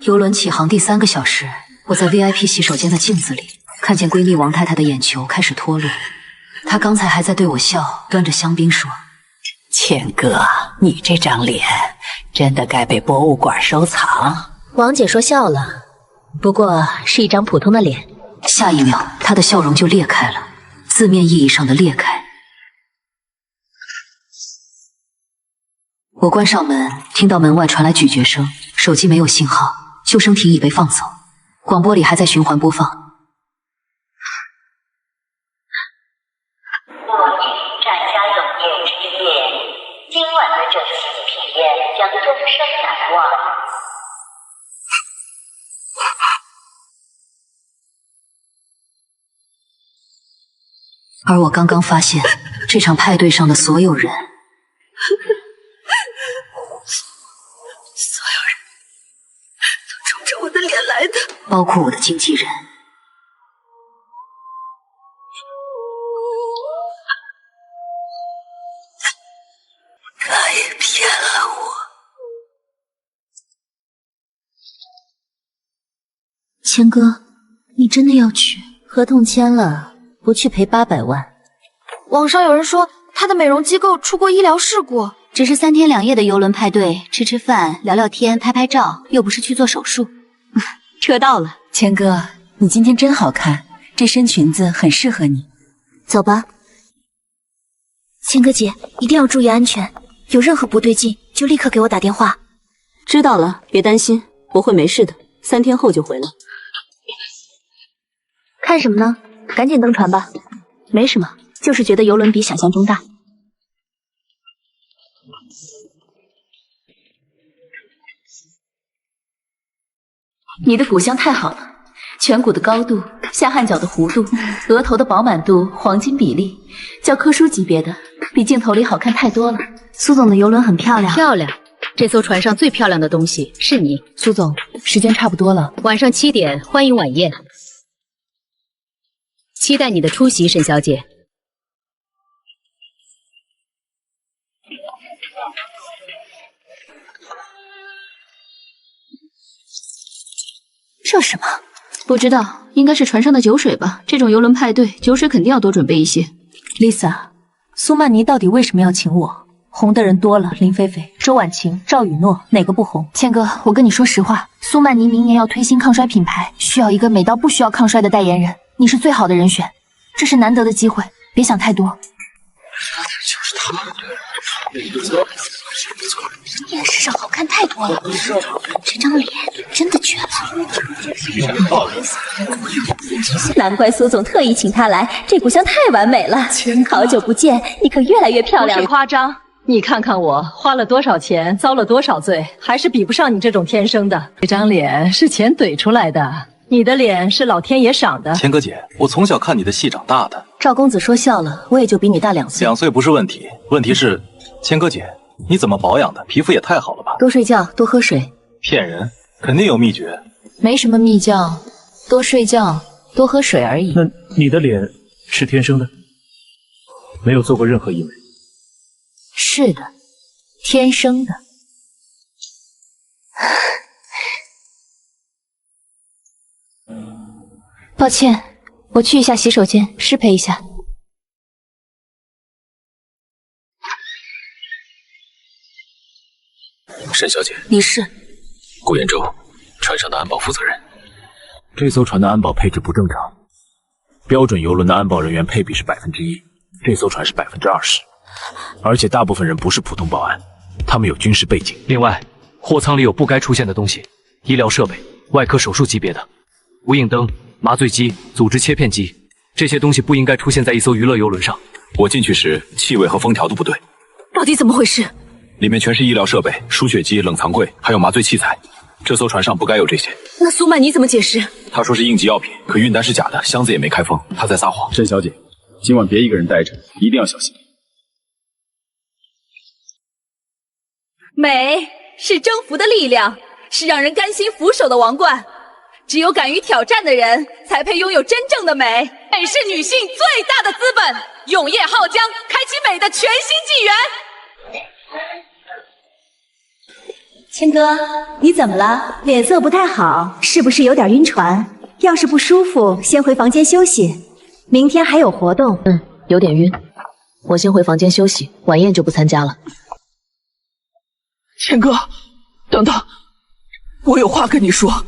游轮起航第3个小时，我在 VIP 洗手间的镜子里看见闺蜜王太太的眼球开始脱落，她刚才还在对我笑，端着香槟说：“谦哥，你这张脸真的该被博物馆收藏。”王姐说笑了，不过是一张普通的脸。下一秒，她的笑容就裂开了，字面意义上的裂开。我关上门，听到门外传来咀嚼声，手机没有信号，救生艇已被放走，广播里还在循环播放。落地展家永夜之夜，今晚的整形体验将终生难忘。而我刚刚发现，这场派对上的所有人都冲着我的脸来的，包括我的经纪人。他也骗了我。谦哥，你真的要去？合同签了，不去赔800万。网上有人说他的美容机构出过医疗事故。只是3天2夜的游轮派对，吃吃饭，聊聊天，拍拍照，又不是去做手术。车到了，谦哥，你今天真好看，这身裙子很适合你。走吧。谦哥姐，一定要注意安全，有任何不对劲就立刻给我打电话。知道了，别担心，我会没事的，3天后就回来。看什么呢？赶紧登船吧。没什么，就是觉得游轮比想象中大。你的骨相太好了，颧骨的高度，下颌角的弧度，额头的饱满度，黄金比例，教科书级别的，比镜头里好看太多了。苏总的游轮很漂亮。漂亮，这艘船上最漂亮的东西是你。苏总，时间差不多了，晚上7点欢迎晚宴，期待你的出席，沈小姐。这什么？不知道，应该是船上的酒水吧。这种游轮派对，酒水肯定要多准备一些。Lisa， 苏曼妮到底为什么要请我？红的人多了，林菲菲、周婉晴、赵雨诺，哪个不红？谦哥，我跟你说实话，苏曼妮明年要推新抗衰品牌，需要一个美到不需要抗衰的代言人，你是最好的人选，这是难得的机会，别想太多。就是他。电视上好看太多了，这张脸真的绝了。难怪苏总特意请他来，这骨相太完美了。好久不见，你可越来越漂亮了。不是夸张，你看看我花了多少钱，遭了多少罪，还是比不上你这种天生的。这张脸是钱怼出来的，你的脸是老天爷赏的。谦哥姐，我从小看你的戏长大的。赵公子说笑了，我也就比你大2岁。2岁不是问题，问题是，谦哥姐，你怎么保养的？皮肤也太好了吧？多睡觉，多喝水。骗人，肯定有秘诀。没什么秘教，多睡觉，多喝水而已。那你的脸是天生的，没有做过任何医美？是的，天生的。抱歉，我去一下洗手间，失陪一下。沈小姐，你是？顾延洲，船上的安保负责人。这艘船的安保配置不正常，标准游轮的安保人员配比是1%，这艘船是20%，而且大部分人不是普通保安，他们有军事背景。另外，货舱里有不该出现的东西，医疗设备、外科手术级别的无影灯、麻醉机、组织切片机，这些东西不应该出现在一艘娱乐游轮上。我进去时，气味和封条都不对。到底怎么回事？里面全是医疗设备、输血机、冷藏柜，还有麻醉器材。这艘船上不该有这些。那苏曼妮怎么解释？他说是应急药品，可运单是假的，箱子也没开封，他在撒谎。沈小姐，今晚别一个人待着，一定要小心。美是征服的力量，是让人甘心俯首的王冠。只有敢于挑战的人，才配拥有真正的美。美是女性最大的资本。永夜浩江，开启美的全新纪元。千哥，你怎么了？脸色不太好，是不是有点晕船？要是不舒服，先回房间休息。明天还有活动。有点晕，我先回房间休息，晚宴就不参加了。千哥，等等，我有话跟你说。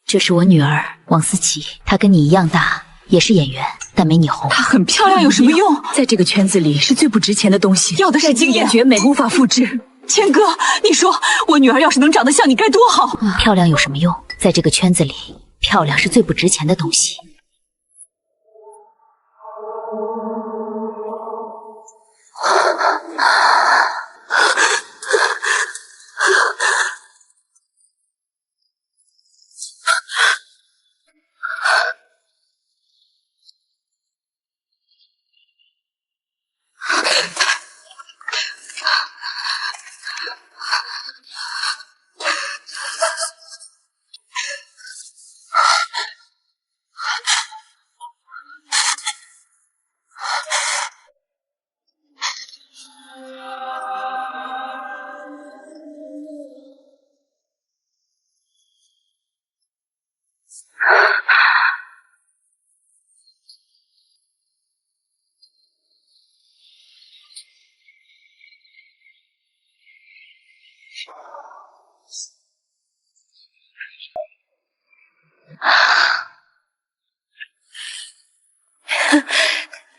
这是我女儿王思琪，她跟你一样大，也是演员，但没你红。她很漂亮有什么用？在这个圈子里是最不值钱的东西，要的是经验绝美，无法复制。千哥，你说我女儿要是能长得像你该多好。漂亮有什么用？在这个圈子里，漂亮是最不值钱的东西。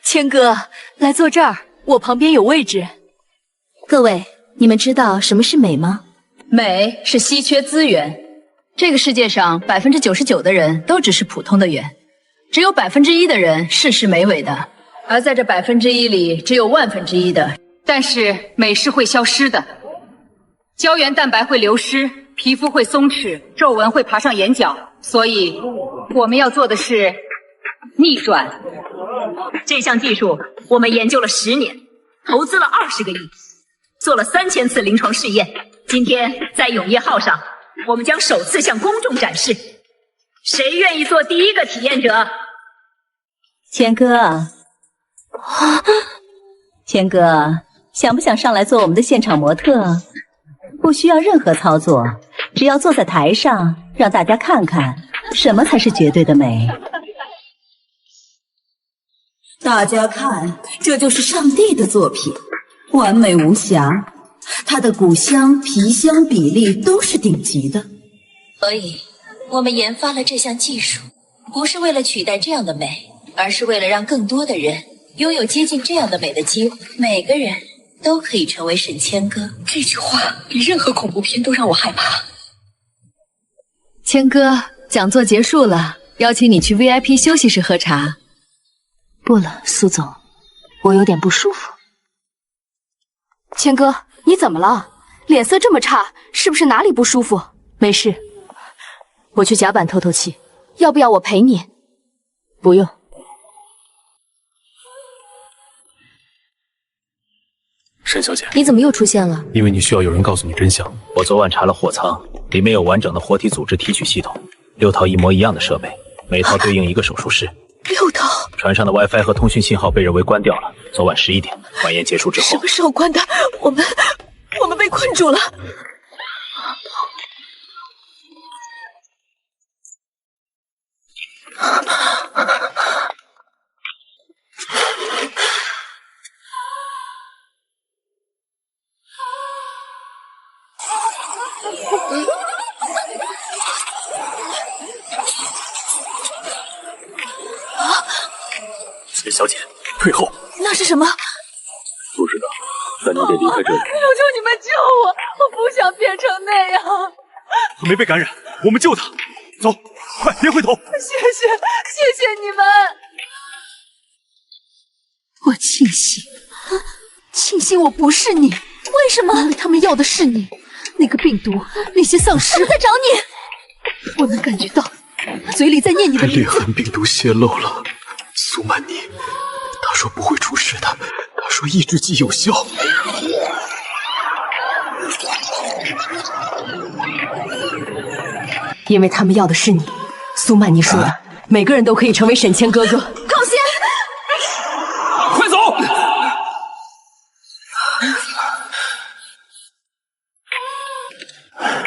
千哥，来坐这儿，我旁边有位置。各位，你们知道什么是美吗？美是稀缺资源，这个世界上99%的人都只是普通的人，只有1%的人事事美伟的，而在这1%里，只有1/1000的。但是美是会消失的，胶原蛋白会流失，皮肤会松弛，皱纹会爬上眼角，所以我们要做的是逆转。这项技术我们研究了10年，投资了20个亿，做了3000次临床试验。今天在永业号上，我们将首次向公众展示。谁愿意做第一个体验者？千哥，千哥，想不想上来做我们的现场模特？不需要任何操作，只要坐在台上，让大家看看什么才是绝对的美。大家看，这就是上帝的作品，完美无瑕。它的骨香、皮香比例都是顶级的。所以，我们研发了这项技术，不是为了取代这样的美，而是为了让更多的人拥有接近这样的美的机会。每个人都可以成为沈千歌。这句话比任何恐怖片都让我害怕。千哥，讲座结束了，邀请你去 VIP 休息室喝茶。不了，苏总，我有点不舒服。千哥，你怎么了？脸色这么差，是不是哪里不舒服？没事，我去甲板透透气。要不要我陪你？不用。沈小姐，你怎么又出现了？因为你需要有人告诉你真相。我昨晚查了货仓，里面有完整的活体组织提取系统，6套一模一样的设备，每套对应一个手术室。6套。船上的 WiFi 和通讯信号被人为关掉了。昨晚11点，晚宴结束之后。什么时候关的？我们被困住了。沈小姐，退后！那是什么？不知道，但你得离开这里。求求你们救我！我不想变成那样。他没被感染，我们救他。走，快，别回头！谢谢你们。我庆幸我不是你。为什么？因为他们要的是你。那个病毒，那些丧尸在找你。我能感觉到，嘴里在念你的名字。裂痕病毒泄露了，苏曼妮，他说不会出事的，他说抑制剂有效。因为他们要的是你。苏曼妮说的，每个人都可以成为沈谦哥哥。靠先，快走！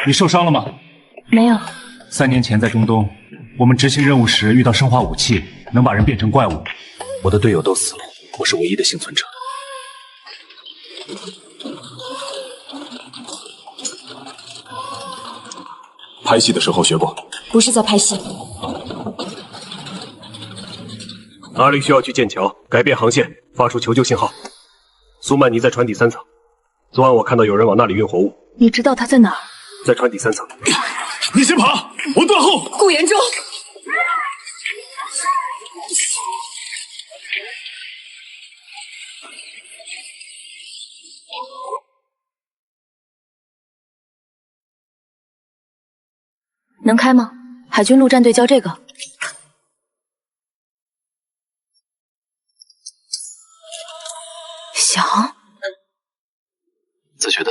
你受伤了吗？没有。3年前在中东，我们执行任务时遇到生化武器，能把人变成怪物。我的队友都死了，我是唯一的幸存者。拍戏的时候学过？不是在拍戏。阿力需要去剑桥，改变航线，发出求救信号。苏曼妮在船底3层。昨晚我看到有人往那里运活物。你知道他在哪儿？在船底3层。你先跑，我断后。顾延舟，能开吗？海军陆战队交这个。想。自学的。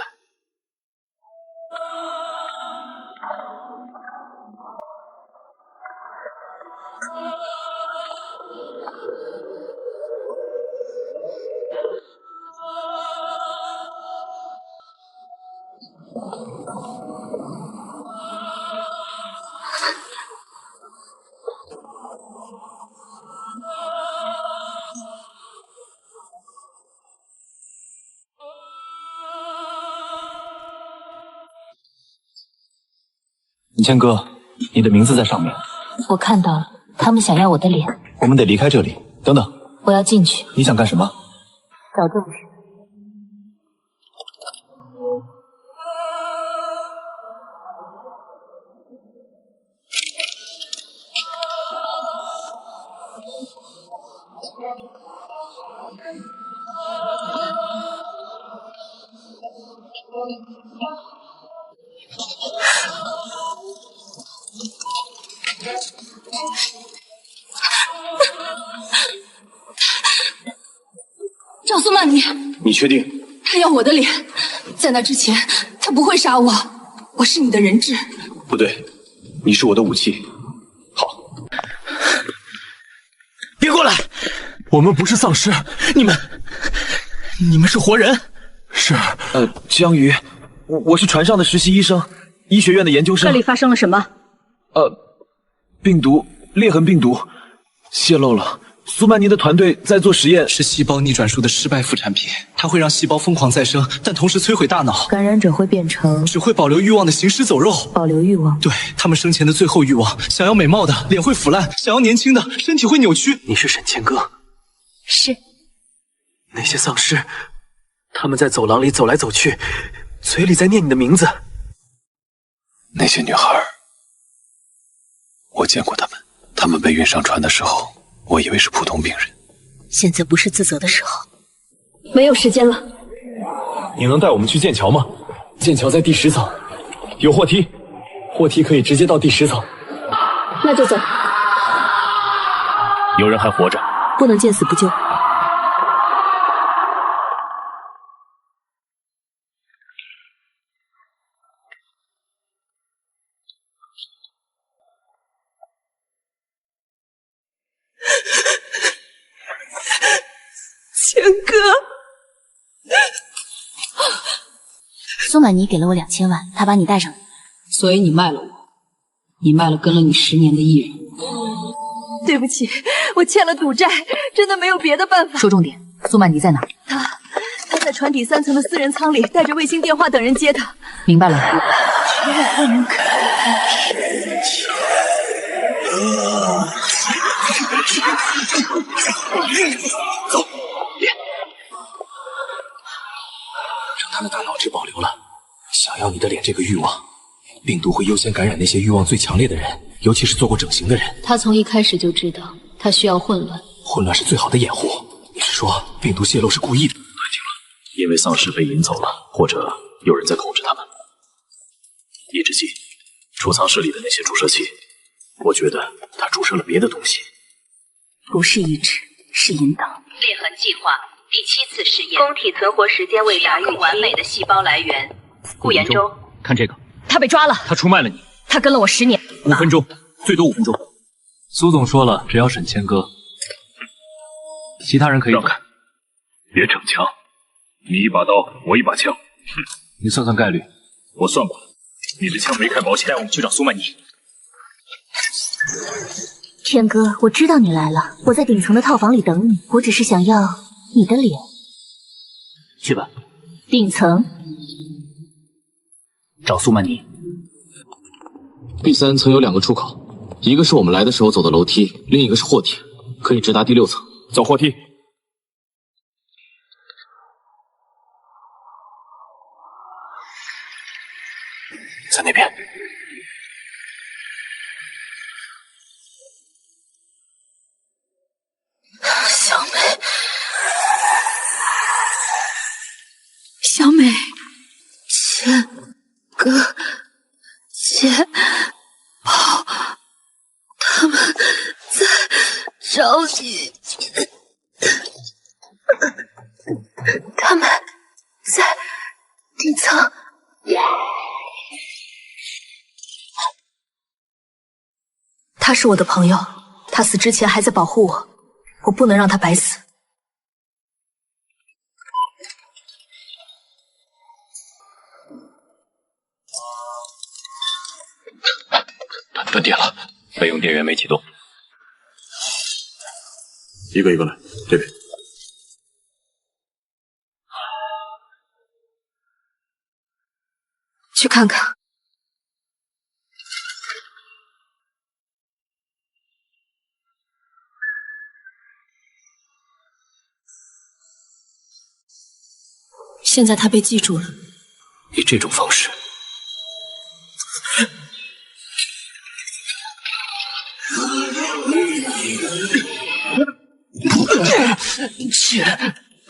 谦哥，你的名字在上面。我看到了，他们想要我的脸。我们得离开这里。等等，我要进去。你想干什么？找正事。赵苏曼妮，你确定？他要我的脸，在那之前，他不会杀我。我是你的人质。不对，你是我的武器。别过来！我们不是丧尸，你们是活人。是。江宇，我是船上的实习医生，医学院的研究生。这里发生了什么？病毒，裂痕病毒泄露了。苏曼妮的团队在做实验，是细胞逆转术的失败副产品，它会让细胞疯狂再生，但同时摧毁大脑。感染者会变成只会保留欲望的行尸走肉。保留欲望，对，他们生前的最后欲望，想要美貌的脸会腐烂，想要年轻的身体会扭曲。你是沈谦哥？是。那些丧尸，他们在走廊里走来走去，嘴里在念你的名字。那些女孩，我见过她们，她们被运上船的时候，我以为是普通病人。现在不是自责的时候。没有时间了。你能带我们去剑桥吗？剑桥在第10层，有货梯，货梯可以直接到第10层。那就走。有人还活着，不能见死不救。谦哥，苏满妮给了我2000万，她把你带上来。所以你卖了我，你卖了跟了你10年的艺人。对不起，我欠了赌债，真的没有别的办法。说重点，苏曼妮在哪？他在船底3层的私人舱里，带着卫星电话等人接他。明白了。走，脸，让他的大脑只保留了想要你的脸这个欲望。病毒会优先感染那些欲望最强烈的人，尤其是做过整形的人。他从一开始就知道，他需要混乱。混乱是最好的掩护。你是说病毒泄露是故意的？对因为丧尸被引走了，或者有人在控制他们。抑制剂，储藏室里的那些注射器，我觉得它注射了别的东西。不是抑制，是引导。裂痕计划第7次试验，供体存活时间未达预期，完美的细胞来源。顾延舟，看这个，他被抓了。他出卖了你。他跟了我10年。5分钟，最多5分钟。苏总说了，只要沈谦哥，其他人可以让开，别逞强。你一把刀，我一把枪。你算算概率。我算过了，你的枪没开保险，带我们去找苏曼妮。天哥，我知道你来了，我在顶层的套房里等你，我只是想要你的脸。去吧，顶层找苏曼妮。第3层有2个出口，一个是我们来的时候走的楼梯，另一个是货梯，可以直达第6层。走货梯。在那边。小美，小美，千哥，姐，跑，他们在找你，他们在顶层。他是我的朋友，他死之前还在保护我，我不能让他白死。断电了，备用电源没启动。一个一个来，这边。去看看。现在他被记住了。以这种方式，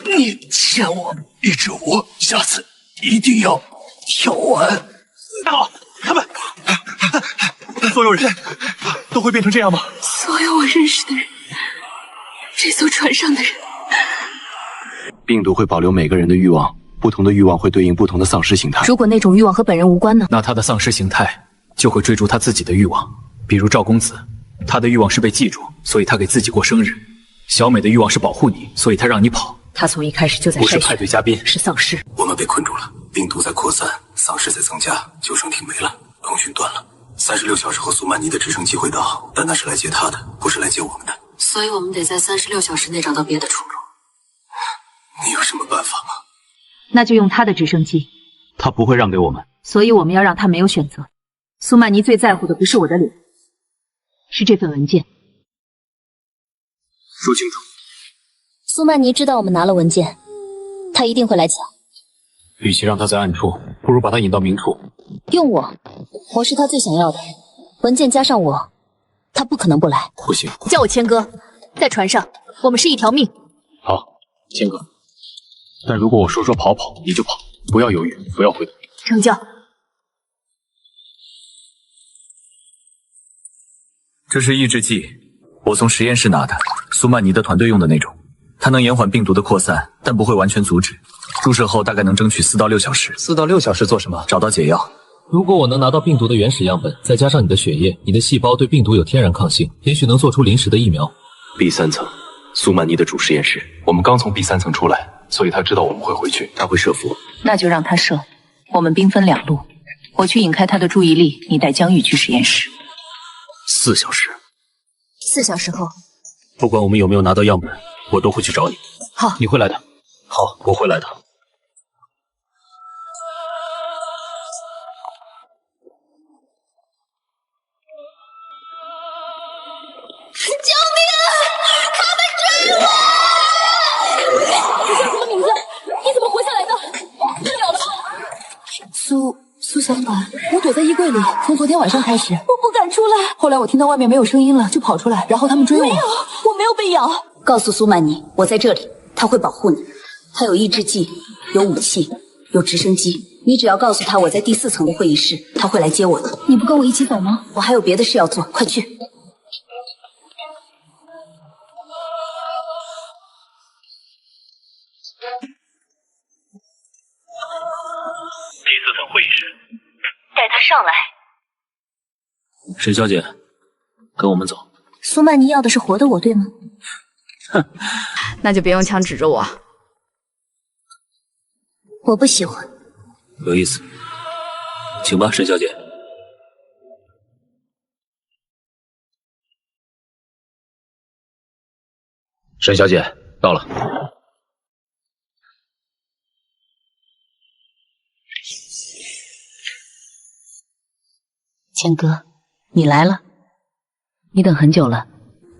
你欠我一支舞，下次一定要跳完。大好，他们所有人都会变成这样吗？所有我认识的人，这艘船上的人。病毒会保留每个人的欲望，不同的欲望会对应不同的丧尸形态。如果那种欲望和本人无关呢？那他的丧尸形态就会追逐他自己的欲望，比如赵公子，他的欲望是被记住，所以他给自己过生日；小美的欲望是保护你，所以他让你跑。他从一开始就在不是派对嘉宾，是丧尸。我们被困住了，病毒在扩散，丧尸在增加，救生艇没了，通讯断了。36小时后，苏曼妮的直升机会到，但那是来接她的，不是来接我们的。所以我们得在36小时内找到别的出路。你有什么办法吗？那就用他的直升机。他不会让给我们，所以我们要让他没有选择。苏曼妮最在乎的不是我的脸，是这份文件。说清楚。苏曼妮知道我们拿了文件，她一定会来抢。与其让他在暗处，不如把他引到明处。用我是她最想要的。文件加上我，她不可能不来。不行，叫我谦哥，在船上，我们是一条命。好，谦哥。但如果我说跑，你就跑，不要犹豫，不要回头。成交。这是抑制剂，我从实验室拿的，苏曼妮的团队用的那种。它能延缓病毒的扩散，但不会完全阻止。注射后大概能争取4到6小时。4到6小时做什么？找到解药。如果我能拿到病毒的原始样本，再加上你的血液，你的细胞对病毒有天然抗性，也许能做出临时的疫苗。B3层，苏曼妮的主实验室。我们刚从 B3层出来，所以他知道我们会回去，他会设伏。那就让他射，我们兵分2路，我去引开他的注意力，你带江玉去实验室。4小时。 4小时后，不管我们有没有拿到样本，我都会去找你。好，你会来的。好，我会来的。救命啊！他们追我！你叫什么名字？你怎么活下来的？太了吗？苏小暖，我躲在衣柜里，从昨天晚上开始，我不敢出来。后来我听到外面没有声音了，就跑出来，然后他们追我。没有，我没有被咬。告诉苏曼妮，我在这里，她会保护你。她有抑制剂，有武器，有直升机。你只要告诉她我在第4层的会议室，她会来接我的。你不跟我一起走吗？我还有别的事要做，快去。第4层会议室。带他上来。沈小姐，跟我们走。苏曼妮要的是活的我，对吗？哼，那就别用枪指着我。我不喜欢。有意思。请吧，沈小姐。沈小姐，到了。千哥，你来了。你等很久了，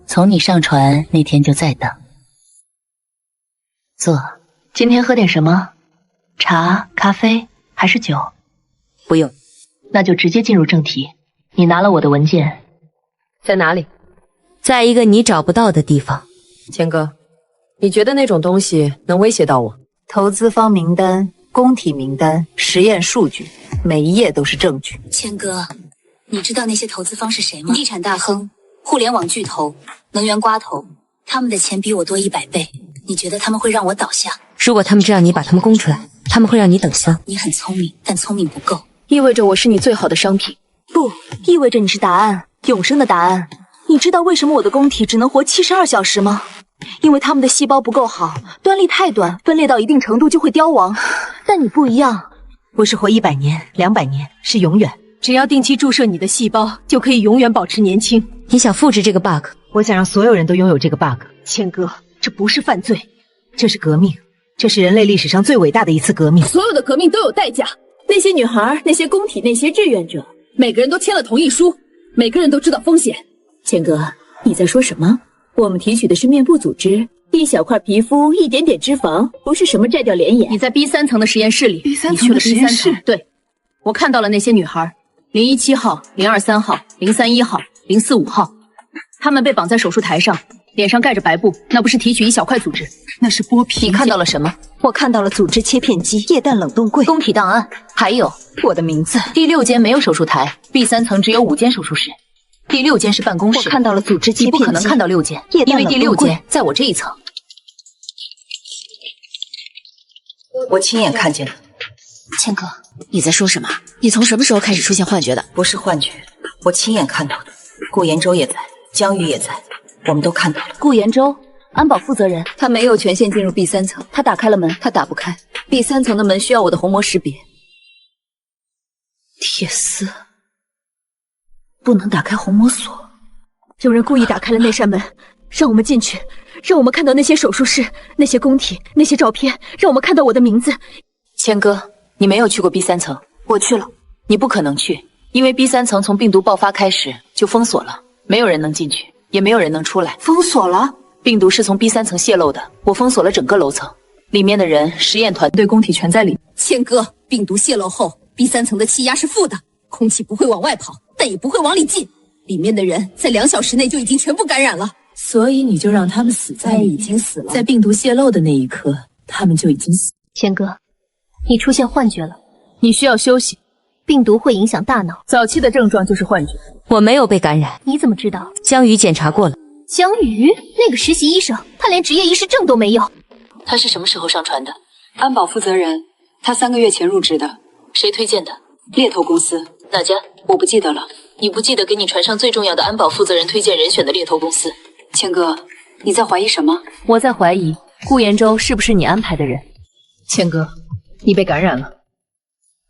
从你上船那天就在等。坐，今天喝点什么？茶、咖啡还是酒？不用，那就直接进入正题。你拿了我的文件，在哪里？在一个你找不到的地方。千哥，你觉得那种东西能威胁到我？投资方名单、工体名单、实验数据，每一页都是证据。千哥，你知道那些投资方是谁吗？地产大亨、互联网巨头、能源瓜头，他们的钱比我多100倍。你觉得他们会让我倒下？如果他们知道你把他们供出来，他们会让你等香。你很聪明，但聪明不够，意味着我是你最好的商品。不，意味着你是答案，永生的答案。你知道为什么我的工体只能活72小时吗？因为他们的细胞不够好，端粒太短，分裂到一定程度就会凋亡。但你不一样，不是活100年、200年，是永远。只要定期注射你的细胞，就可以永远保持年轻。你想复制这个 bug？ 我想让所有人都拥有这个 bug。千哥，这不是犯罪，这是革命，这是人类历史上最伟大的一次革命。所有的革命都有代价。那些女孩，那些工体，那些志愿者，每个人都签了同意书，每个人都知道风险。千哥，你在说什么？我们提取的是面部组织，一小块皮肤，一点点脂肪，不是什么摘掉脸眼。你在 B3 层的实验室里，你去了实验室 B3 层，对，我看到了那些女孩，017号、023号、031号、045号，她们被绑在手术台上，脸上盖着白布，那不是提取一小块组织，那是剥皮。你看到了什么？我看到了组织切片机、液氮冷冻柜、工体档案，还有我的名字。第6间没有手术台 ，B3 层只有5间手术室。第6间是办公室，我看到了组织切片机，你不可能看到6间，因为第6间在我这一层。我亲眼看见了。千哥，你在说什么？你从什么时候开始出现幻觉的？不是幻觉，我亲眼看到的。顾延洲也在，江玉也在，我们都看到了。顾延洲，安保负责人，他没有权限进入 B3 层，他打开了门，他打不开。B3 层的门需要我的虹膜识别。铁丝。不能打开虹膜锁，有人故意打开了那扇门，让我们进去，让我们看到那些手术室、那些工体、那些照片，让我们看到我的名字。千哥，你没有去过 B3 层，我去了。你不可能去，因为 B3 层从病毒爆发开始就封锁了，没有人能进去，也没有人能出来。封锁了？病毒是从 B3 层泄露的，我封锁了整个楼层，里面的人、实验团队、工体全在里。千哥，病毒泄露后 ，B3 层的气压是负的，空气不会往外跑。但也不会往里进，里面的人在2小时内就已经全部感染了。所以你就让他们死在已经死了，在病毒泄露的那一刻，他们就已经死。千哥，你出现幻觉了，你需要休息。病毒会影响大脑，早期的症状就是幻觉。我没有被感染，你怎么知道？江宇检查过了。江宇，那个实习医生，他连执业医师证都没有。他是什么时候上传的？安保负责人，他3个月前入职的。谁推荐的？猎头公司。哪家？我不记得了。你不记得给你船上最重要的安保负责人推荐人选的猎头公司？千哥，你在怀疑什么？我在怀疑顾延洲是不是你安排的人。千哥，你被感染了。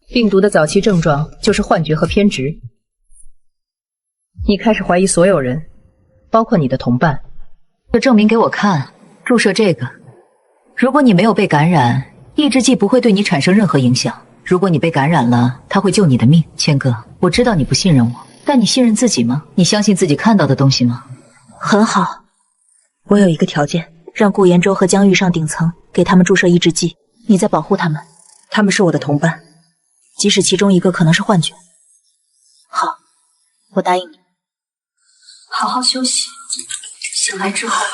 病毒的早期症状就是幻觉和偏执。你开始怀疑所有人，包括你的同伴。就证明给我看，注射这个。如果你没有被感染，抑制剂不会对你产生任何影响。如果你被感染了，它会救你的命。千哥，我知道你不信任我，但你信任自己吗？你相信自己看到的东西吗？很好，我有一个条件，让顾延洲和江玉上顶层，给他们注射抑制剂。你在保护他们，他们是我的同伴，即使其中一个可能是幻觉。好，我答应你。好好休息，醒来之后，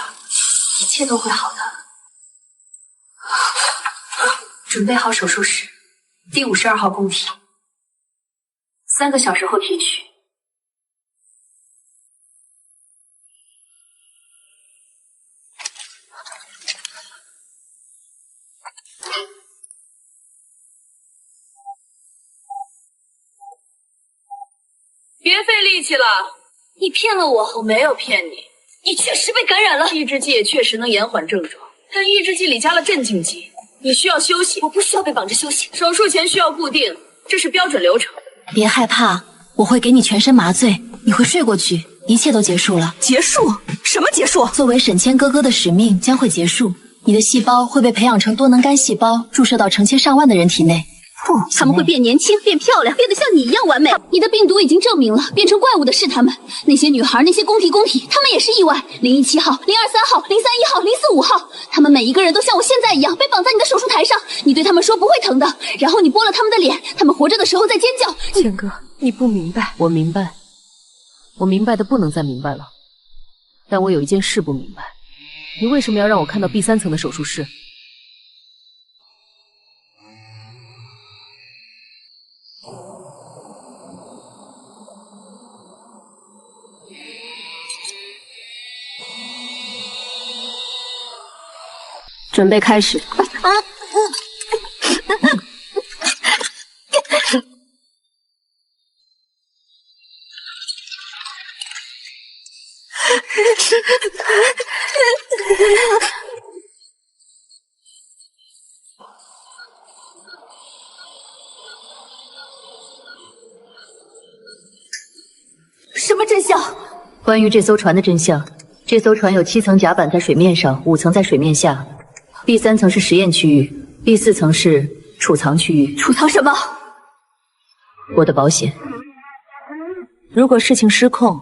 一切都会好的。准备好手术室。第52号供体，3个小时后提取。别费力气了，你骗了我。我没有骗你，你确实被感染了。抑制剂也确实能延缓症状，但抑制剂里加了镇静剂。你需要休息。我不需要被绑着休息。手术前需要固定，这是标准流程。别害怕，我会给你全身麻醉，你会睡过去，一切都结束了。结束？什么结束？作为沈谦哥哥的使命将会结束，你的细胞会被培养成多能干细胞，注射到成千上万的人体内。他们会变年轻、变漂亮，变得像你一样完美。你的病毒已经证明了，变成怪物的是他们。那些女孩，那些公体，他们也是意外。017号、023号、031号、045号，他们每一个人都像我现在一样被绑在你的手术台上。你对他们说不会疼的，然后你剥了他们的脸，他们活着的时候在尖叫。谦哥，你不明白。我明白，我明白的不能再明白了。但我有一件事不明白，你为什么要让我看到 B3层的手术室？准备开始。什么真相？关于这艘船的真相，这艘船有7层甲板在水面上，5层在水面下。B3层是实验区域，B4层是储藏区域。储藏什么？我的保险。如果事情失控，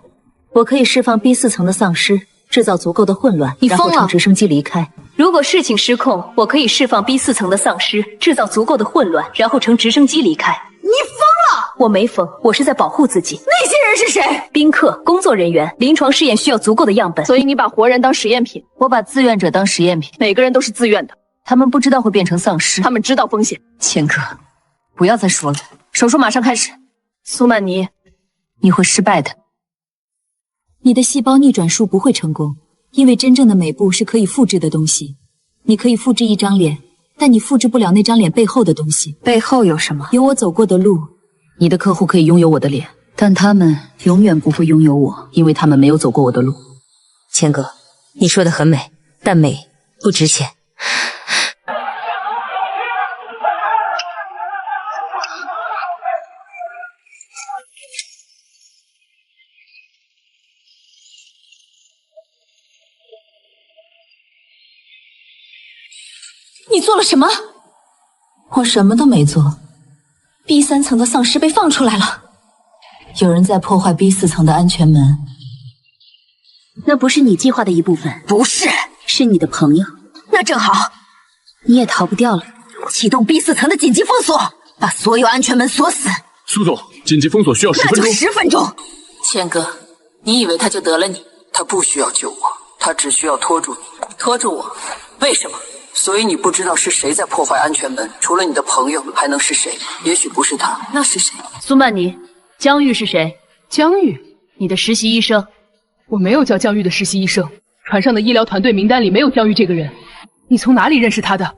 我可以释放 B4层的丧尸，制造足够的混乱，你疯了！然后乘直升机离开。如果事情失控，我可以释放 B4层的丧尸，制造足够的混乱，然后乘直升机离开。你疯了！我没疯，我是在保护自己。那些人是谁？宾客、工作人员。临床试验需要足够的样本，所以你把活人当实验品，我把志愿者当实验品。每个人都是自愿的，他们不知道会变成丧尸，他们知道风险。谦哥，不要再说了，手术马上开始。苏曼妮，你会失败的。你的细胞逆转术不会成功，因为真正的美部是可以复制的东西。你可以复制一张脸，但你复制不了那张脸背后的东西。背后有什么？有我走过的路。你的客户可以拥有我的脸，但他们永远不会拥有我，因为他们没有走过我的路。谦哥，你说的很美，但美不值钱。你做了什么？我什么都没做。B3层的丧尸被放出来了，有人在破坏 B4层的安全门。那不是你计划的一部分。不是，是你的朋友。那正好，你也逃不掉了。启动 B4层的紧急封锁，把所有安全门锁死。苏总，紧急封锁需要10分钟。那就10分钟。谦哥，你以为他就得了你？他不需要救我，他只需要拖住你，拖住我。为什么？所以你不知道是谁在破坏安全门，除了你的朋友，还能是谁？也许不是他，那是谁？苏曼妮，江玉是谁？江玉，你的实习医生。我没有叫江玉的实习医生，船上的医疗团队名单里没有江玉这个人。你从哪里认识他的？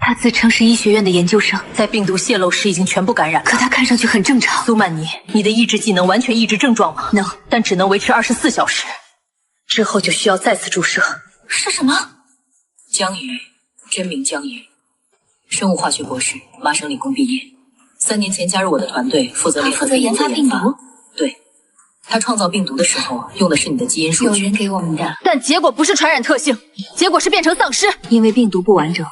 他自称是医学院的研究生，在病毒泄露时已经全部感染，可他看上去很正常。苏曼妮，你的抑制剂能完全抑制症状吗？能，但只能维持24小时，之后就需要再次注射。是什么？江宇，真名江宇，生物化学博士，麻省理工毕业。3年前加入我的团队，负责研发病毒。对，他创造病毒的时候用的是你的基因数据，有人给我们的，但结果不是传染特性，结果是变成丧尸。因为病毒不完整，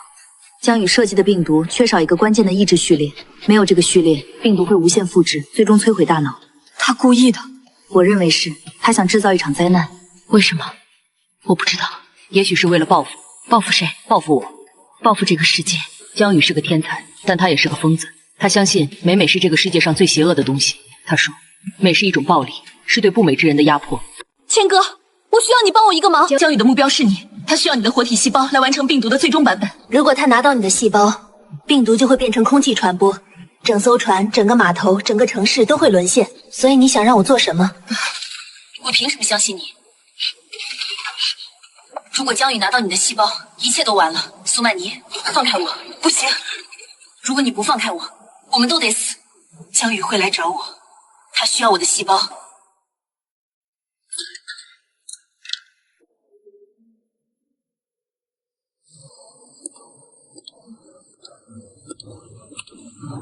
江宇设计的病毒缺少一个关键的抑制序列，没有这个序列，病毒会无限复制，最终摧毁大脑。他故意的，我认为是他想制造一场灾难。为什么？我不知道，也许是为了报复。报复谁？报复我，报复这个世界。江宇是个天才，但他也是个疯子。他相信美是这个世界上最邪恶的东西。他说，美是一种暴力，是对不美之人的压迫。谦哥，我需要你帮我一个忙。江宇的目标是你，他需要你的活体细胞来完成病毒的最终版本。如果他拿到你的细胞，病毒就会变成空气传播，整艘船、整个码头、整个城市都会沦陷。所以你想让我做什么？我凭什么相信你？如果江宇拿到你的细胞，一切都完了。苏曼妮，放开我！不行，如果你不放开我，我们都得死。江宇会来找我，他需要我的细胞。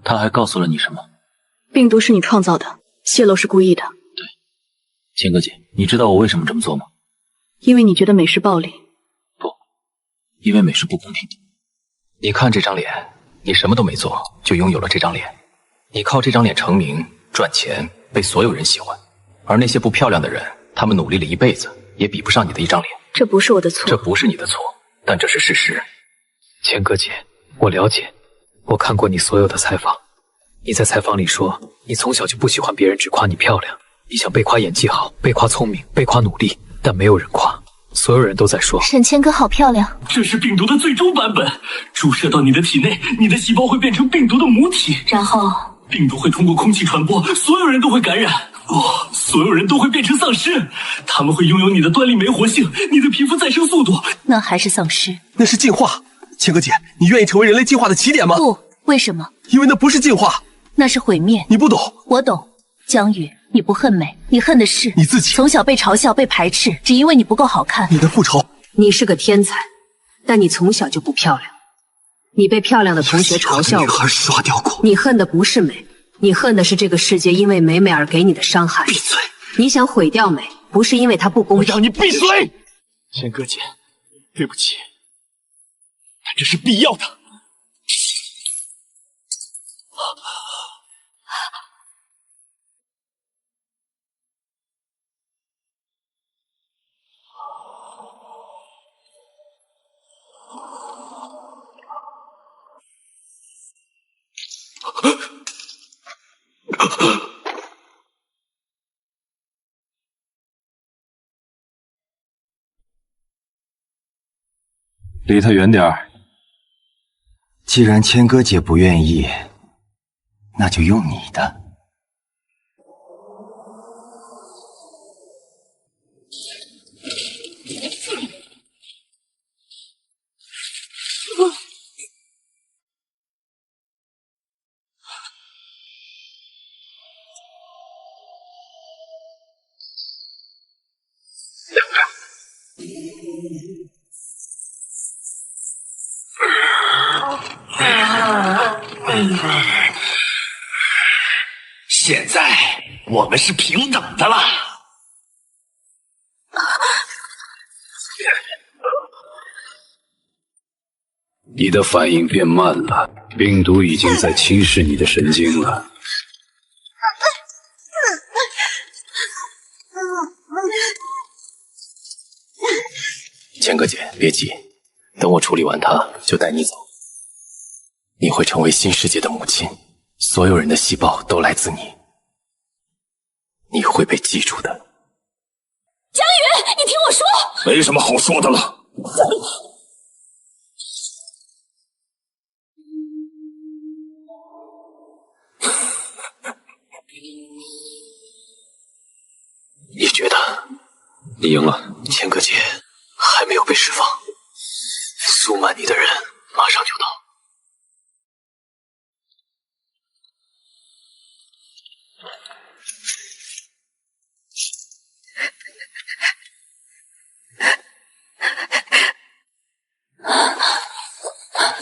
他还告诉了你什么？病毒是你创造的，泄露是故意的。千哥姐，你知道我为什么这么做吗？因为你觉得美是暴力。不，因为美是不公平的。你看这张脸，你什么都没做就拥有了这张脸，你靠这张脸成名赚钱，被所有人喜欢，而那些不漂亮的人，他们努力了一辈子也比不上你的一张脸。这不是我的错，这不是你的错，但这是事实。千哥姐，我了解，我看过你所有的采访，你在采访里说你从小就不喜欢别人只夸你漂亮，你想被夸演技好，被夸聪明，被夸努力，但没有人夸，所有人都在说沈千歌好漂亮。这是病毒的最终版本，注射到你的体内，你的细胞会变成病毒的母体，然后病毒会通过空气传播，所有人都会感染。所有人都会变成丧尸，他们会拥有你的端粒酶活性，你的皮肤再生速度。那还是丧尸？那是进化。千哥姐，你愿意成为人类进化的起点吗？不，为什么？因为那不是进化，那是毁灭。你不懂，我懂。江宇，你不恨美，你恨的是你自己。从小被嘲笑、被排斥，只因为你不够好看。你的复仇。你是个天才，但你从小就不漂亮。你被漂亮的同学嘲笑过，女孩刷掉过。你恨的不是美，你恨的是这个世界因为美美而给你的伤害。闭嘴！你想毁掉美，不是因为它不公平。我让你闭嘴！千哥姐，对不起，但这是必要的。离他远点儿。既然千哥姐不愿意，那就用你的。现在我们是平等的了。你的反应变慢了，病毒已经在侵蚀你的神经了。千哥姐，别急，等我处理完它，就带你走。你会成为新世界的母亲，所有人的细胞都来自你，你会被记住的。江宇，你听我说，没什么好说的了。你觉得你赢了？千哥姐还没有被释放，苏曼尼的人马上就到。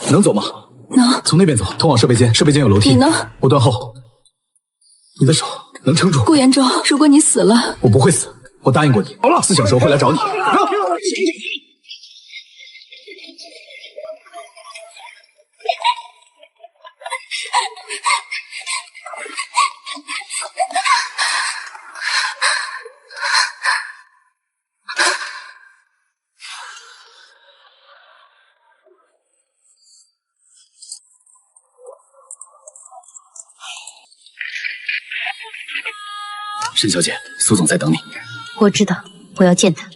能走吗？能。从那边走，通往设备间。设备间有楼梯。你呢？我断后。你的手能撑住。顾延舟，如果你死了，我不会死，我答应过你。好了，4小时后会来找你。沈小姐，苏总在等你。我知道，我要见他。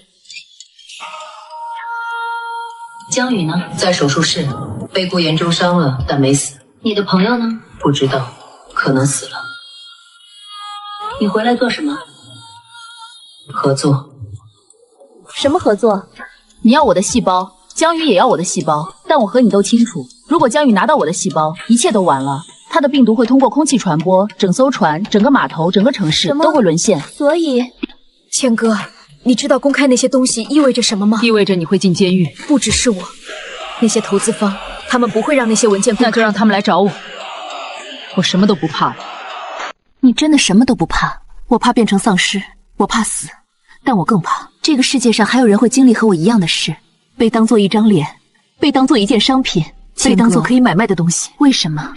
江宇呢？在手术室，被顾延舟伤了，但没死。你的朋友呢？不知道，可能死了。你回来做什么？合作。什么合作？你要我的细胞，江宇也要我的细胞，但我和你都清楚，如果江宇拿到我的细胞，一切都完了。他的病毒会通过空气传播，整艘船、整个码头、整个城市都会沦陷。所以，千哥，你知道公开那些东西意味着什么吗？意味着你会进监狱。不只是我，那些投资方，他们不会让那些文件公开。那就让他们来找我，我什么都不怕了。你真的什么都不怕？我怕变成丧尸，我怕死，但我更怕这个世界上还有人会经历和我一样的事，被当做一张脸，被当做一件商品，被当做可以买卖的东西。为什么？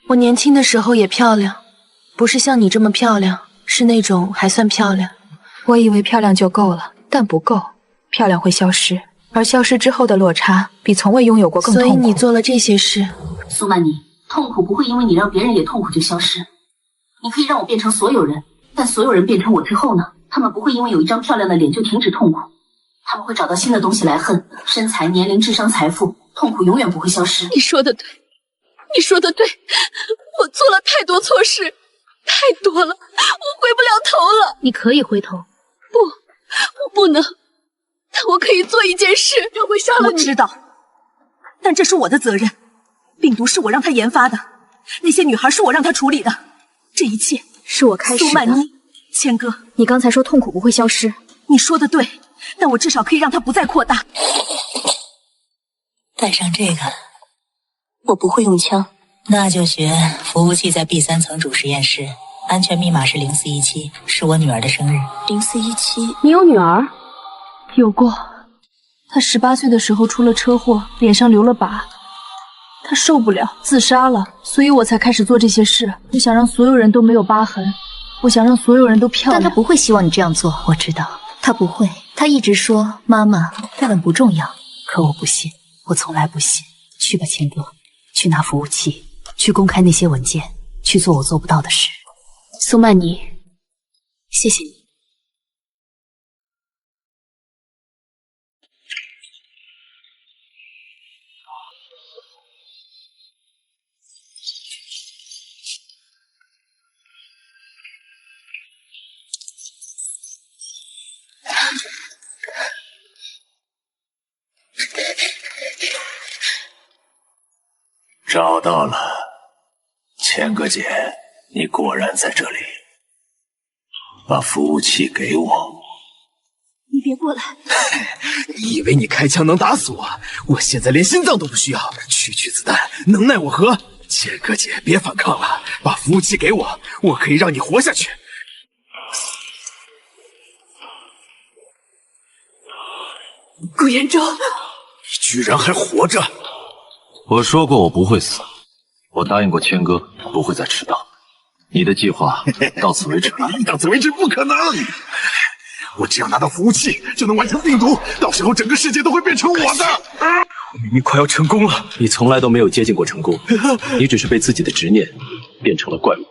我年轻的时候也漂亮，不是像你这么漂亮，是那种还算漂亮。我以为漂亮就够了，但不够，漂亮会消失，而消失之后的落差比从未拥有过更痛苦。所以你做了这些事。苏曼妮，痛苦不会因为你让别人也痛苦就消失。你可以让我变成所有人，但所有人变成我之后呢？他们不会因为有一张漂亮的脸就停止痛苦，他们会找到新的东西来恨，身材、年龄、智商、财富，痛苦永远不会消失。你说的对，你说的对，我做了太多错事，太多了，我回不了头了。你可以回头。不，我不能，但我可以做一件事，我会杀了你。我知道，但这是我的责任。病毒是我让他研发的，那些女孩是我让他处理的，这一切是我开始的。苏曼妮，千哥，你刚才说痛苦不会消失，你说的对，但我至少可以让它不再扩大。带上这个，我不会用枪，那就学服务器在 B3层主实验室，安全密码是0417，是我女儿的生日。0417，你有女儿？有过，她18岁的时候出了车祸，脸上留了疤，她受不了，自杀了，所以我才开始做这些事。我想让所有人都没有疤痕，我想让所有人都漂亮。但她不会希望你这样做，我知道，她不会。她一直说妈妈根本不重要，可我不信，我从来不信。去吧，千哥，去拿服务器，去公开那些文件，去做我做不到的事。苏曼妮，谢谢你。找到了，千哥姐，你果然在这里。把服务器给我。你别过来！你以为你开枪能打死我？我现在连心脏都不需要，区区子弹能奈我何？千哥姐，别反抗了，把服务器给我，我可以让你活下去。顾延昭，你居然还活着！我说过我不会死，我答应过千哥不会再迟到。你的计划到此为止了？到此为止不可能！我只要拿到服务器，就能完成病毒，到时候整个世界都会变成我的。我明明快要成功了，你从来都没有接近过成功，你只是被自己的执念变成了怪物。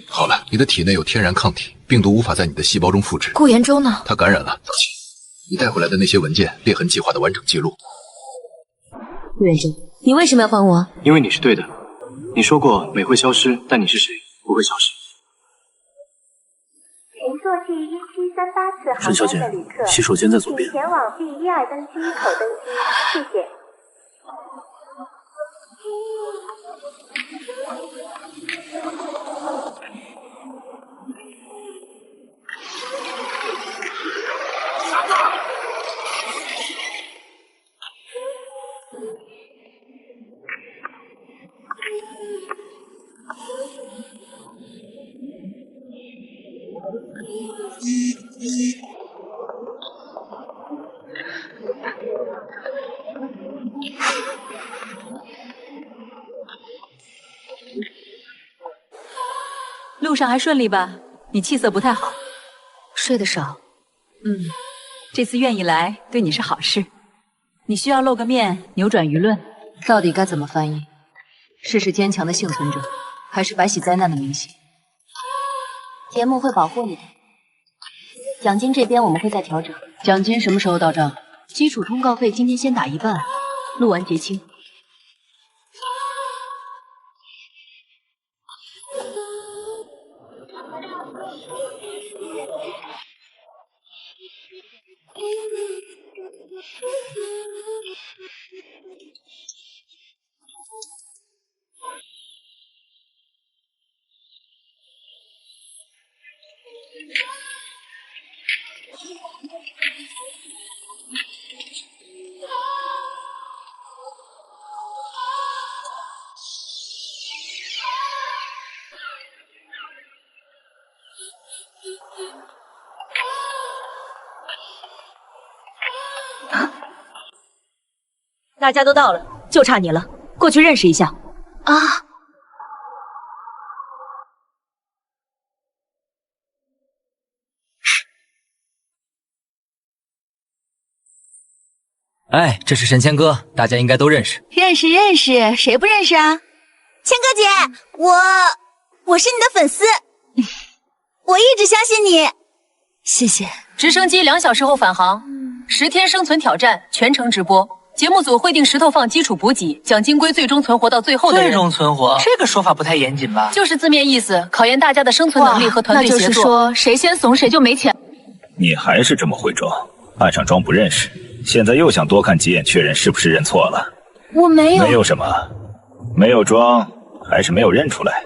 好了，你的体内有天然抗体，病毒无法在你的细胞中复制。顾延洲呢？他感染了。早期你带回来的那些文件，裂痕计划的完整记录。顾延洲，你为什么要帮我？因为你是对的。你说过美会消失，但你是谁不会消失。乘坐G1738次沈小姐，洗手间在左边。前往 B12登机口登机，谢谢。路上还顺利吧？你气色不太好，睡得少。这次愿意来对你是好事。你需要露个面，扭转舆论。到底该怎么翻译？是坚强的幸存者，还是白喜灾难的明星？节目会保护你的。奖金这边我们会再调整。奖金什么时候到账？基础通告费今天先打一半，录完结清。大家都到了，就差你了，过去认识一下。啊！哎，这是神仙哥，大家应该都认识。认识，谁不认识啊？千哥姐，我是你的粉丝，我一直相信你。谢谢。直升机2小时后返航，10天生存挑战全程直播。节目组会定石头放基础补给，奖金归最终存活到最后的人。最终存活，这个说法不太严谨吧？就是字面意思，考验大家的生存能力和团队协作。那就是说，谁先怂谁就没钱。你还是这么会装，岸上装不认识，现在又想多看几眼确认是不是认错了？我没有。没有什么，没有装，还是没有认出来。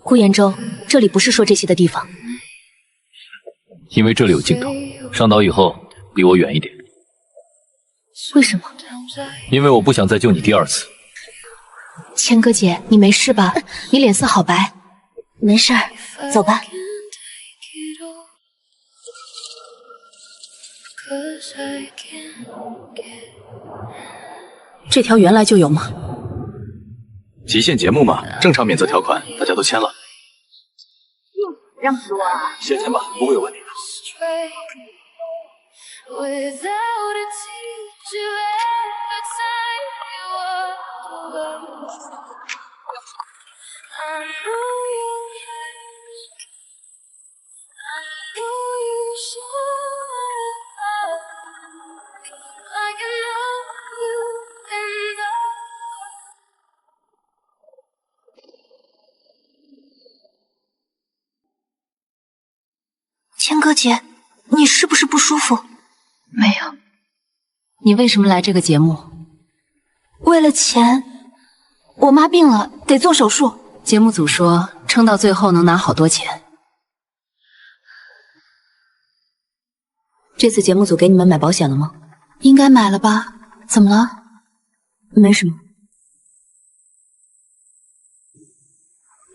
顾延州，这里不是说这些的地方。因为这里有镜头，上岛以后离我远一点。为什么？因为我不想再救你第2次。千哥姐，你没事吧？你脸色好白。没事儿，走吧。这条原来就有吗？极限节目嘛，正常免责条款大家都签了。让死我啊！先签吧，不会有问题的。千哥姐，你是不是不舒服？没有。你为什么来这个节目？为了钱。我妈病了，得做手术。节目组说撑到最后能拿好多钱。这次节目组给你们买保险了吗？应该买了吧？怎么了？没什么。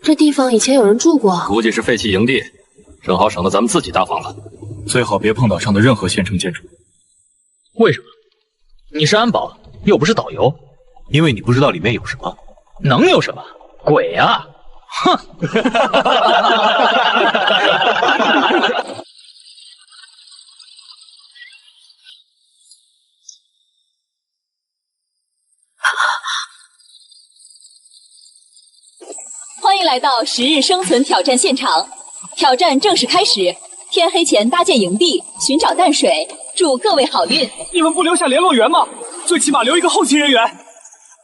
这地方以前有人住过，估计是废弃营地，正好省得咱们自己搭房子。最好别碰到上的任何县城建筑。为什么？你是安保，又不是导游。因为你不知道里面有什么。能有什么？鬼啊！哼！欢迎来到10日生存挑战现场，挑战正式开始。天黑前搭建营地，寻找淡水。祝各位好运！你们不留下联络员吗？最起码留一个后勤人员。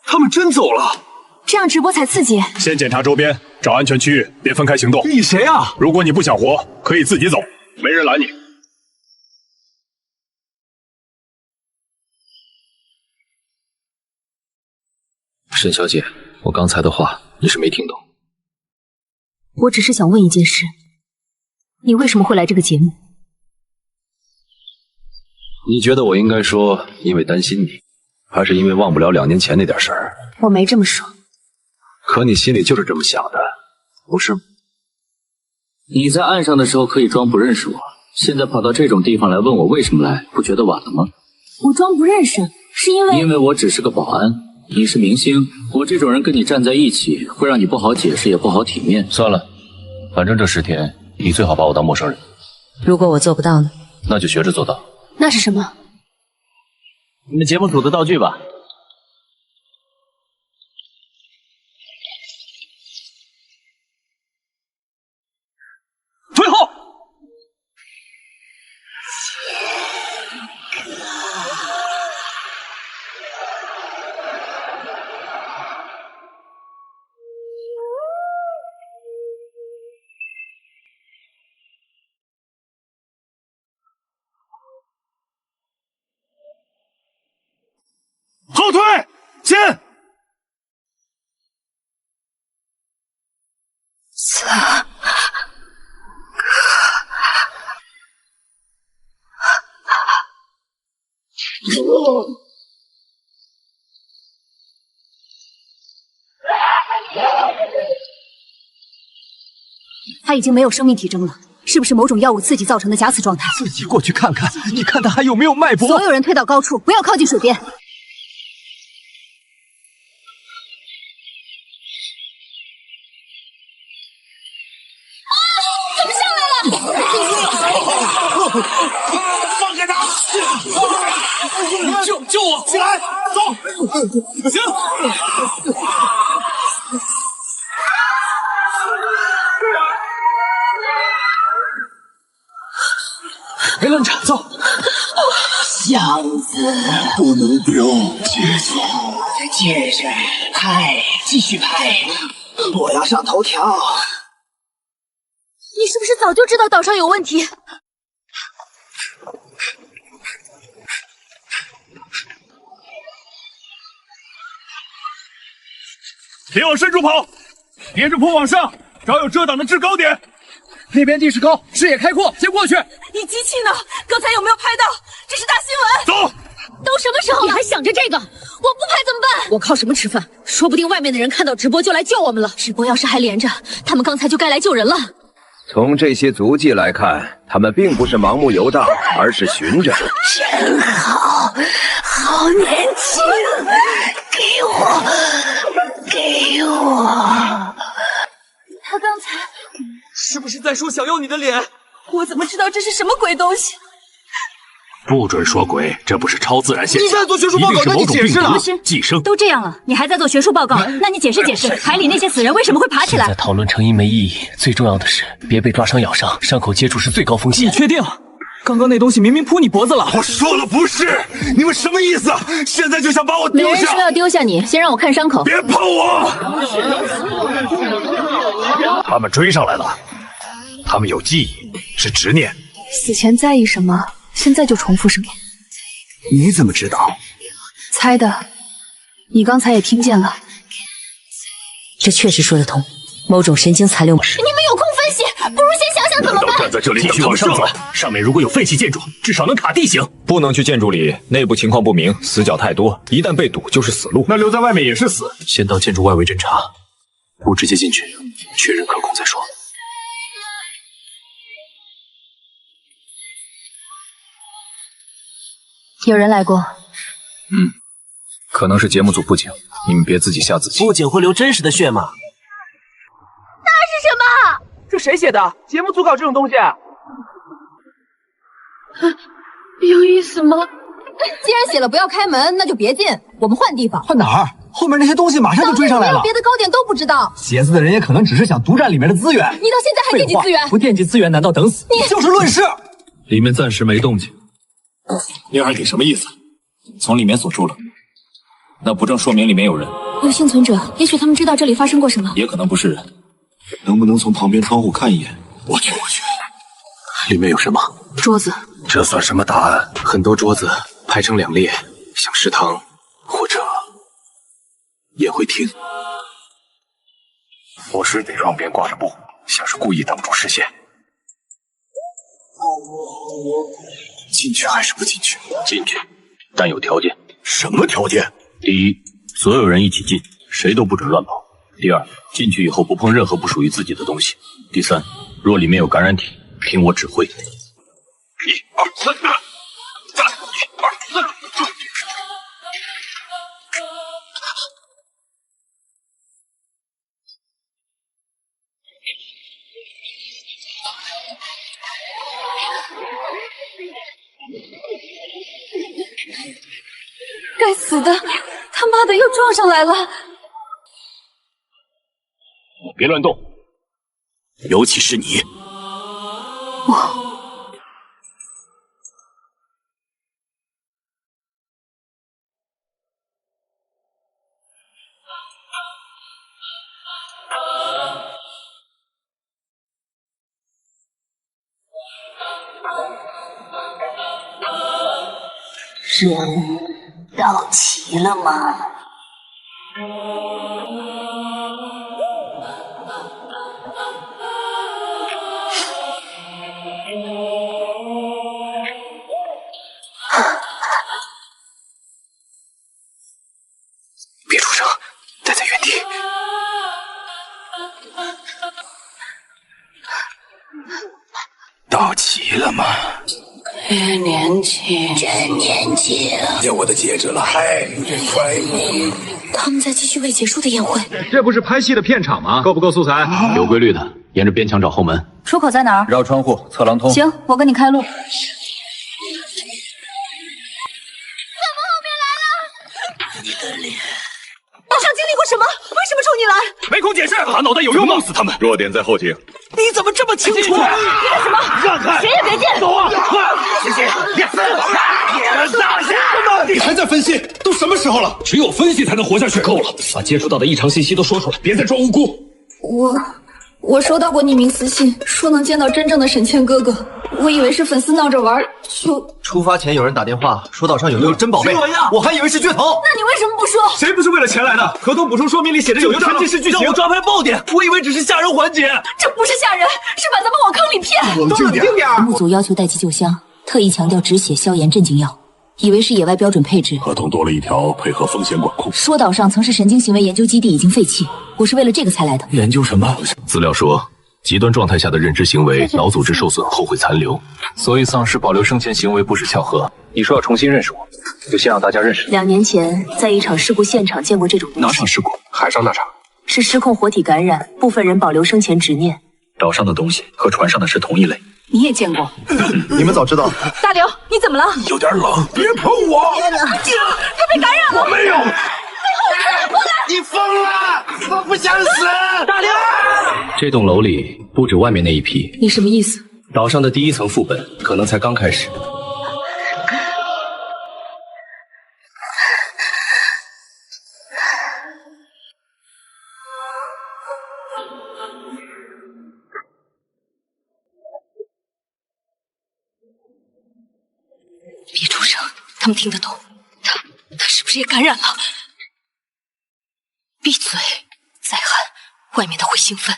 他们真走了，这样直播才刺激。先检查周边，找安全区域，别分开行动。你谁啊？如果你不想活，可以自己走，没人拦你。沈小姐，我刚才的话你是没听懂。我只是想问一件事，你为什么会来这个节目？你觉得我应该说因为担心你，还是因为忘不了2年前那点事儿？我没这么说。可你心里就是这么想的，不是吗？你在岸上的时候可以装不认识我，现在跑到这种地方来问我为什么来，不觉得晚了吗？我装不认识，是因为我只是个保安，你是明星，我这种人跟你站在一起，会让你不好解释，也不好体面。算了，反正这10天，你最好把我当陌生人。如果我做不到呢？那就学着做到。那是什么？你们节目组的道具吧。退后！已经没有生命体征了，是不是某种药物刺激造成的假死状态？自己过去看看，你看他还有没有脉搏？所有人退到高处，不要靠近水边。怎么上来了？放开他！救我！起来，走！行。别愣着，走。箱子不能丢，接着拍，继续拍，我要上头条。你是不是早就知道岛上有问题？别往深处跑，沿着坡往上，找有遮挡的制高点。那边地势高，视野开阔，先过去。你机器呢？刚才有没有拍到？这是大新闻。走。都什么时候了，你还想着这个？我不拍怎么办？我靠什么吃饭？说不定外面的人看到直播就来救我们了。直播要是还连着，他们刚才就该来救人了。从这些足迹来看，他们并不是盲目游荡，而是寻着。真好，好年轻！给我！他刚才是不是在说想要你的脸？我怎么知道这是什么鬼东西？不准说鬼，这不是超自然现象。你在做学术报告，那你解释了。寄生都这样了，你还在做学术报告？那你解释解释，海里那些死人为什么会爬起来？现在讨论成因没意义，最重要的是别被抓伤咬伤，伤口接触是最高风险。你确定？刚刚那东西明明扑你脖子了。我说了不是，你们什么意思？现在就想把我丢下？没人说要丢下你，先让我看伤口。别碰我！他们追上来了，他们有记忆，是执念。死前在意什么，现在就重复什么。你怎么知道？猜的，你刚才也听见了。这确实说得通，某种神经残留。你们有空分析，不如先想想怎么办。站在这里继续往上走，上面如果有废弃建筑，至少能卡地形。不能去建筑里，内部情况不明，死角太多，一旦被堵就是死路。那留在外面也是死。先到建筑外围侦查，不直接进去，确认可控再说。有人来过。可能是节目组布景，你们别自己吓自己。布景会流真实的血吗？那是什么？这谁写的？节目组搞这种东西？有意思吗？既然写了不要开门，那就别进，我们换地方。换哪儿？后面那些东西马上就追上来了。别的高点都不知道。写字的人也可能只是想独占里面的资源。你到现在还惦记资源？不惦记资源难道等死？你就是论事。里面暂时没动静。宁儿，你什么意思？从里面锁住了，那不正说明里面有人？有幸存者，也许他们知道这里发生过什么，也可能不是人。能不能从旁边窗户看一眼？我去，里面有什么？桌子。这算什么答案？很多桌子排成两列，像食堂或者宴会厅。卧室顶上边挂着布，像是故意挡住视线。进去还是不进去？进去，但有条件。什么条件？第一，所有人一起进，谁都不准乱跑。第二，进去以后不碰任何不属于自己的东西。第三，若里面有感染体，听我指挥。1、2、3，再1、2、3。该死的，他妈的又撞上来了！别乱动，尤其是你。人到齐了吗？别出声，待在原地。到齐了吗？真年轻，真年轻。要我的戒指了，他们在继续未结束的宴会。这不是拍戏的片场吗？够不够素材？有规律的，沿着边墙找后门。出口在哪儿？绕窗户，侧廊通。行，我跟你开路。岛上经历过什么？为什么冲你来？没空解释，他脑袋有用，弄死他们。弱点在后颈。你怎么这么清楚？你干什么？让开！谁也别见！走啊！谢谢。你还在分析？都什么时候了？只有分析才能活下去。够了，把接触到的异常信息都说出来，别再装无辜。我收到过匿名私信，说能见到真正的沈谦哥哥。我以为是粉丝闹着玩，就出发前有人打电话说岛上有真宝贝，我还以为是噱头。那你为什么不说？谁不是为了钱来的？合同补充说明里写着有沉浸式剧情，让我抓拍爆点，我以为只是吓人环节。这不是吓人，是把咱们往坑里骗。冷静点。木组要求带急救箱，特意强调止血、消炎、镇静药，以为是野外标准配置。合同多了一条配合风险管控。说岛上曾是神经行为研究基地，已经废弃，我是为了这个才来的。研究什么？资料说，极端状态下的认知行为，脑组织受损后会残留，所以丧尸保留生前行为不是巧合。你说要重新认识我，就先让大家认识。2年前在一场事故现场见过这种东西。哪场事故？海上那场。是失控活体感染，部分人保留生前执念。岛上的东西和船上的是同一类。你也见过？你们早知道。大刘，你怎么了？有点冷，别碰我！他被感染了。我没有。你疯了！我不想死！大刘，这栋楼里不止外面那一批。你什么意思？岛上的第1层副本可能才刚开始。别出声，他们听得懂。他是不是也感染了？闭嘴！再喊，外面的会兴奋。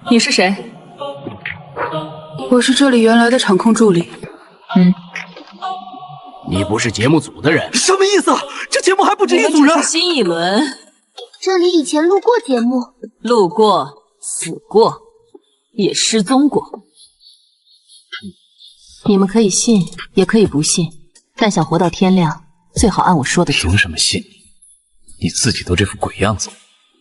你是谁？我是这里原来的场控助理。你不是节目组的人？什么意思？这节目还不止一组人？新一轮。这里以前录过节目，录过，死过，也失踪过。你们可以信，也可以不信，但想活到天亮，最好按我说的做。凭什么信你？你自己都这副鬼样子。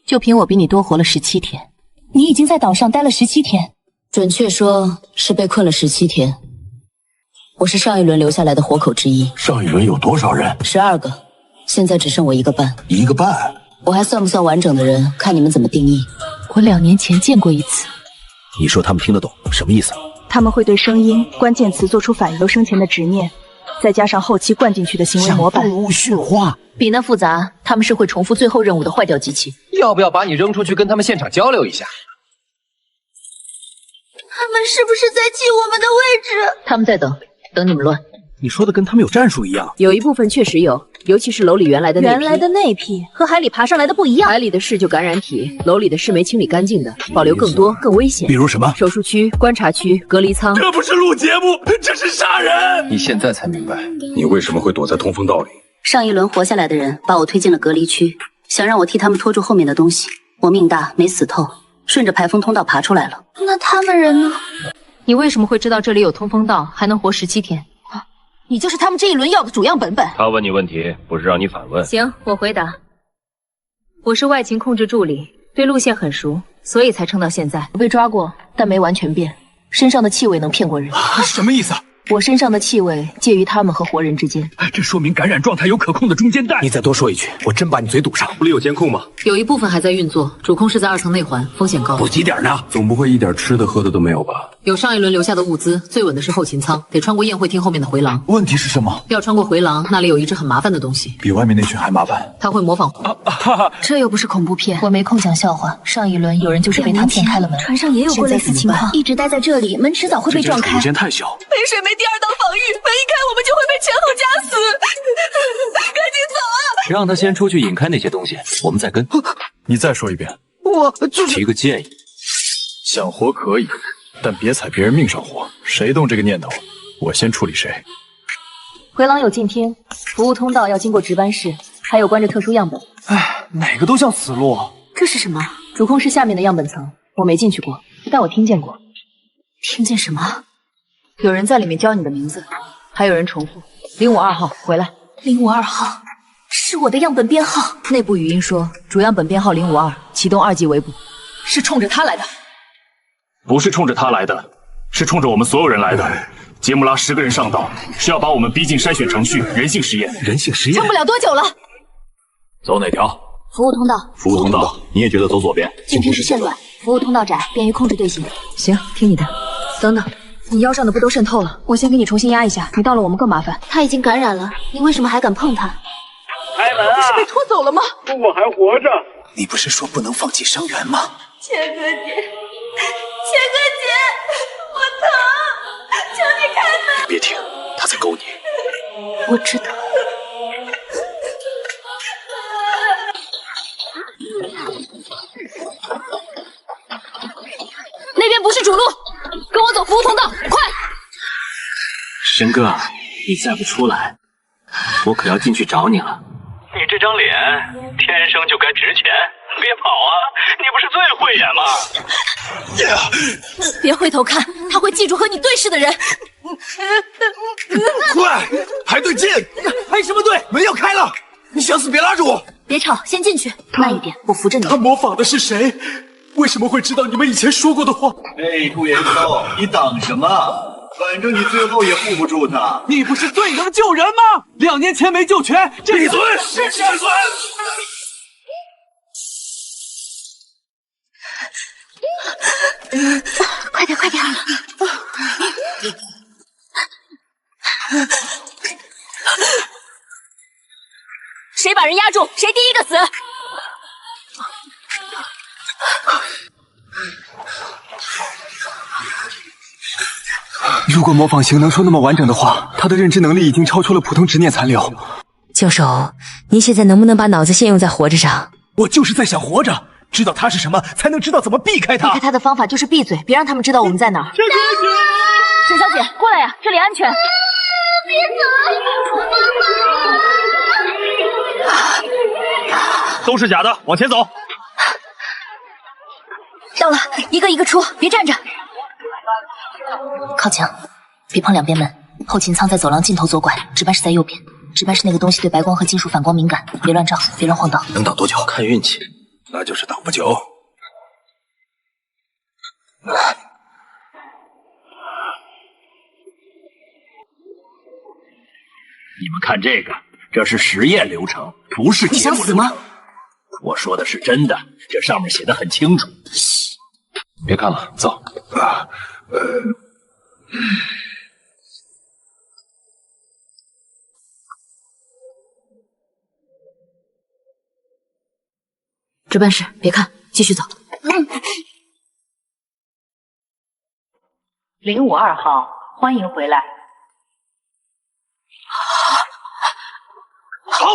就凭我比你多活了17天。你已经在岛上待了17天，准确说是被困了17天。我是上一轮留下来的活口之一。上一轮有多少人？12个，现在只剩我1个半。1个半？我还算不算完整的人？看你们怎么定义。我2年前见过一次。你说他们听得懂什么意思？他们会对声音、关键词做出反流生前的执念，再加上后期灌进去的行为模板。像动物驯化。比那复杂，他们是会重复最后任务的坏掉机器。要不要把你扔出去跟他们现场交流一下？他们是不是在记我们的位置？他们在等你们乱。你说的跟他们有战术一样。有一部分确实有，尤其是楼里原来的那批和海里爬上来的不一样。海里的是就感染体，楼里的是没清理干净的，保留更多更危险。比如什么？手术区、观察区、隔离舱。这不是录节目，这是杀人！你现在才明白，你为什么会躲在通风道里？上一轮活下来的人把我推进了隔离区，想让我替他们拖住后面的东西。我命大没死透，顺着排风通道爬出来了。那他们人呢？你为什么会知道这里有通风道，还能活17天？你就是他们这一轮要的主样本本。他问你问题，不是让你反问。行，我回答。我是外勤控制助理，对路线很熟，所以才撑到现在。我被抓过，但没完全变，身上的气味能骗过人。什么意思？我身上的气味介于他们和活人之间，这说明感染状态有可控的中间带。你再多说一句，我真把你嘴堵上。屋里有监控吗？有一部分还在运作，主控室在2层内环，风险高。补给点呢？总不会一点吃的喝的都没有吧？有上一轮留下的物资，最稳的是后勤舱，得穿过宴会厅后面的回廊。问题是什么？要穿过回廊，那里有一只很麻烦的东西，比外面那群还麻烦。他会模仿。这又不是恐怖片。我没空讲笑话。上一轮有人就是被他骗开了门。船上也有过类似情况，一直待在这里，门迟早会被撞开。空间太小，没水没第2道防御，门一开我们就会被前后夹死。赶紧走啊！让他先出去引开那些东西，我们再跟。你再说一遍。我提个建议，想活可以，但别踩别人命上活。谁动这个念头，我先处理谁。回廊有进厅，服务通道要经过值班室，还有关着特殊样本。哪个都像死路。这是什么？主控室下面的样本层，我没进去过，但我听见过。听见什么？有人在里面叫你的名字，还有人重复052号回来。052号是我的样本编号。内部语音说，主样本编号052，启动2级围捕，是冲着他来的。不是冲着他来的，是冲着我们所有人来的。杰姆拉10个人上岛，是要把我们逼进筛选程序、人性实验。人性实验撑不了多久了。走哪条？服务通道。服务通道，你也觉得走左边？竞品是线乱，服务通道窄，便于控制队形。行，听你的。等等，你腰上的不都渗透了？我先给你重新压一下，你到了我们更麻烦。他已经感染了，你为什么还敢碰他？开门啊！你是被拖走了吗？我还活着。你不是说不能放弃伤员吗？千哥姐，我疼，求你开门！别听，他在勾你。我知道。那边不是主路，跟我走服务通道，快！神哥，你再不出来，我可要进去找你了。你这张脸天生就该值钱，别跑啊！你不是最会演吗？别回头看，他会记住和你对视的人。快，排队进！排什么队？门要开了，你想死别拉着我！别吵，先进去。慢一点，我扶着你。他模仿的是谁？为什么会知道你们以前说过的话？哎，顾延秋，你挡什么？反正你最后也护不住他。你不是最能救人吗？2年前没救全，闭嘴！是师尊。快点，快点！谁把人压住，谁第一个死！如果模仿型能说那么完整的话，他的认知能力已经超出了普通执念残留。教授，你现在能不能把脑子先用在活着上？我就是在想活着，知道他是什么，才能知道怎么避开他。避开他的方法就是闭嘴，别让他们知道我们在哪儿。沈小姐，过来呀，这里安全。别走，我帮忙。都是假的，往前走。到了，一个一个出，别站着。靠墙，别碰两边门。后勤舱在走廊尽头左拐，值班室在右边。值班室那个东西对白光和金属反光敏感，别乱照，别乱晃荡。能挡多久？看运气。那就是挡不久。你们看这个，这是实验流程，不是节目流程。我说的是真的，这上面写的很清楚。别看了，走。值班室，别看，继续走。052号，欢迎回来。好。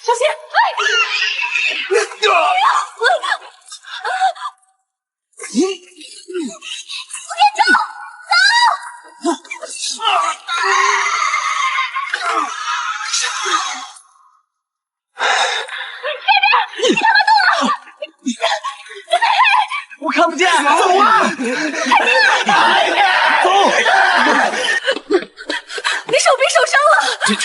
小心！我看不见，走啊！走！你手臂受伤了。进去。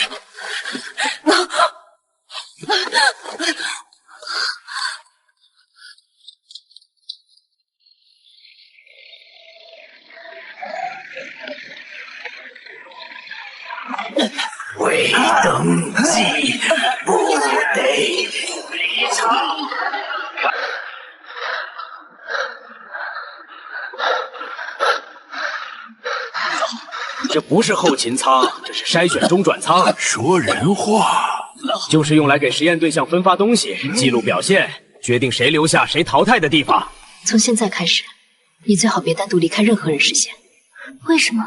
未登记，不得离场。这不是后勤舱，这是筛选中转舱。说人话，就是用来给实验对象分发东西、记录表现、决定谁留下谁淘汰的地方。从现在开始，你最好别单独离开任何人视线。为什么？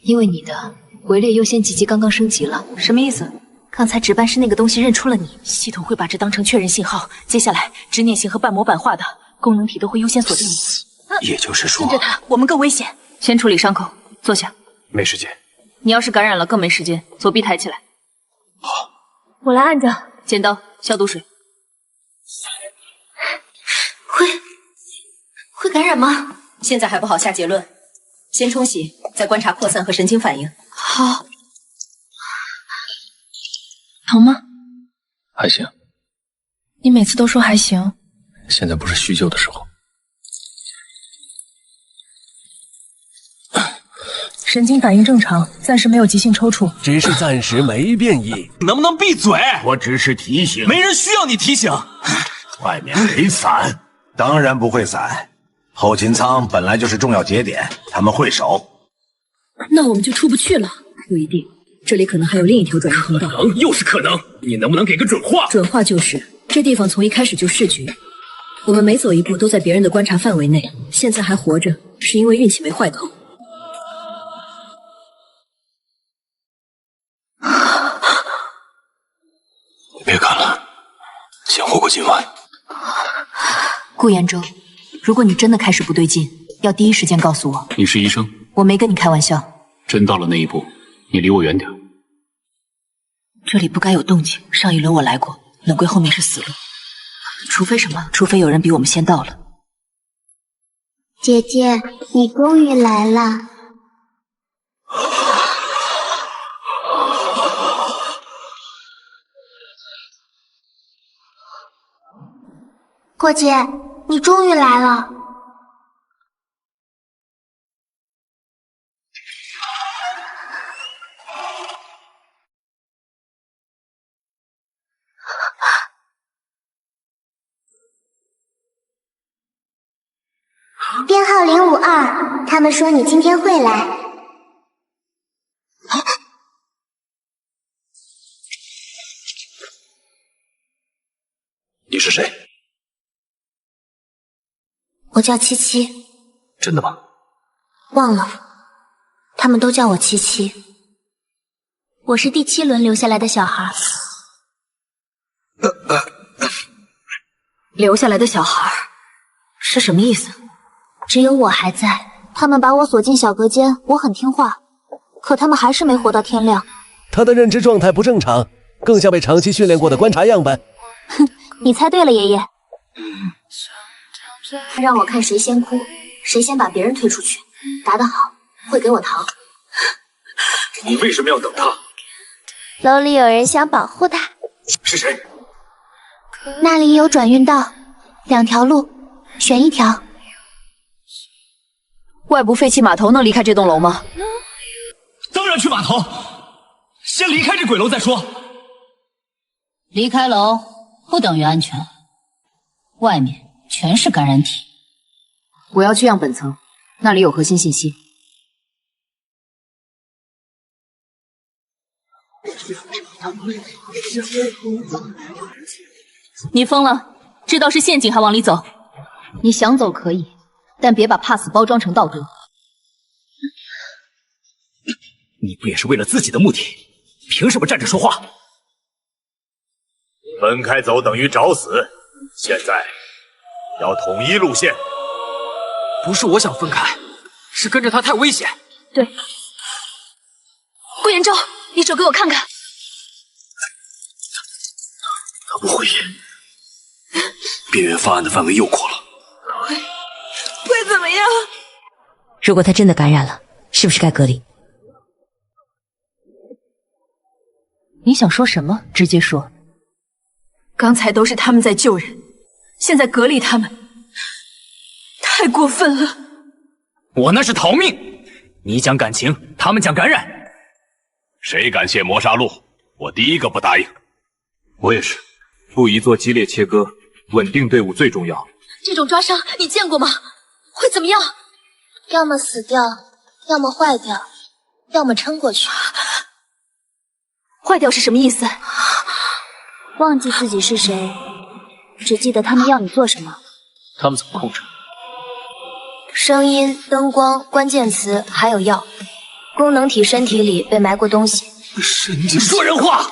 因为你的围猎优先级刚刚升级了。什么意思？刚才值班室那个东西认出了你，系统会把这当成确认信号。接下来，执念型和半模板化的功能体都会优先锁定你。也就是说，跟着他，我们更危险。先处理伤口，坐下。没时间。你要是感染了，更没时间。左臂抬起来。我来按着。剪刀，消毒水。会感染吗？现在还不好下结论，先冲洗，再观察扩散和神经反应。好。疼吗？还行。你每次都说还行。现在不是叙旧的时候。神经反应正常，暂时没有急性抽搐，只是暂时没变异。能不能闭嘴？我只是提醒，没人需要你提醒。外面没散，当然不会散。后勤舱本来就是重要节点，他们会守。那我们就出不去了。不一定，这里可能还有另一条转运通道。又是可能，你能不能给个准话？准话就是这地方从一开始就市局，我们每走一步都在别人的观察范围内，现在还活着是因为运气没坏透。别看了，先活过今晚。顾延州，如果你真的开始不对劲，要第一时间告诉我。你是医生，我没跟你开玩笑。真到了那一步，你离我远点。这里不该有动静。上一轮我来过，冷柜后面是死路。除非什么？除非有人比我们先到了。姐姐，你终于来了。过姐，你终于来了。编号052，他们说你今天会来。你是谁？我叫七七。真的吗？忘了，他们都叫我七七。我是第7轮留下来的小孩。留下来的小孩是什么意思？只有我还在，他们把我锁进小隔间，我很听话，可他们还是没活到天亮。他的认知状态不正常，更像被长期训练过的观察样本。哼，你猜对了，爷爷。让我看谁先哭，谁先把别人推出去。答得好，会给我糖。你为什么要等他？楼里有人想保护他。是谁？那里有转运道，2条路，选一条。外部废弃码头能离开这栋楼吗？当然去码头，先离开这鬼楼再说。离开楼不等于安全，外面全是感染体。我要去样本层，那里有核心信息。你疯了？知道是陷阱还往里走？你想走可以，但别把怕死包装成道德。你不也是为了自己的目的？凭什么站着说话？分开走等于找死，现在要统一路线。不是我想分开，是跟着他太危险。对。顾延昭，你手给我看看。他不会演，边缘发案的范围又扩了。会怎么样？如果他真的感染了，是不是该隔离？你想说什么？直接说。刚才都是他们在救人，现在隔离他们，太过分了。我那是逃命，你讲感情，他们讲感染。谁敢卸磨砂路，我第一个不答应。我也是，不宜做激烈切割，稳定队伍最重要。这种抓伤你见过吗？会怎么样？要么死掉，要么坏掉，要么撑过去。坏掉是什么意思？忘记自己是谁，只记得他们要你做什么。他们怎么控制？声音、灯光、关键词还有药，功能体身体里被埋过东西。神经！说人话！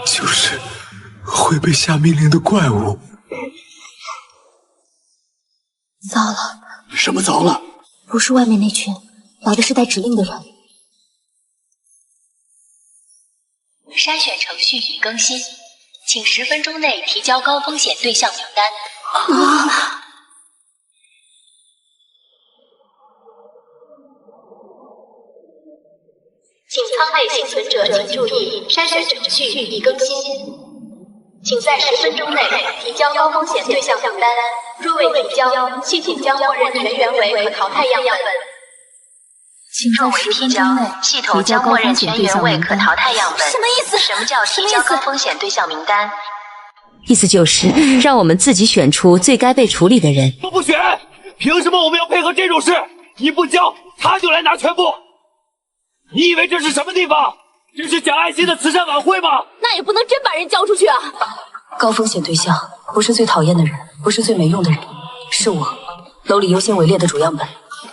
就是会被下命令的怪物。糟了！什么糟了？不是外面那群，来的是带指令的人。筛选程序已更新，请10分钟内提交高风险对象名单。请舱内幸存者请注意，筛选程序已更新，请在10分钟内提交高风险对象名单。若未提交，系统将默认全员为可淘汰样本。请在10分钟内系统将默认全员为可淘汰样本。什么意思？什么叫提交高风险对象名单？意思就是让我们自己选出最该被处理的人。我不选，凭什么我们要配合这种事？你不交，他就来拿全部。你以为这是什么地方？这是讲爱心的慈善晚会吗？那也不能真把人交出去啊！高风险对象不是最讨厌的人，不是最没用的人，是我。楼里优先围猎的主样本，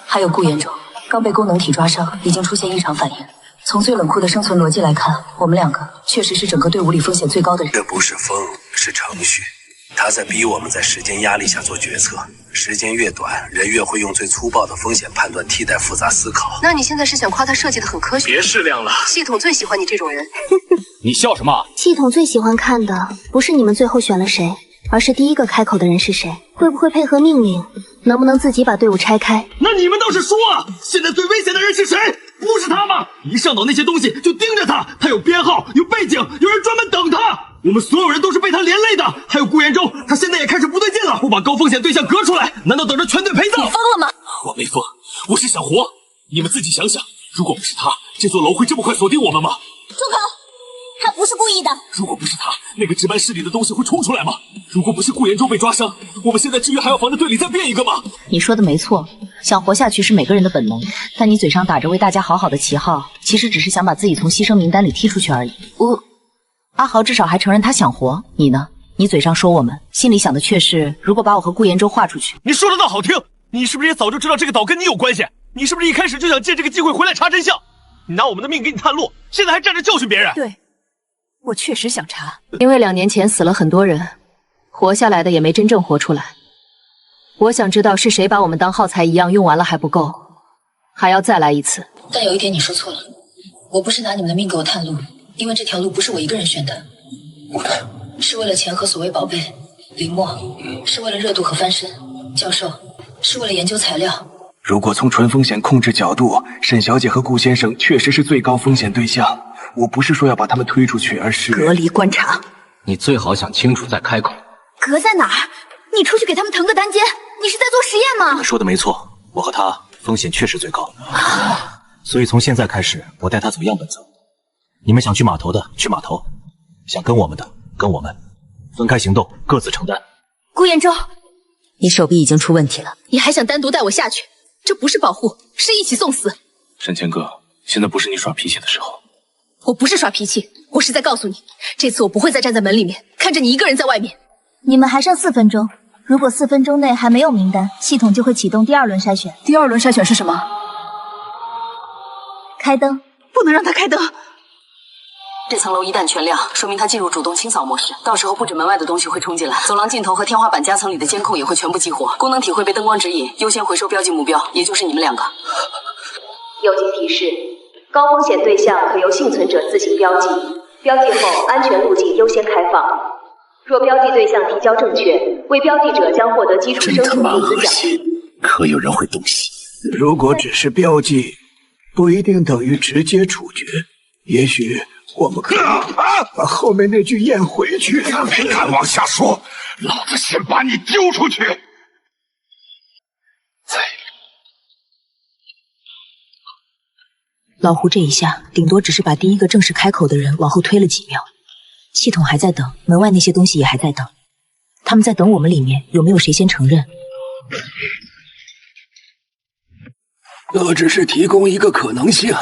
还有顾延州，刚被功能体抓伤，已经出现异常反应。从最冷酷的生存逻辑来看，我们两个确实是整个队伍里风险最高的人。这不是风，是程序。他在逼我们在时间压力下做决策，时间越短，人越会用最粗暴的风险判断替代复杂思考。那你现在是想夸他设计的很科学？别适量了，系统最喜欢你这种人。你笑什么？系统最喜欢看的不是你们最后选了谁，而是第一个开口的人是谁，会不会配合命令，能不能自己把队伍拆开。那你们倒是说啊！现在最危险的人是谁？不是他吗？一上岛那些东西就盯着他，他有编号，有背景，有人专门等他。我们所有人都是被他连累的，还有顾延州，他现在也开始不对劲了，不把高风险对象革出来，难道等着全队陪葬？你疯了吗？我没疯，我是想活。你们自己想想，如果不是他，这座楼会这么快锁定我们吗？住口！他不是故意的。如果不是他，那个值班室里的东西会冲出来吗？如果不是顾延州被抓伤，我们现在至于还要防着队里再变一个吗？你说的没错，想活下去是每个人的本能，但你嘴上打着为大家好好的旗号，其实只是想把自己从牺牲名单里踢出去而已。阿豪至少还承认他想活，你呢？你嘴上说我们，心里想的却是如果把我和顾延州划出去。你说的倒好听，你是不是也早就知道这个岛跟你有关系？你是不是一开始就想借这个机会回来查真相？你拿我们的命给你探路，现在还站着教训别人？对，我确实想查，因为2年前死了很多人，活下来的也没真正活出来。我想知道是谁把我们当耗材一样用完了还不够，还要再来一次。但有一点你说错了，我不是拿你们的命给我探路，因为这条路不是我一个人选的，是为了钱和所谓宝贝。林墨是为了热度和翻身，教授是为了研究材料。如果从纯风险控制角度，沈小姐和顾先生确实是最高风险对象。我不是说要把他们推出去，而是隔离观察。你最好想清楚再开口。隔在哪儿？你出去给他们腾个单间？你是在做实验吗？他说的没错，我和他风险确实最高，所以从现在开始，我带他走样本走。你们想去码头的去码头，想跟我们的跟我们，分开行动，各自承担。顾延州，你手臂已经出问题了，你还想单独带我下去？这不是保护，是一起送死。沈谦哥，现在不是你耍脾气的时候。我不是耍脾气，我是在告诉你，这次我不会再站在门里面看着你一个人在外面。你们还剩4分钟，如果4分钟内还没有名单，系统就会启动第2轮筛选。第2轮筛选是什么？开灯。不能让他开灯。这层楼一旦全亮，说明它进入主动清扫模式，到时候不止门外的东西会冲进来，走廊尽头和天花板夹层里的监控也会全部激活，功能体会被灯光指引，优先回收标记目标，也就是你们2个。友情提示：高风险对象可由幸存者自行标记，标记后安全路径优先开放。若标记对象提交正确，未标记者将获得基础生存物资奖励。可有人会东西？如果只是标记，不一定等于直接处决。也许我们可以把后面那句咽回去。别敢往下说，老子先把你丢出去！老胡这一下，顶多只是把第一个正式开口的人往后推了几秒。系统还在等，门外那些东西也还在等，他们在等我们里面有没有谁先承认。我只是提供一个可能性。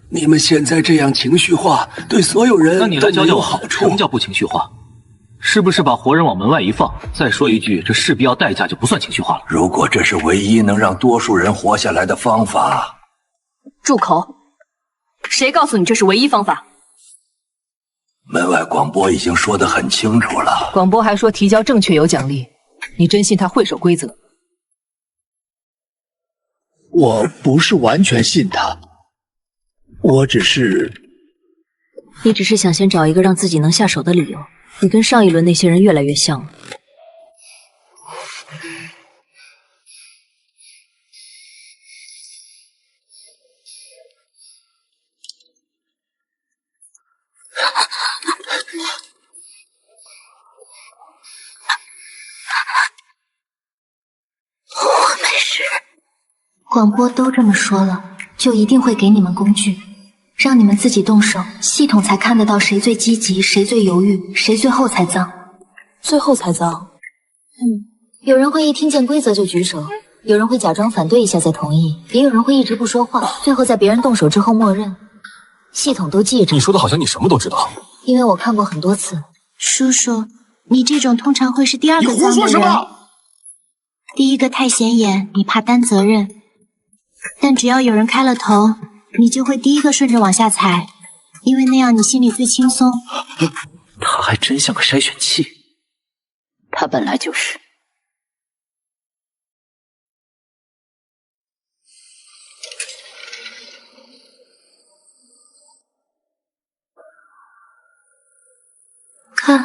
你们现在这样情绪化，对所有人那你来教教我，好处。什么叫不情绪化？是不是把活人往门外一放，再说一句这势必要代价就不算情绪化了？如果这是唯一能让多数人活下来的方法，住口！谁告诉你这是唯一方法？门外广播已经说得很清楚了。广播还说提交正确有奖励，你真信他会守规则？我不是完全信他，我只是……你只是想先找一个让自己能下手的理由。你跟上一轮那些人越来越像了。我没事。广播都这么说了，就一定会给你们工具，让你们自己动手，系统才看得到谁最积极，谁最犹豫，谁最后才脏。最后才脏。有人会一听见规则就举手，有人会假装反对一下再同意，也有人会一直不说话，最后在别人动手之后默认。系统都记着。你说的好像你什么都知道。因为我看过很多次。叔叔，你这种通常会是第二个脏的人。你胡说什么？第一个太显眼，你怕担责任，但只要有人开了头，你就会第一个顺着往下踩，因为那样你心里最轻松。他还真像个筛选器。他本来就是。看，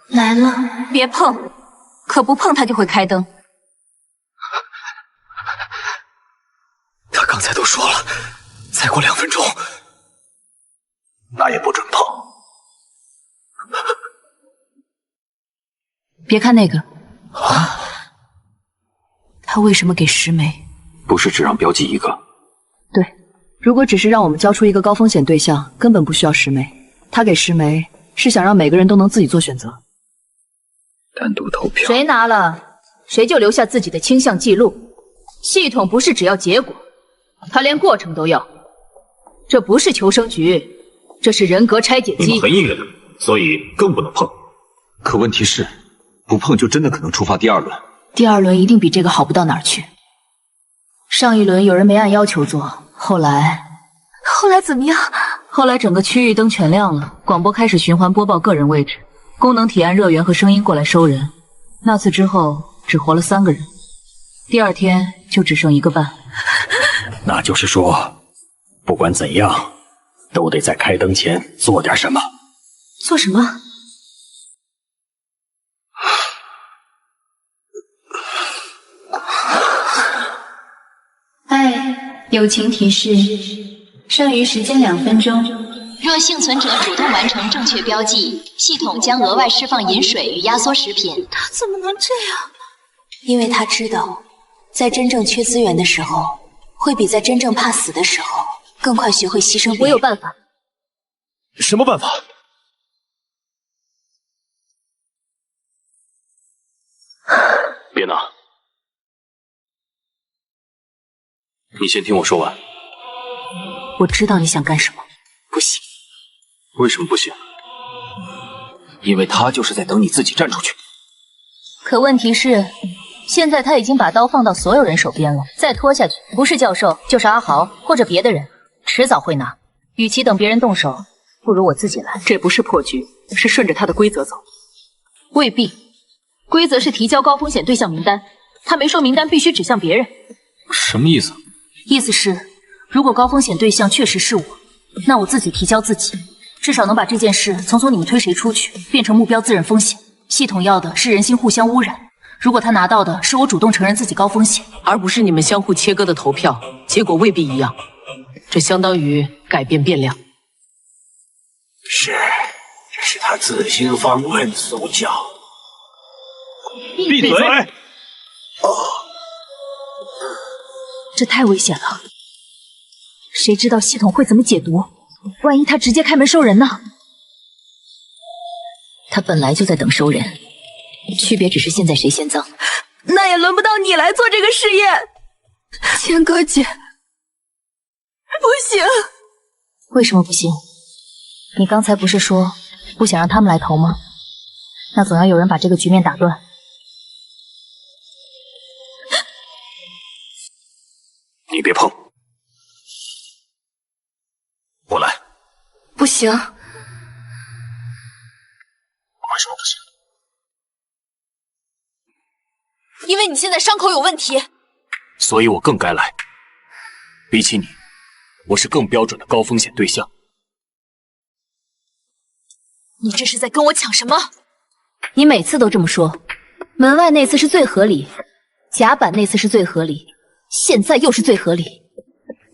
来了，别碰，可不碰它就会开灯。他刚才都说了，再过2分钟，那也不准碰。别看那个啊，他为什么给10枚？不是只让标记一个？对，如果只是让我们交出一个高风险对象，根本不需要10枚。他给10枚，是想让每个人都能自己做选择。单独投票，谁拿了，谁就留下自己的倾向记录。系统不是只要结果，它连过程都要。这不是求生局，这是人格拆解机。你们很隐忍，所以更不能碰。可问题是，不碰就真的可能触发第2轮。第2轮一定比这个好不到哪儿去。上一轮有人没按要求做，后来怎么样？后来整个区域灯全亮了，广播开始循环播报个人位置，功能体按热源和声音过来收人。那次之后只活了3个人，第2天就只剩1个半。那就是说，不管怎样，都得在开灯前做点什么。做什么？友情提示：剩余时间2分钟。若幸存者主动完成正确标记，系统将额外释放饮水与压缩食品。他怎么能这样？因为他知道，在真正缺资源的时候，会比在真正怕死的时候更快学会牺牲别人。我有办法。什么办法？别拿，你先听我说完。我知道你想干什么，不行。为什么不行？因为他就是在等你自己站出去。可问题是，现在他已经把刀放到所有人手边了，再拖下去，不是教授就是阿豪或者别的人，迟早会拿。与其等别人动手，不如我自己来。这不是破局，是顺着他的规则走。未必，规则是提交高风险对象名单，他没说名单必须指向别人。什么意思？意思是，如果高风险对象确实是我，那我自己提交自己，至少能把这件事从你们推谁出去，变成目标自认风险。系统要的是人心互相污染，如果他拿到的是我主动承认自己高风险，而不是你们相互切割的投票，结果未必一样。这相当于改变变量。是，这是他自行访问苏教。闭嘴！这太危险了，谁知道系统会怎么解读？万一他直接开门收人呢？他本来就在等收人，区别只是现在谁先脏。那也轮不到你来做这个实验，千哥姐，不行。为什么不行？你刚才不是说不想让他们来投吗？那总要有人把这个局面打断。你别碰，我来。不行。为什么不行？为你现在伤口有问题。所以我更该来。比起你，我是更标准的高风险对象。你这是在跟我抢什么？你每次都这么说，门外那次是最合理，甲板那次是最合理，现在又是最合理。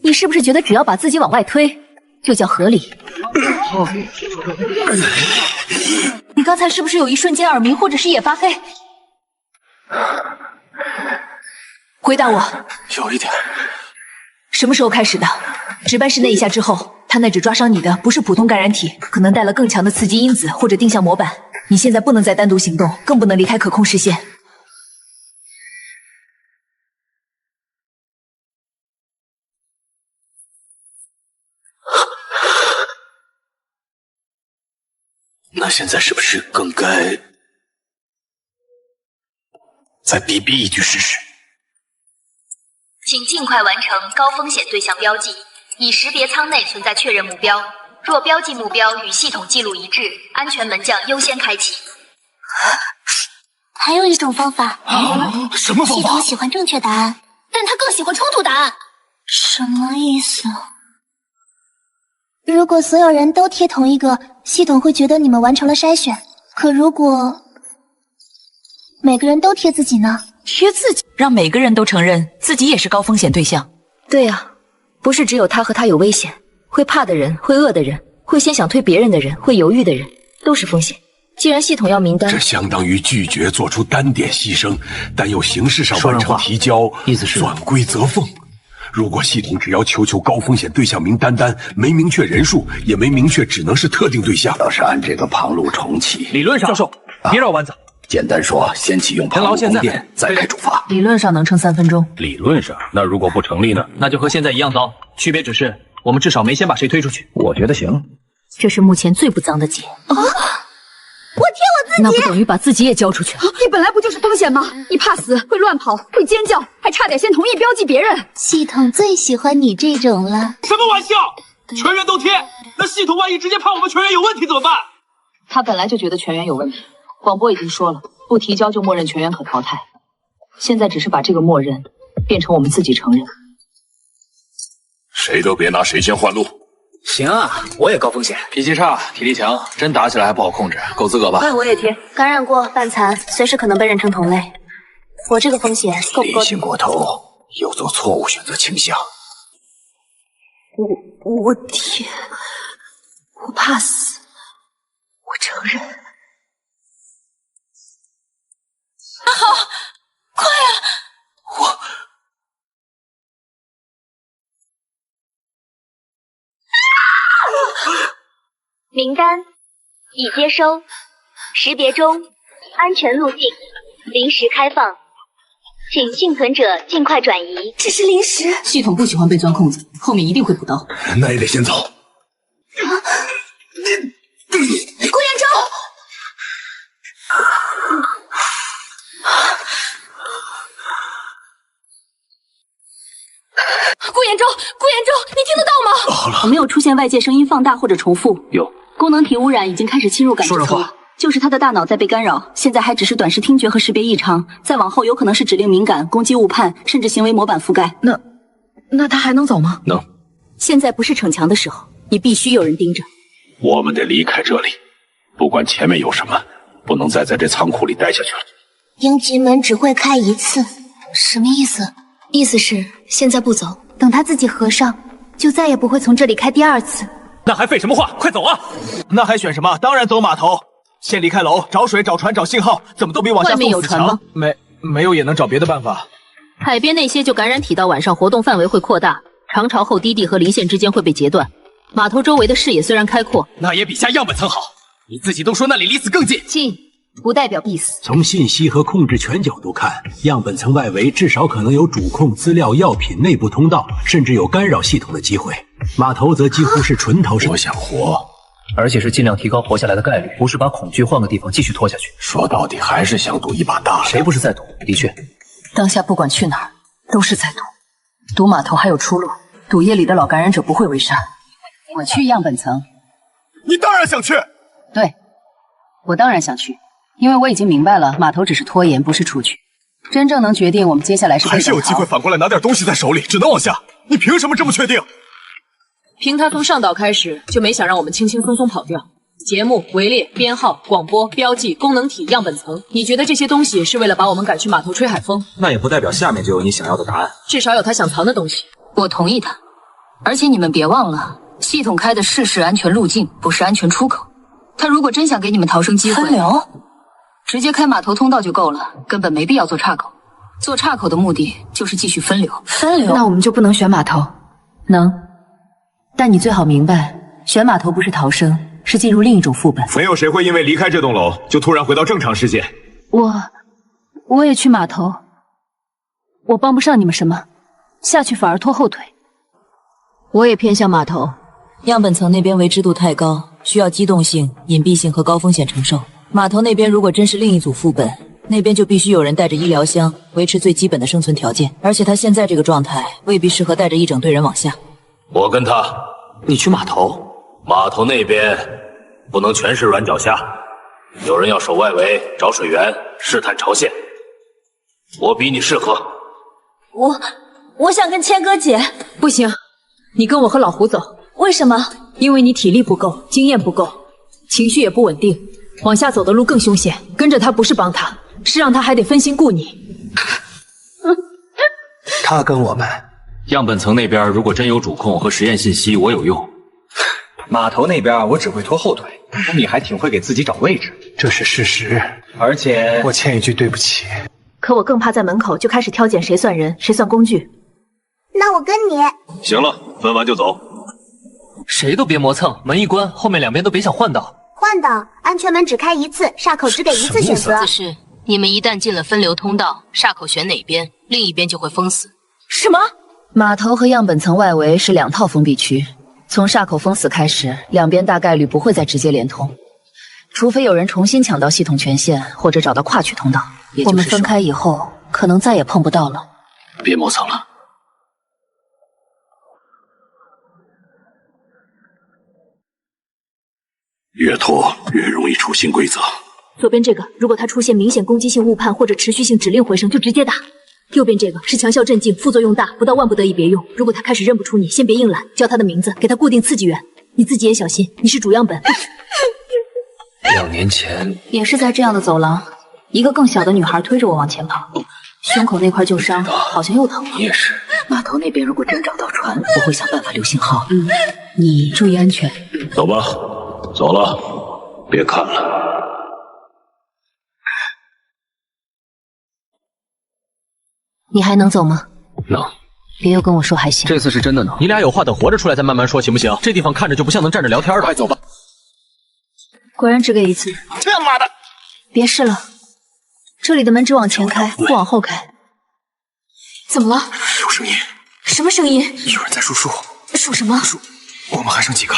你是不是觉得只要把自己往外推，就叫合理？你刚才是不是有一瞬间耳鸣，或者是眼发黑？回答我。有一点。什么时候开始的？值班室那一下之后，他那只抓伤你的不是普通感染体，可能带了更强的刺激因子或者定向模板。你现在不能再单独行动，更不能离开可控视线。那现在是不是更该再逼一句试试？请尽快完成高风险对象标记，已识别舱内存在确认目标。若标记目标与系统记录一致，安全门降优先开启。还有一种方法。什么方法？系统喜欢正确答案，但他更喜欢冲突答案。什么意思？如果所有人都贴同一个，系统会觉得你们完成了筛选。可如果每个人都贴自己呢？贴自己，让每个人都承认自己也是高风险对象。对啊，不是只有他和他有危险，会怕的人，会饿的人，会先想推别人的人，会犹豫的人，都是风险。既然系统要名单，这相当于拒绝做出单点牺牲，但又形式上完成提交，意思是转归责俸。如果系统只要求高风险对象名单，没明确人数，也没明确只能是特定对象，倒是按这个旁路重启。理论上，教授别绕弯子。简单说，先启用旁路供电，再开主发。理论上能撑3分钟。理论上，那如果不成立呢？那就和现在一样糟，区别只是我们至少没先把谁推出去。我觉得行。这是目前最不脏的劫。我贴我自己，那不等于把自己也交出去？你本来不就是风险吗？你怕死，会乱跑，会尖叫，还差点先同意标记别人。系统最喜欢你这种了。什么玩笑？全员都贴，那系统万一直接判我们全员有问题怎么办？他本来就觉得全员有问题，广播已经说了，不提交就默认全员可淘汰。现在只是把这个默认变成我们自己承认。谁都别拿谁先换路。行啊，我也高风险，脾气差，体力强，真打起来还不好控制，够资格吧？我也贴，感染过，半残，随时可能被认成同类。我这个风险够不够？理性过头，有做错误选择倾向。我贴，我怕死，我承认。好，快啊！名单已接收，识别中，安全路径临时开放，请幸存者尽快转移。只是临时，系统不喜欢被钻空子，后面一定会补刀。那也得先走。顾延昭，顾延昭，你听得到吗？好了，没有出现外界声音放大或者重复。有。功能体污染已经开始侵入感知层，就是他的大脑在被干扰，现在还只是短视听觉和识别异常，再往后有可能是指令敏感、攻击误判，甚至行为模板覆盖。那他还能走吗？能。现在不是逞强的时候，你必须有人盯着。我们得离开这里，不管前面有什么，不能再在这仓库里待下去了。应急门只会开一次，什么意思？意思是现在不走，等他自己合上，就再也不会从这里开第2次。那还废什么话？快走啊！那还选什么？当然走码头。先离开楼，找水、找船、找信号，怎么都比往下外面有船吗？没有也能找别的办法。海边那些就感染体到晚上活动范围会扩大，涨潮后低地和离线之间会被截断。码头周围的视野虽然开阔，那也比下样本层好。你自己都说那里离死更近。近不代表必死。从信息和控制权角度看，样本层外围至少可能有主控资料、药品内部通道，甚至有干扰系统的机会。码头则几乎是纯逃生。我想活，而且是尽量提高活下来的概率，不是把恐惧换个地方继续拖下去。说到底还是想赌一把大的。谁不是在赌？的确，当下不管去哪儿都是在赌，赌码头还有出路，赌夜里的老感染者不会围杀。我去样本层。你当然想去。对，我当然想去，因为我已经明白了，码头只是拖延，不是出去。真正能决定我们接下来是还是有机会反过来拿点东西在手里，只能往下。你凭什么这么确定？凭他从上岛开始就没想让我们轻轻松松跑掉。节目、围猎、编号、广播、标记、功能体、样本层，你觉得这些东西是为了把我们赶去码头吹海风？那也不代表下面就有你想要的答案。至少有他想藏的东西。我同意他，而且你们别忘了，系统开的是安全路径，不是安全出口。他如果真想给你们逃生机会，分流，直接开码头通道就够了，根本没必要做岔口。做岔口的目的就是继续分流。分流？那我们就不能选码头？能，但你最好明白，选码头不是逃生，是进入另一种副本。没有谁会因为离开这栋楼就突然回到正常世界。我也去码头，我帮不上你们什么，下去反而拖后腿。我也偏向码头，样本层那边维持度太高，需要机动性、隐蔽性和高风险承受。码头那边如果真是另一组副本，那边就必须有人带着医疗箱，维持最基本的生存条件。而且他现在这个状态，未必适合带着一整队人往下。我跟他，你去码头？码头那边不能全是软脚虾，有人要守外围，找水源，试探朝线。我比你适合。我想跟千哥姐。不行，你跟我和老胡走。为什么？因为你体力不够，经验不够，情绪也不稳定，往下走的路更凶险。跟着他不是帮他，是让他还得分心顾你。他跟我们，样本层那边如果真有主控和实验信息，我有用。码头那边我只会拖后腿，你还挺会给自己找位置，这是事实。而且我欠一句对不起。可我更怕在门口就开始挑拣谁算人，谁算工具。那我跟你。行了，分完就走。谁都别磨蹭，门一关，后面两边都别想换道。换道，安全门只开一次，煞口只给一次选择。此事，你们一旦进了分流通道，煞口选哪边，另一边就会封死。什么？码头和样本层外围是两套封闭区，从煞口封死开始，两边大概率不会再直接连通，除非有人重新抢到系统权限，或者找到跨区通道。也就是说，我们分开以后，可能再也碰不到了。别磨蹭了。越拖越容易出新规则。左边这个，如果它出现明显攻击性误判或者持续性指令回声，就直接打。右边这个是强效镇静，副作用大，不到万不得已别用。如果他开始认不出你，先别硬揽，叫他的名字，给他固定刺激源。你自己也小心，你是主样本。2年前也是在这样的走廊，一个更小的女孩推着我往前跑，胸口那块旧伤好像又疼了。你也是。码头那边如果真找到船，我会想办法留信号。你注意安全。走吧，走了，别看了。你还能走吗？能。别又跟我说还行。这次是真的能。你俩有话等活着出来再慢慢说，行不行？这地方看着就不像能站着聊天的。快走吧。果然只给一次。他妈的！别试了，这里的门只往前开，不往后开。怎么了？有声音。什么声音？有人在数数。数什么？数。我们还剩几个？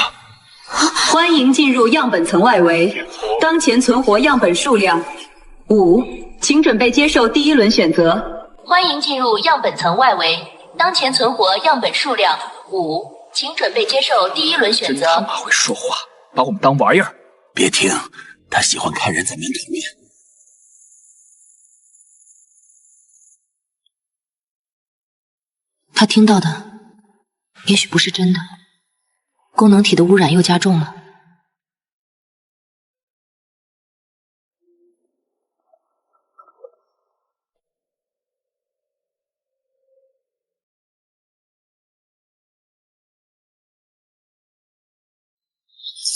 欢迎进入样本层外围，当前存活样本数量5，请准备接受第一轮选择。欢迎进入样本层外围，当前存活样本数量5，请准备接受第一轮选择。真他妈会说话，把我们当玩意儿。别听，他喜欢看人在门口面。他听到的也许不是真的，功能体的污染又加重了。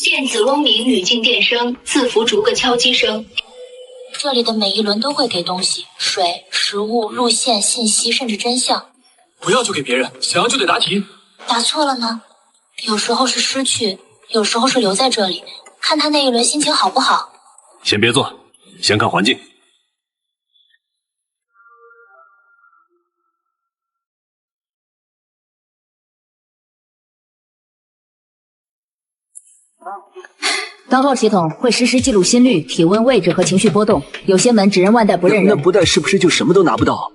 电子嗡鸣语境电声，字符逐个敲击声。这里的每一轮都会给东西，水、食物、路线、信息，甚至真相。不要就给别人，想要就得答题。答错了呢？有时候是失去，有时候是留在这里，看他那一轮心情好不好。先别做，先看环境。当号系统会实时记录心率、体温、位置和情绪波动，有些门只认外带不认人。那不带是不是就什么都拿不到？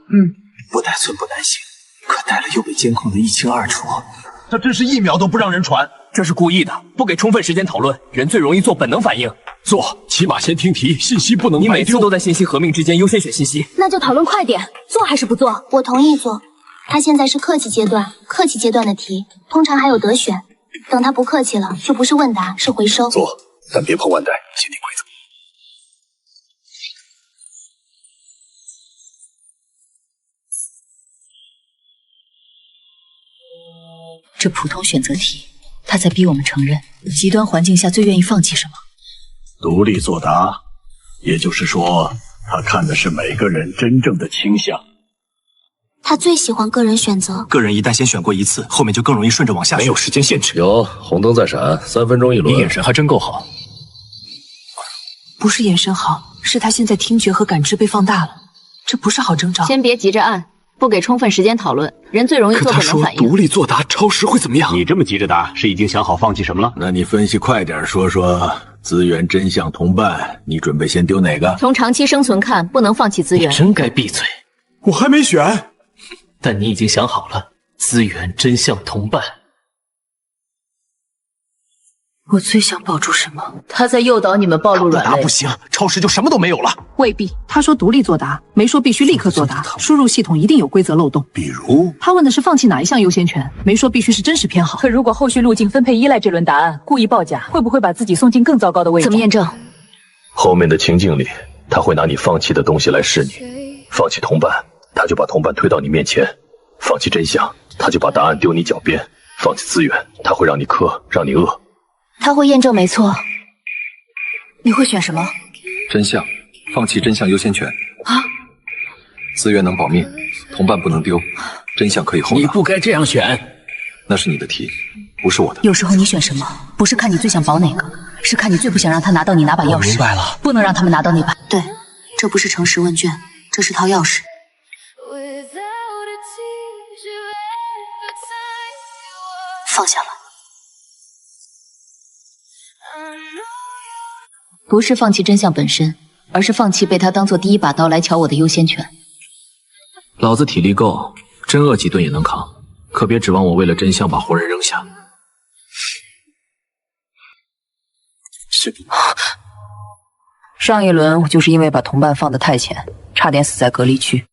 不带寸步难行，可带了又被监控得一清二楚。他真是1秒都不让人传，这是故意的，不给充分时间讨论，人最容易做本能反应。做，起码先听题，信息不能你白丢。每次都在信息革命之间优先选信息，那就讨论快点，做还是不做？我同意做。他现在是客气阶段，客气阶段的题通常还有得选，等他不客气了，就不是问答，是回收。做，但别碰腕带，先听规则。这普通选择题，他在逼我们承认，极端环境下最愿意放弃什么。独立作答，也就是说，他看的是每个人真正的倾向。他最喜欢个人选择，个人一旦先选过一次，后面就更容易顺着往下选。没有时间限制。有红灯在闪，3分钟一轮。你眼神还真够好。不是眼神好，是他现在听觉和感知被放大了，这不是好征兆。先别急着按，不给充分时间讨论，人最容易做本能反应。独立作答超时会怎么样？你这么急着答，是已经想好放弃什么了？那你分析快点，说说资源真相同伴，你准备先丢哪个？从长期生存看，不能放弃资源。真该闭嘴！我还没选。但你已经想好了，资源真相同伴。我最想保住什么？他在诱导你们暴露软肋。不行，超时就什么都没有了。未必，他说独立作答，没说必须立刻作答。输入系统一定有规则漏洞。比如，他问的是放弃哪一项优先权，没说必须是真实偏好。可如果后续路径分配依赖这轮答案，故意报假，会不会把自己送进更糟糕的位置？怎么验证？后面的情境里，他会拿你放弃的东西来试你。放弃同伴，他就把同伴推到你面前；放弃真相，他就把答案丢你脚边；放弃资源，他会让你渴，让你饿。他会验证没错。你会选什么？真相，放弃真相优先权啊！资源能保命，同伴不能丢，真相可以后拿。你不该这样选，那是你的题，不是我的。有时候你选什么，不是看你最想保哪个，是看你最不想让他拿到你哪把钥匙。我明白了，不能让他们拿到那把。对，这不是诚实问卷，这是套钥匙。放下了。不是放弃真相本身，而是放弃被他当做第一把刀来撬我的优先权。老子体力够，真饿几顿也能扛，可别指望我为了真相把活人扔下。是。上一轮我就是因为把同伴放得太前，差点死在隔离区。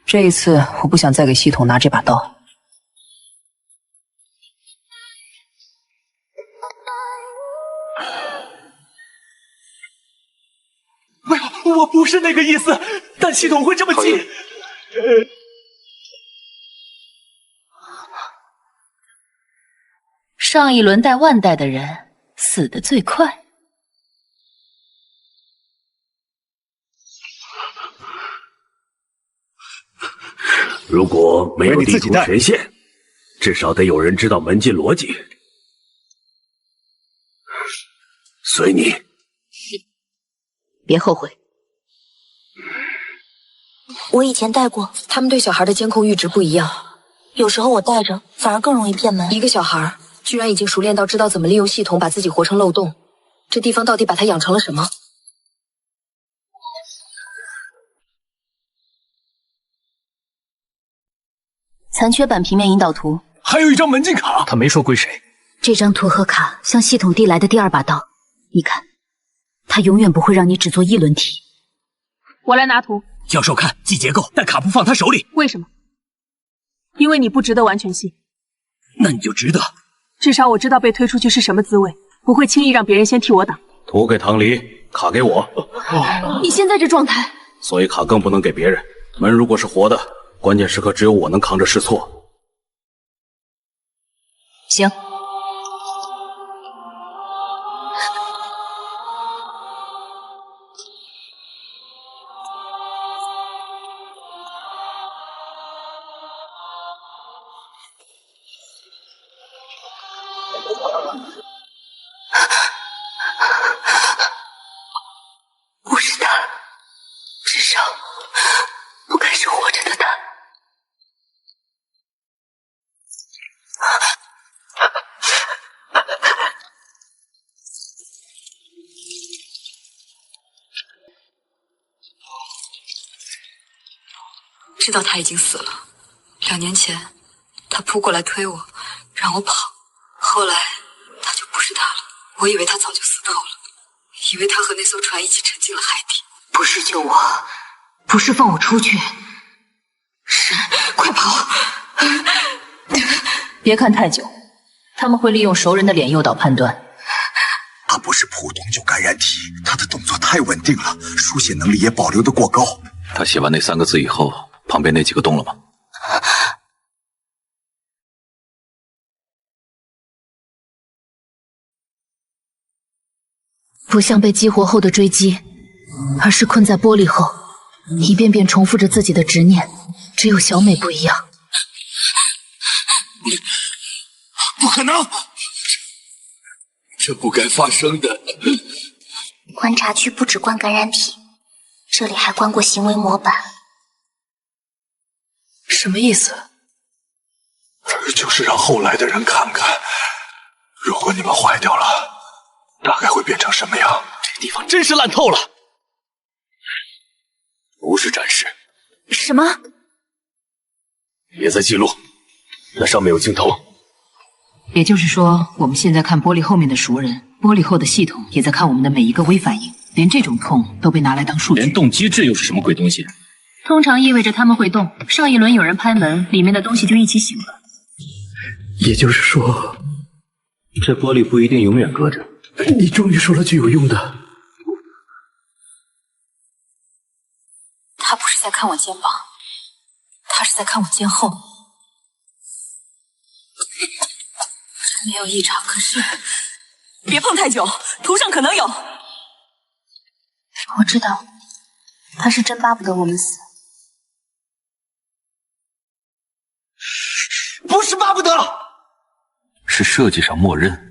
这一次我不想再给系统拿这把刀。没有，我不是那个意思，但系统会这么记。上一轮带腕带的人死得最快。如果没有地图权限，至少得有人知道门禁逻辑。随你。别后悔。我以前带过，他们对小孩的监控阈值不一样，有时候我带着反而更容易骗门。一个小孩居然已经熟练到知道怎么利用系统把自己活成漏洞，这地方到底把他养成了什么？残缺版平面引导图，还有一张门禁卡，他没说归谁。这张图和卡像系统递来的第二把刀，你看，他永远不会让你只做一轮题。我来拿图。教授看记结构，但卡不放他手里。为什么？因为你不值得完全信。那你就值得。至少我知道被推出去是什么滋味，不会轻易让别人先替我挡。图给唐离，卡给我。你现在这状态，所以卡更不能给别人。门如果是活的，关键时刻只有我能扛着试错。行。不是他，至少不该是活着的他。知道他已经死了。2年前，他扑过来推我，让我跑，后来他就不是他了。我以为他早就死透了，以为他和那艘船一起沉进了海底。不是救我，不是放我出去，是快跑！别看太久，他们会利用熟人的脸诱导判断。他不是普通旧感染体，他的动作太稳定了，书写能力也保留得过高。他写完那3个字以后，旁边那几个动了吗？不像被激活后的追击，而是困在玻璃后，一遍遍重复着自己的执念。只有小美不一样。不可能，这不该发生的。观察区不只关感染体，这里还关过行为模板。什么意思？就是让后来的人看看，如果你们坏掉了，大概会变成什么样？这地方真是烂透了。不是战士。什么？别再记录，那上面有镜头。也就是说，我们现在看玻璃后面的熟人，玻璃后的系统也在看我们的每一个微反应，连这种痛都被拿来当数据。联动机制又是什么鬼东西？通常意味着他们会动。上一轮有人拍门，里面的东西就一起醒了。也就是说，这玻璃不一定永远隔着。你终于说了句有用的。他不是在看我肩膀，他是在看我肩后。没有异常，可是别碰太久，图上可能有。我知道，他是真巴不得我们死。不是巴不得，是设计上默认。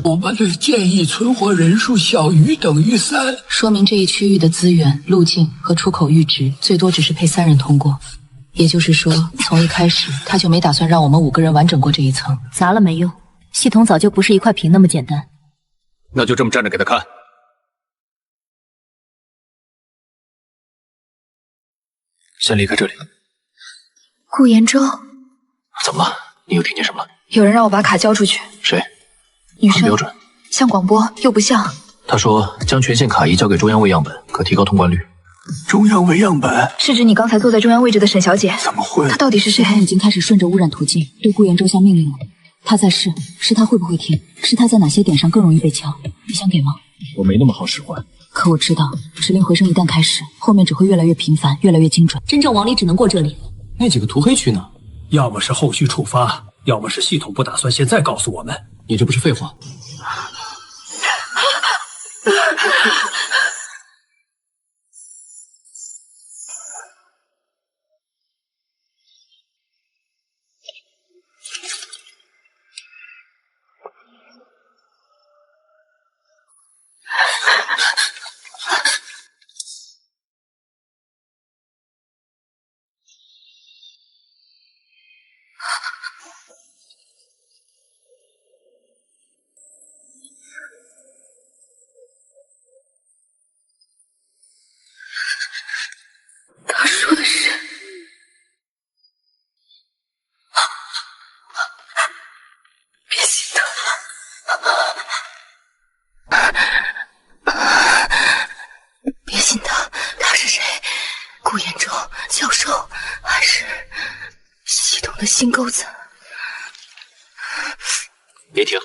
我们的建议存活人数小于等于3，说明这一区域的资源、路径和出口阈值最多只是配3人通过。也就是说，从一开始他就没打算让我们5个人完整过这一层。砸了没用，系统早就不是一块屏那么简单。那就这么站着给他看。先离开这里。顾延舟，怎么了？你又听见什么了？有人让我把卡交出去。谁？女生。很标准。像广播，又不像。他说将权限卡移交给中央位样本，可提高通关率。中央位样本是指你刚才坐在中央位置的沈小姐？怎么会？她到底是谁？系统已经开始顺着污染途径对顾延舟下命令了。他在试，是他会不会听？是他在哪些点上更容易被敲？你想给吗？我没那么好使唤。可我知道，指令回声一旦开始，后面只会越来越频繁，越来越精准。真正亡灵只能过这里。那几个涂黑区呢？要么是后续触发，要么是系统不打算现在告诉我们。你这不是废话？他说的是，别心疼，别心疼。他是谁？顾延舟教授，还是系统的新钩子？别停！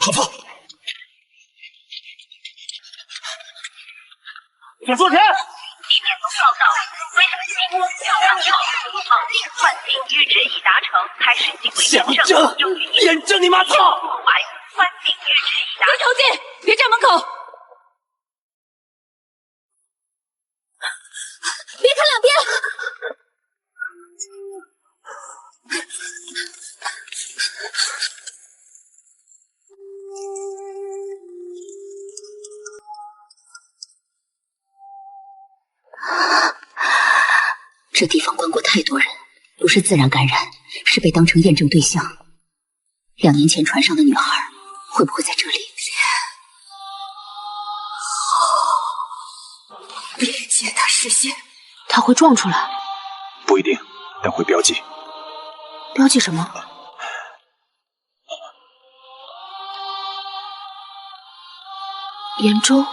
好放！请坐前。地面报告，微生性小样药幻境阈值已达成，开始行为验证。验证你妈操！幻境阈值已达成。刘朝进，别站门口！别看两边！这地方关过太多人，不是自然感染，是被当成验证对象。2年前船上的女孩会不会在这里？别借他视线，他会撞出来。不一定，但会标记。标记什么？岩州。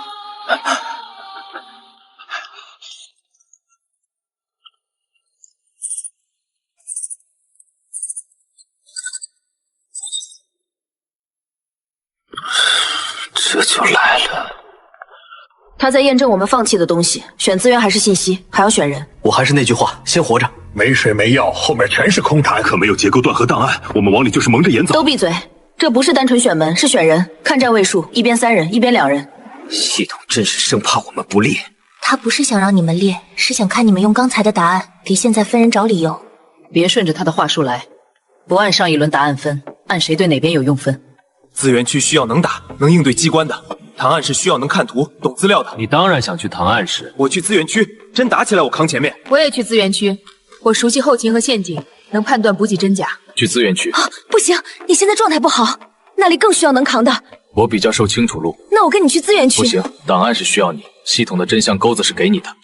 这就来了。他在验证我们放弃的东西，选资源还是信息，还要选人。我还是那句话，先活着。没水没药，后面全是空谈。可没有结构段和档案，我们往里就是蒙着眼走。都闭嘴！这不是单纯选门，是选人。看站位数，一边3人，一边2人。系统真是生怕我们不列。他不是想让你们列，是想看你们用刚才的答案给现在分人找理由。别顺着他的话术来，不按上一轮答案分，按谁对哪边有用分。资源区需要能打、能应对机关的，档案室需要能看图、懂资料的。你当然想去档案室，我去资源区，真打起来我扛前面。我也去资源区，我熟悉后勤和陷阱，能判断补给真假。去资源区。不行，你现在状态不好，那里更需要能扛的。我比较受清楚路。那我跟你去资源区。不行，档案是需要你，系统的真相钩子是给你的。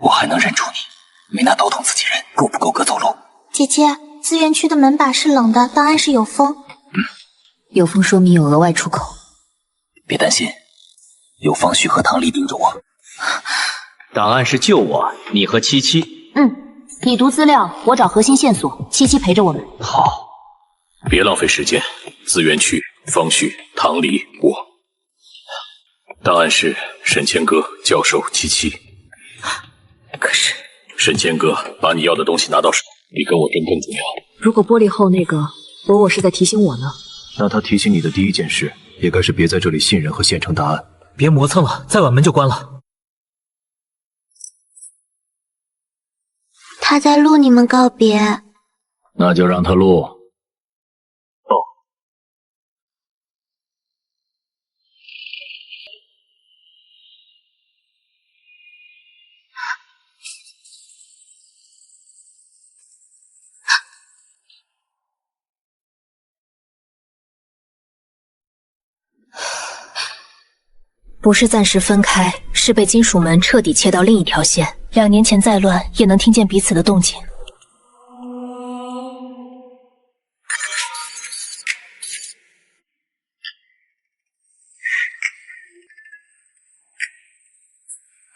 我还能认出你，没拿刀捅自己人，够不够格走路？姐姐，资源区的门把是冷的，档案室有风。有风说明有额外出口。别担心，有方旭和唐丽盯着我。档案是救我，你和七七。你读资料，我找核心线索，七七陪着我们。好，别浪费时间。资源区，方旭、唐离，我。档案室，沈谦哥、教授、七七。可是，沈谦哥，把你要的东西拿到手，你跟我真更重要。如果玻璃后那个我是在提醒我呢？那他提醒你的第一件事，也该是别在这里信人和现成答案。别磨蹭了，再晚门就关了。他在录你们告别。那就让他录。不是暂时分开，是被金属门彻底切到另一条线。2年前再乱，也能听见彼此的动静。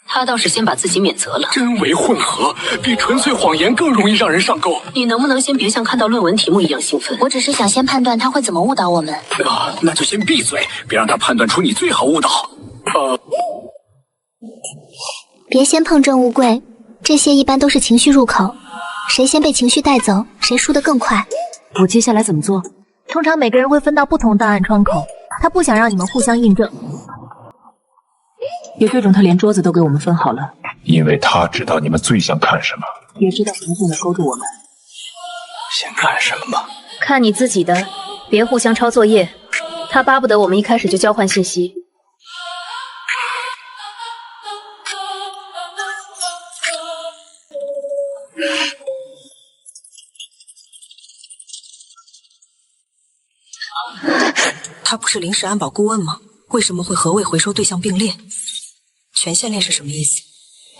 他倒是先把自己免责了。真伪混合，比纯粹谎言更容易让人上钩。你能不能先别像看到论文题目一样兴奋？我只是想先判断他会怎么误导我们。那就先闭嘴，别让他判断出你最好误导。别先碰正物柜，这些一般都是情绪入口，谁先被情绪带走，谁输得更快。我接下来怎么做？通常每个人会分到不同档案窗口，他不想让你们互相印证。有这种他连桌子都给我们分好了，因为他知道你们最想看什么，也知道不断的勾住我们。想看什么？看你自己的，别互相抄作业。他巴不得我们一开始就交换信息。他不是临时安保顾问吗？为什么会和未回收对象并列？全线列是什么意思？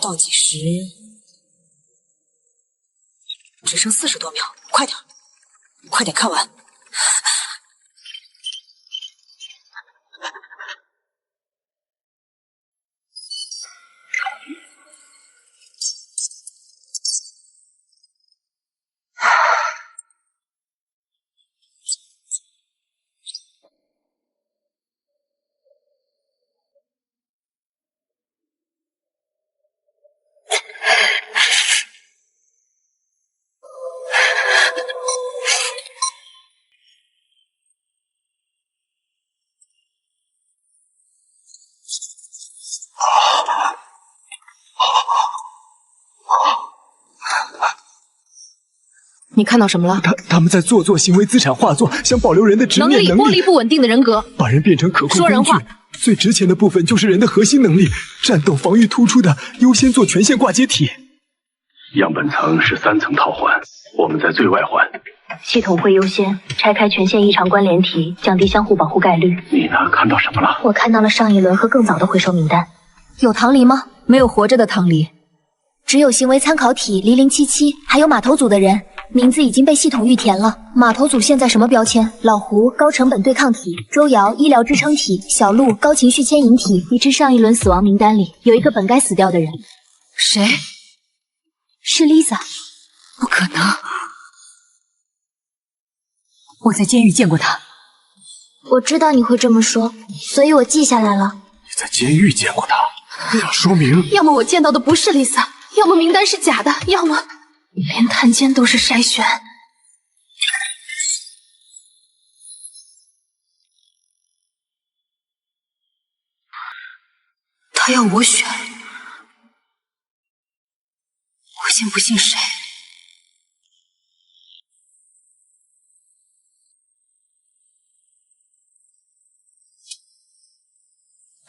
倒计时只剩40多秒，快点，快点看完。你看到什么了？他们在做行为资产化作，想保留人的执念能力。玻璃不稳定的人格，把人变成可控说人话。最值钱的部分就是人的核心能力，战斗防御突出的优先做全线挂接体。样本层是3层套环，我们在最外环，系统会优先拆开权限异常关联体，降低相互保护概率。你呢？看到什么了？我看到了上一轮和更早的回收名单。有唐离吗？没有活着的唐离，只有行为参考体0077，还有码头组的人，名字已经被系统预填了。码头组现在什么标签？老胡高成本对抗体，周瑶医疗支撑体，小鹿高情绪牵引体。已知上一轮死亡名单里有一个本该死掉的人。谁？是 Lisa。不可能。我在监狱见过他。我知道你会这么说，所以我记下来了。你在监狱见过他，那说明要么我见到的不是 Lisa， 要么名单是假的，要么连探监都是筛选。他要我选，我信不信谁？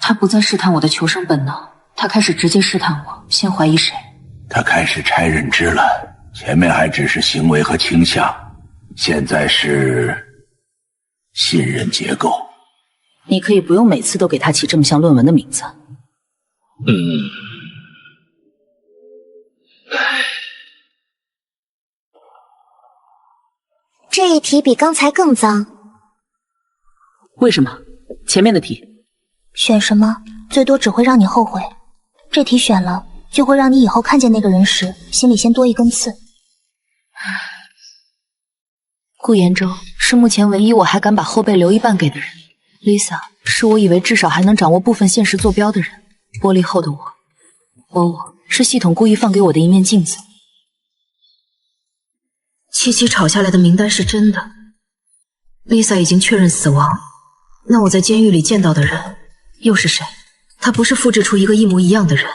他不再试探我的求生本能，他开始直接试探我，先怀疑谁。他开始拆认知了，前面还只是行为和倾向，现在是信任结构。你可以不用每次都给他起这么像论文的名字。这一题比刚才更脏。为什么？前面的题选什么最多只会让你后悔，这题选了就会让你以后看见那个人时心里先多一根刺。顾延舟是目前唯一我还敢把后背留一半给的人。Lisa 是我以为至少还能掌握部分现实坐标的人。玻璃后的我是系统故意放给我的一面镜子。七七炒下来的名单是真的 ，Lisa 已经确认死亡，那我在监狱里见到的人又是谁？他不是复制出一个一模一样的人，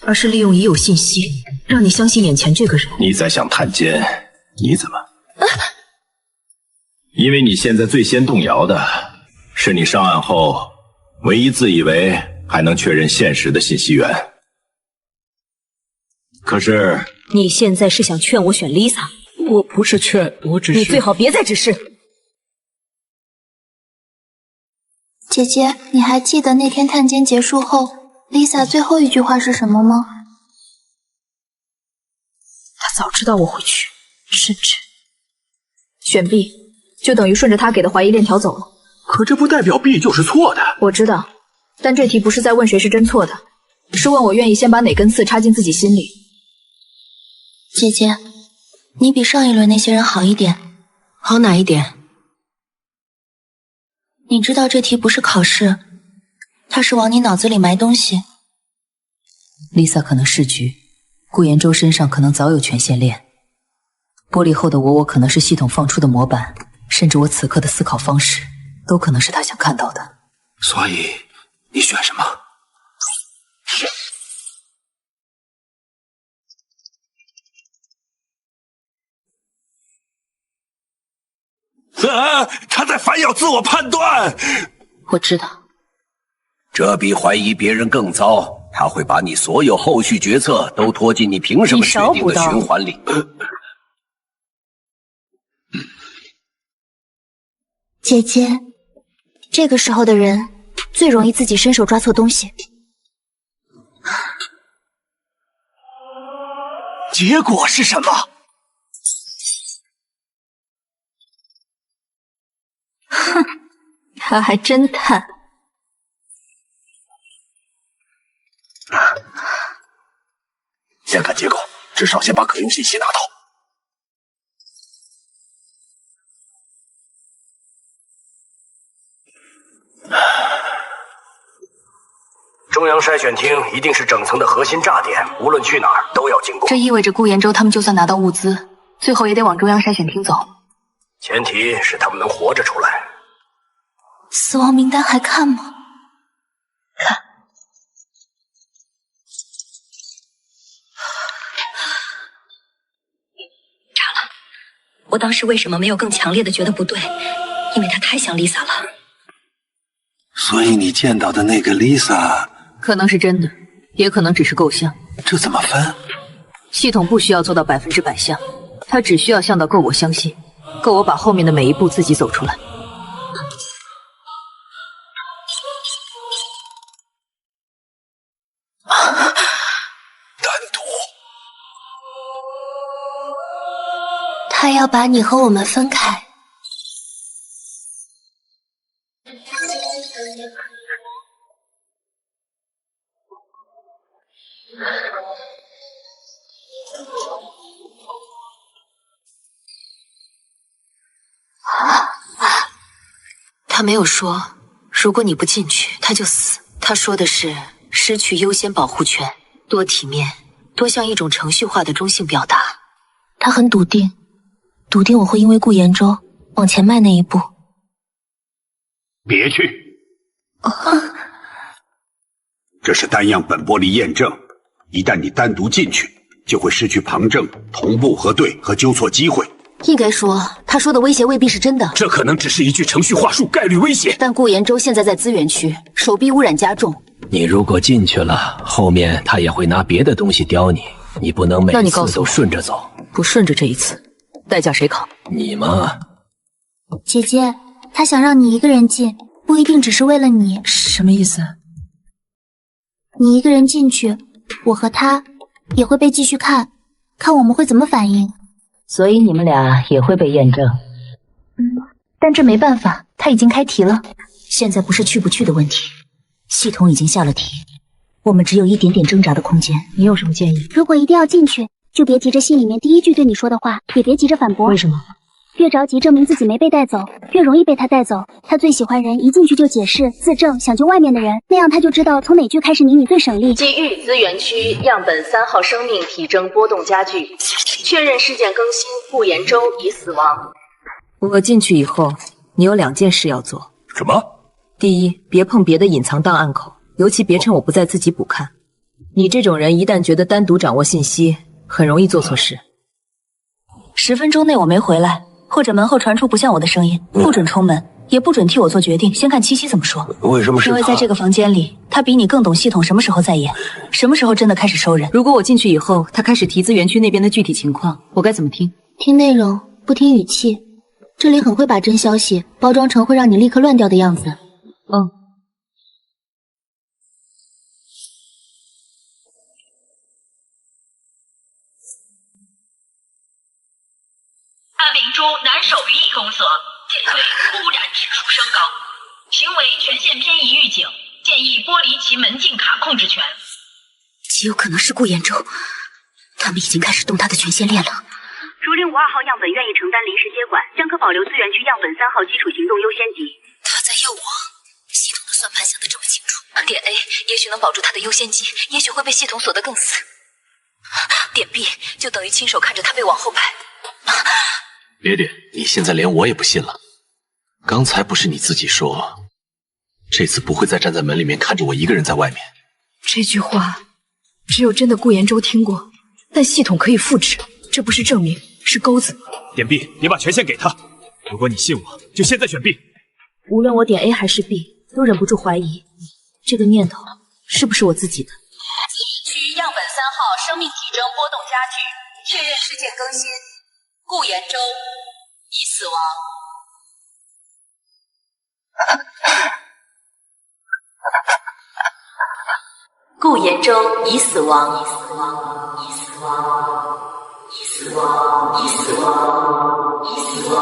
而是利用已有信息让你相信眼前这个人。你在想探监，你怎么？因为你现在最先动摇的是你上岸后唯一自以为还能确认现实的信息源。可是你现在是想劝我选 Lisa？ 我不是劝，我只是……你最好别再指示。姐姐，你还记得那天探监结束后 ，Lisa 最后一句话是什么吗？他早知道我会去，甚至选 B， 就等于顺着他给的怀疑链条走了。可这不代表 B 就是错的。我知道，但这题不是在问谁是真错的，是问我愿意先把哪根刺插进自己心里。姐姐，你比上一轮那些人好一点。好哪一点？你知道这题不是考试，它是往你脑子里埋东西。Lisa 可能是局，顾延舟身上可能早有权限链，玻璃后的我可能是系统放出的模板，甚至我此刻的思考方式都可能是他想看到的。所以你选什么？他在反咬自我判断。我知道，这比怀疑别人更糟。他会把你所有后续决策都拖进你凭什么决定的循环里。姐姐，这个时候的人最容易自己伸手抓错东西。结果是什么？哼，他还真探。先看结构，至少先把可用信息拿到。中央筛选厅一定是整层的核心炸点，无论去哪儿都要经过。这意味着顾延舟他们就算拿到物资，最后也得往中央筛选厅走。前提是他们能活着出来。死亡名单还看吗？看。查了，我当时为什么没有更强烈的觉得不对？因为他太像 Lisa 了。所以你见到的那个 Lisa， 可能是真的，也可能只是构象。这怎么分？系统不需要做到100%像，它只需要像到够我相信。够我把后面的每一步自己走出来。他要把你和我们分开。他没有说，如果你不进去，他就死。他说的是失去优先保护权，多体面，多像一种程序化的中性表达。他很笃定，笃定我会因为顾延州往前迈那一步。别去，这是单样本玻璃验证，一旦你单独进去，就会失去旁证、同步核对和纠错机会。应该说，他说的威胁未必是真的，这可能只是一句程序话术，概率威胁。但顾延州现在在资源区，手臂污染加重。你如果进去了，后面他也会拿别的东西刁你，你不能每次都顺着走。不顺着这一次，代价谁扛？你吗？姐姐，他想让你一个人进，不一定只是为了你。什么意思？你一个人进去，我和他也会被继续看，看我们会怎么反应。所以你们俩也会被验证。但这没办法，他已经开题了。现在不是去不去的问题，系统已经下了题，我们只有一点点挣扎的空间。你有什么建议？如果一定要进去，就别急着信里面第一句对你说的话，也别急着反驳。为什么？越着急证明自己没被带走，越容易被他带走。他最喜欢人一进去就解释、自证，想救外面的人，那样他就知道从哪句开始拧你最省力。基域资源区样本3号生命体征波动加剧，确认事件更新，顾延州已死亡。我进去以后，你有2件事要做。什么？第一，别碰别的隐藏档案口，尤其别趁我不在自己补看。你这种人一旦觉得单独掌握信息，很容易做错事。10分钟内我没回来，或者门后传出不像我的声音，不准冲门，也不准替我做决定，先看七七怎么说。为什么是他？因为在这个房间里，他比你更懂系统什么时候在演，什么时候真的开始收人。如果我进去以后，他开始提资源区那边的具体情况，我该怎么听？听内容，不听语气。这里很会把真消息包装成会让你立刻乱掉的样子。安明珠南首域一公所检测污染指数升高，行为权限偏移预警，建议剥离其门禁卡控制权。极有可能是顾延州，他们已经开始动他的权限链了。竹林52号样本愿意承担临时接管，将可保留资源区样本3号基础行动优先级。他在要我，系统的算盘想得这么清楚。点 A 也许能保住他的优先级，也许会被系统锁得更死。点 B 就等于亲手看着他被往后排。别点，你现在连我也不信了。刚才不是你自己说，这次不会再站在门里面看着我一个人在外面？这句话只有真的顾延州听过，但系统可以复制，这不是证明，是钩子。点 B， 你把权限给他。如果你信我，就现在选 B。无论我点 A 还是 B， 都忍不住怀疑，这个念头是不是我自己的。区样本3号生命体征波动加剧，确认事件更新，顾延州已死亡。顾延州已死亡，已死亡，已死亡，已死亡，已死亡，已死亡。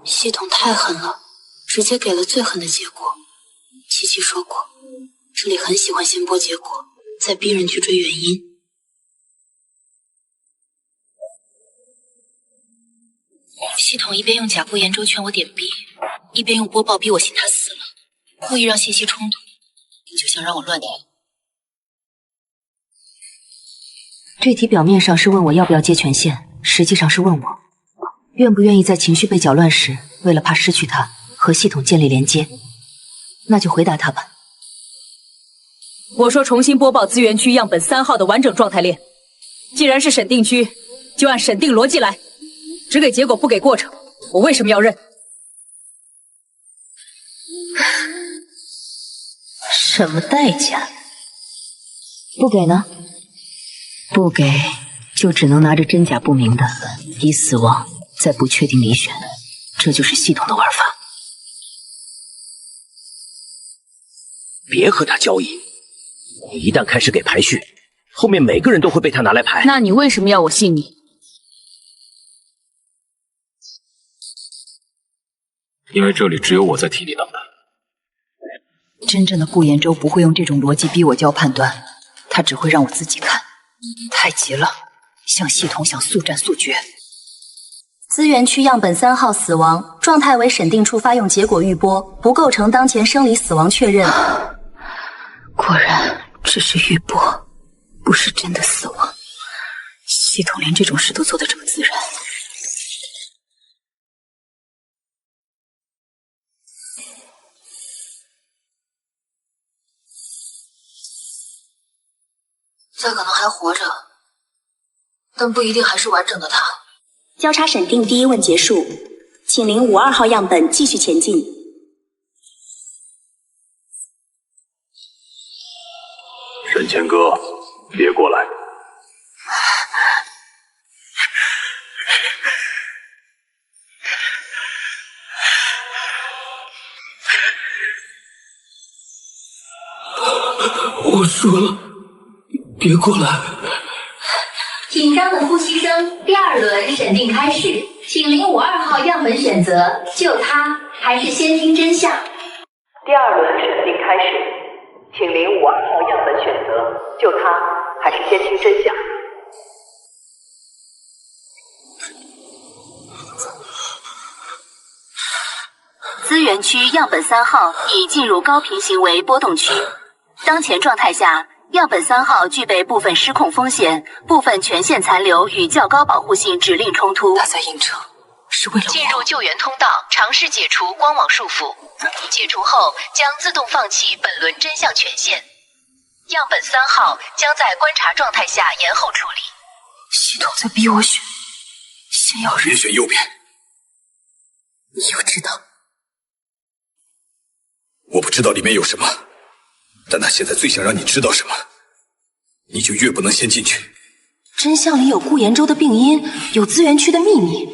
系统太狠了，直接给了最狠的结果。琪琪说过，这里很喜欢先播结果，再逼人去追原因。系统一边用假顾延州劝我点 B， 一边用播报逼我信他死了，故意让信息冲突，就想让我乱掉。这题表面上是问我要不要接权限，实际上是问我愿不愿意在情绪被搅乱时，为了怕失去他，和系统建立连接。那就回答他吧。我说重新播报资源区样本3号的完整状态链。既然是审定区，就按审定逻辑来，只给结果不给过程，我为什么要认？什么代价？不给呢？不给，就只能拿着真假不明的已死亡在不确定里选，这就是系统的玩法。别和他交易，你一旦开始给排序，后面每个人都会被他拿来排。那你为什么要我信你？因为这里只有我在替你挡的。真正的顾延州不会用这种逻辑逼我交判断，他只会让我自己看。太急了，像系统想速战速决。资源区样本3号死亡，状态为审定处发用结果预播，不构成当前生理死亡确认。果然只是预播，不是真的死亡。系统连这种事都做得这么自然。他可能还活着，但不一定还是完整的他。交叉审定第一问结束，请领52号样本继续前进。沈谦哥，别过来！我说了，别过来！紧张的呼吸声，第2轮审定开始，请领52号样本选择，救他还是先听真相？第2轮审定开始，请领52号样本选择，救他还是先听真相？资源区样本3号已进入高频行为波动区，当前状态下，样本3号具备部分失控风险，部分权限残留与较高保护性指令冲突。他在硬撑，是为了我。进入救援通道，尝试解除光网束缚。解除后将自动放弃本轮真相权限。样本3号将在观察状态下延后处理。系统在逼我选，先要别选右边。你又知道？我不知道里面有什么，但他现在最想让你知道什么，你就越不能先进去。真相里有顾延州的病因，有资源区的秘密，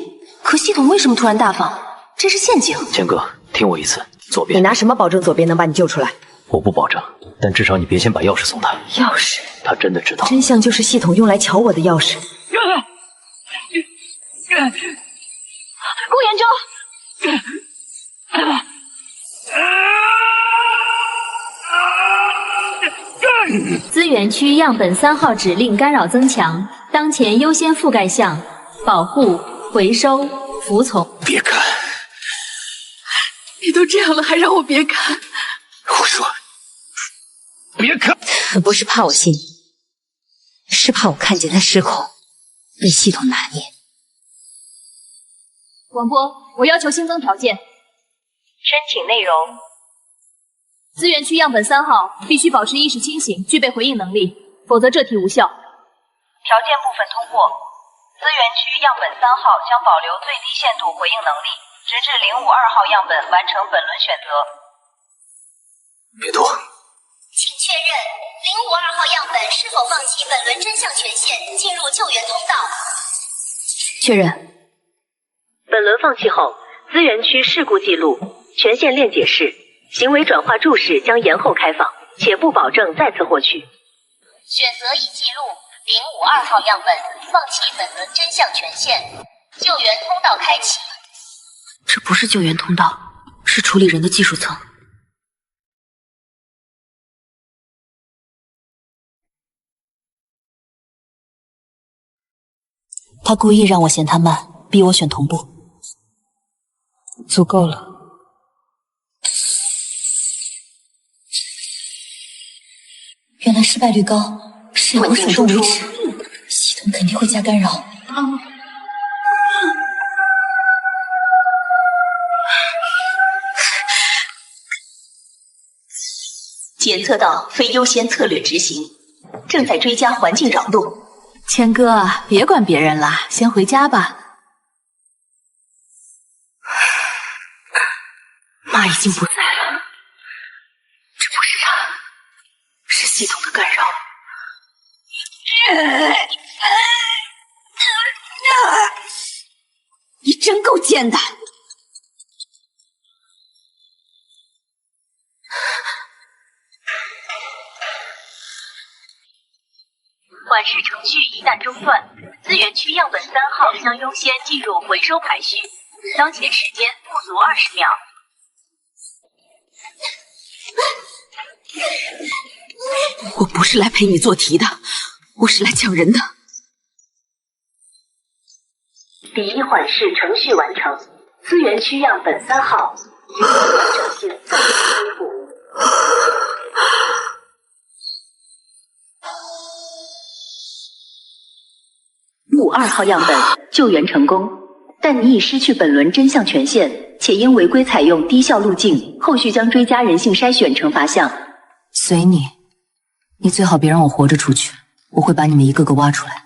可系统为什么突然大方？这是陷阱。谦哥，听我一次，左边。你拿什么保证左边能把你救出来？我不保证，但至少你别先把钥匙送他。钥匙？他真的知道。真相就是系统用来撬我的钥匙。顾延州。资源区样本3号指令干扰增强，当前优先覆盖项保护、回收、服从。别看！你都这样了，还让我别看？我说，别看！不是怕我信你，是怕我看见他失控，被系统拿捏。广播，我要求新增条件。申请内容。资源区样本3号必须保持意识清醒，具备回应能力，否则这题无效。条件部分通过，资源区样本3号将保留最低限度回应能力，直至052号样本完成本轮选择。别动！请确认052号样本是否放弃本轮真相权限，进入救援通道。确认。本轮放弃后，资源区事故记录、权限链解释、行为转化注释将延后开放，且不保证再次获取。选择已记录052号样本，放弃本轮真相权限，救援通道开启。这不是救援通道，是处理人的技术层。他故意让我嫌他慢，逼我选同步。足够了。原来失败率高，是要我手动维持，系统肯定会加干扰。检测到非优先策略执行，正在追加环境扰动。谦哥，别管别人了，先回家吧。妈已经不在了，这不是他，是系统的干扰。你真够贱的。管事程序一旦中断，资源区样本3号将优先进入回收排序，当前时间不足20秒。我不是来陪你做题的，我是来抢人的。第1缓释程序完成，资源区样本3号已获完整性暂时恢复。52号样本救援成功，但你已失去本轮真相权限，且因违规采用低效路径，后续将追加人性筛选惩罚项。随你，你最好别让我活着出去，我会把你们一个个挖出来。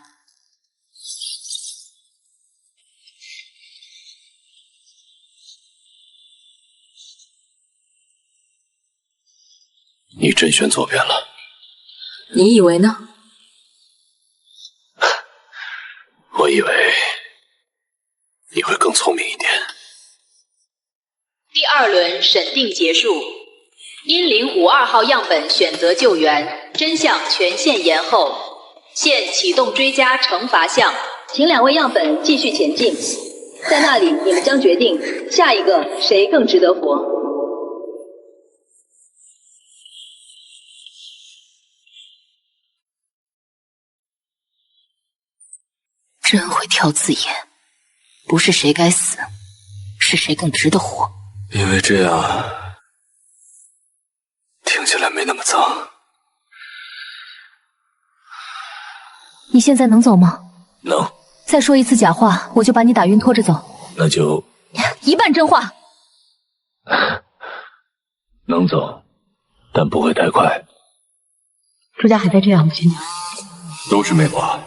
你甄选左边了，你以为呢？我以为你会更聪明一点。第2轮审定结束，因052号样本选择救援，真相权限延后，现启动追加惩罚项，请2位样本继续前进，在那里你们将决定下一个谁更值得活。真会挑字眼，不是谁该死，是谁更值得活。因为这样听起来没那么脏。你现在能走吗？能。再说一次假话，我就把你打晕拖着走。那就一半真话。能走，但不会太快。朱家还在这样，今天都是魅惑，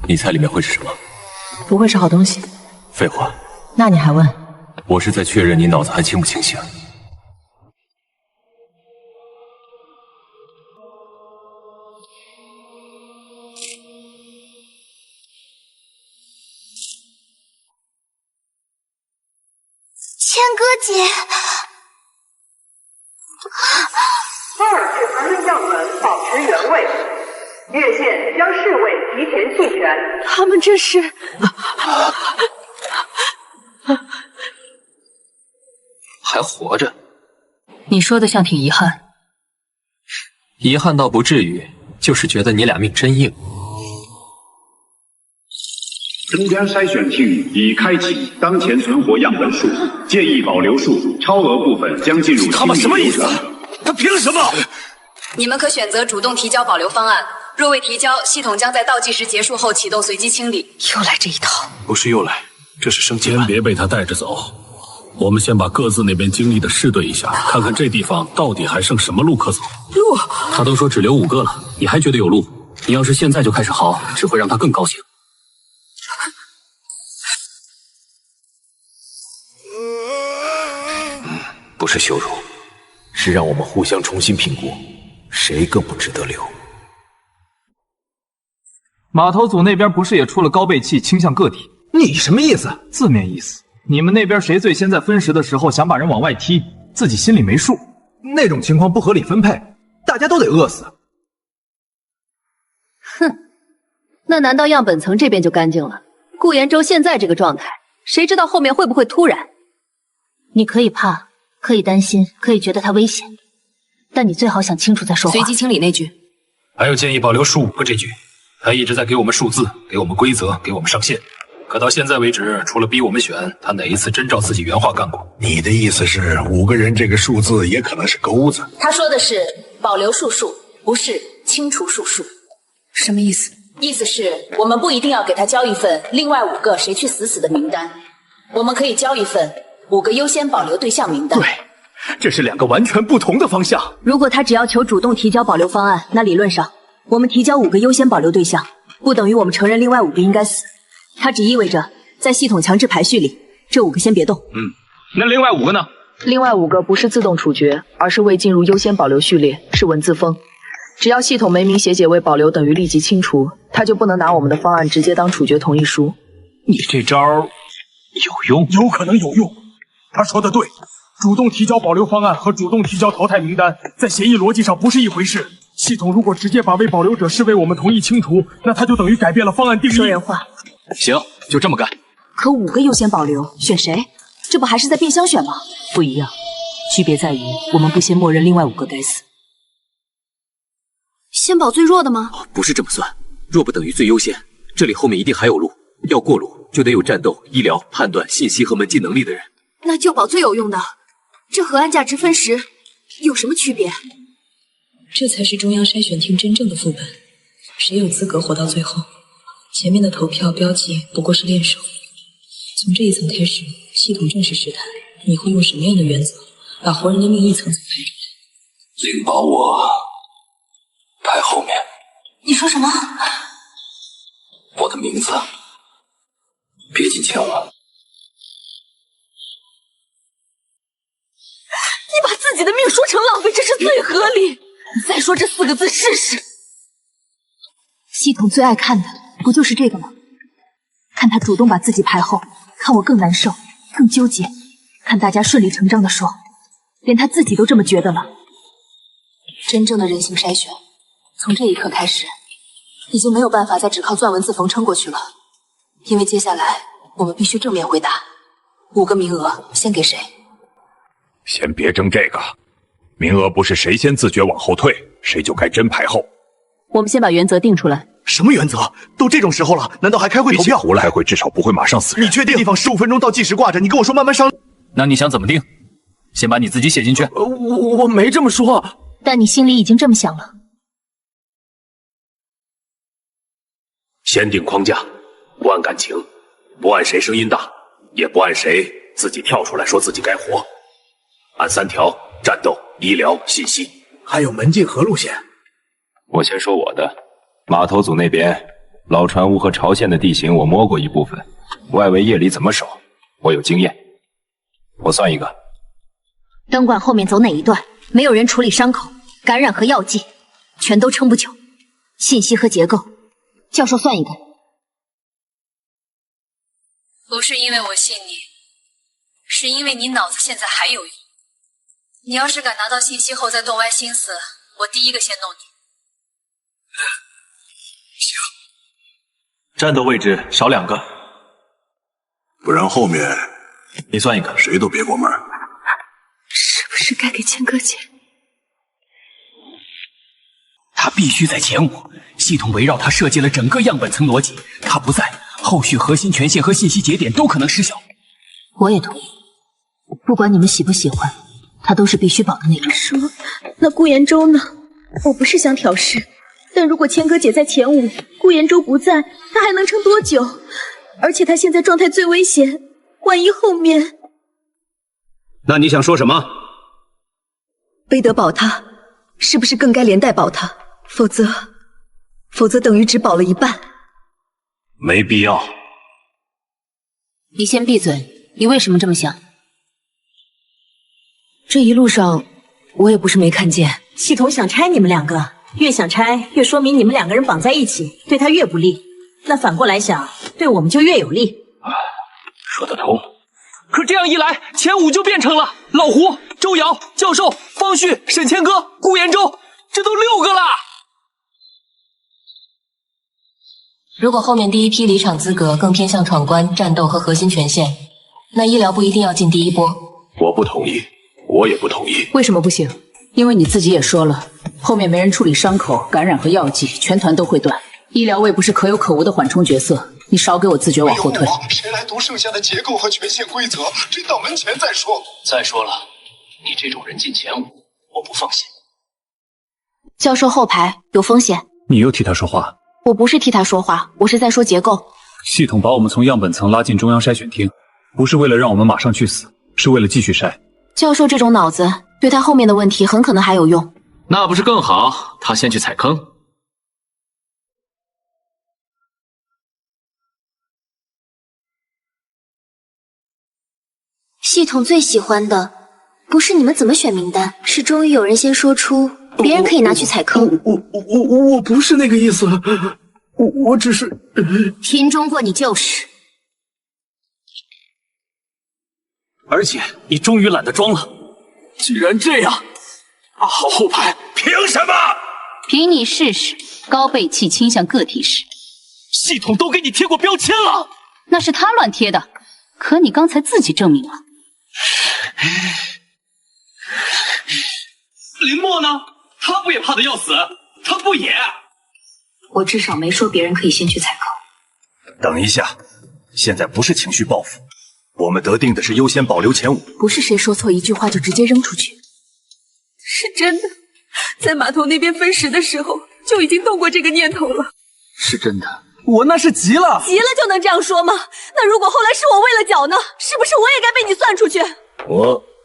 你猜里面会是什么？不会是好东西。废话，那你还问？我是在确认你脑子还清不清醒。千歌姐，12指纹的样本保持原位，越线将视为提前弃权。他们这是……还活着？你说的像挺遗憾。遗憾倒不至于，就是觉得你俩命真硬。中间筛选厅已开启当前存活样本数，建议保留数，超额部分将进入。他们什么意思？他凭什么？你们可选择主动提交保留方案，若未提交，系统将在倒计时结束后启动随机清理。又来这一套？不是又来，这是升级版。先别被他带着走，我们先把各自那边经历的试对一下，看看这地方到底还剩什么路可走。路？他都说只留5个了，你还觉得有路？你要是现在就开始嚎，只会让他更高兴。不是羞辱，是让我们互相重新评估，谁更不值得留。码头组那边不是也出了高倍器倾向个体？你什么意思？字面意思，你们那边谁最先在分食的时候想把人往外踢，自己心里没数。那种情况不合理分配，大家都得饿死。哼，那难道样本层这边就干净了？顾延州现在这个状态，谁知道后面会不会突然？你可以怕，可以担心，可以觉得他危险，但你最好想清楚再说话。随机清理那句，还有建议保留15个这句，他一直在给我们数字，给我们规则，给我们上限。可到现在为止，除了逼我们选，他哪一次真照自己原话干过？你的意思是5个人这个数字也可能是钩子？他说的是保留数数，不是清除数数。什么意思？意思是我们不一定要给他交一份另外5个谁去死的名单，我们可以交一份5个优先保留对象名单。对，这是2个完全不同的方向。如果他只要求主动提交保留方案，那理论上我们提交5个优先保留对象，不等于我们承认另外5个应该死。它只意味着在系统强制排序里，这5个先别动。那另外5个呢？另外5个不是自动处决，而是未进入优先保留序列，是文字封。只要系统没明写解为保留等于立即清除，他就不能拿我们的方案直接当处决同意书。你这招有用？有可能有用。他说的对，主动提交保留方案和主动提交淘汰名单在协议逻辑上不是一回事。系统如果直接把未保留者视为我们同意清除，那他就等于改变了方案定义。说人话。行，就这么干。可5个优先保留，选谁？这不还是在变相选吗？不一样，区别在于我们不先默认另外5个该死。先保最弱的吗？不是这么算，弱不等于最优先，这里后面一定还有路，要过路就得有战斗、医疗、判断、信息和门禁能力的人。那就保最有用的，这和按价值分时有什么区别？这才是中央筛选厅真正的副本，谁有资格活到最后？前面的投票标记不过是练手。从这一层开始，系统正式试探你会用什么样的原则把活人的命一层层排出来。请把我排后面。你说什么？我的名字别进前5。你把自己的命说成浪费，这是最合理。你再说这4个字试试。系统最爱看的不就是这个吗？看他主动把自己排后，看我更难受，更纠结，看大家顺理成章的说，连他自己都这么觉得了。真正的人性筛选，从这一刻开始，已经没有办法再只靠钻文字缝撑过去了。因为接下来我们必须正面回答，5个名额先给谁？先别争这个，名额不是谁先自觉往后退，谁就该真排后。我们先把原则定出来。什么原则？都这种时候了，难道还开会投票？胡来开会至少不会马上死人。你确定？地方15分钟倒计时挂着，你跟我说慢慢商。那你想怎么定？先把你自己写进去。我没这么说。但你心里已经这么想了。先定框架，不按感情，不按谁声音大，也不按谁自己跳出来说自己该活，按3条：战斗、医疗、信息，还有门禁和路线。我先说我的。码头组那边，老船坞和潮线的地形我摸过一部分，外围夜里怎么守，我有经验。我算一个。灯管后面走哪一段？没有人处理伤口、感染和药剂，全都撑不久。信息和结构，教授算一个。不是因为我信你，是因为你脑子现在还有用。你要是敢拿到信息后再动歪心思，我第一个先弄你。战斗位置少2个，不然后面你算一个，谁都别过门。是不是该给千哥姐？他必须在前5，系统围绕他设计了整个样本层逻辑，他不在，后续核心权限和信息节点都可能失效。我也同意，不管你们喜不喜欢，他都是必须保的那种。说，那顾延州呢？我不是想挑事。但如果千哥姐在前5，顾延州不在，她还能撑多久？而且她现在状态最危险，万一后面……那你想说什么？背德保他，是不是更该连带保他？否则等于只保了一半。没必要。你先闭嘴，你为什么这么想？这一路上，我也不是没看见，系统想拆你们2个。越想拆，越说明你们2个人绑在一起，对他越不利。那反过来想，对我们就越有利。说得通。可这样一来，前5就变成了老胡、周瑶、教授、方旭、沈千歌、顾延州，这都6个了。如果后面第一批离场资格更偏向闯关、战斗和核心权限，那医疗不一定要进第一波。我不同意，我也不同意。为什么不行？因为你自己也说了，后面没人处理伤口、感染和药剂，全团都会断。医疗位不是可有可无的缓冲角色，你少给我自觉往后退。谁来读剩下的结构和权限规则？真到门前再说。再说了，你这种人进前5，我不放心。教授后排有风险。你又替他说话？我不是替他说话，我是在说结构。系统把我们从样本层拉进中央筛选厅，不是为了让我们马上去死，是为了继续筛。教授这种脑子，对他后面的问题很可能还有用。那不是更好？他先去踩坑。系统最喜欢的不是你们怎么选名单，是终于有人先说出别人可以拿去踩坑。我不是那个意思，我只是听说过你就是。而且你终于懒得装了。既然这样，阿豪后排凭什么？凭你试试，高倍气倾向个体时，系统都给你贴过标签了。那是他乱贴的，可你刚才自己证明了。林墨呢？他不也怕得要死？他不也？我至少没说别人可以先去采购。等一下，现在不是情绪报复，我们得定的是优先保留前5。不是谁说错一句话就直接扔出去。是真的，在码头那边分食的时候就已经动过这个念头了。是真的，我那是急了。急了就能这样说吗？那如果后来是我喂了脚呢？是不是我也该被你算出去？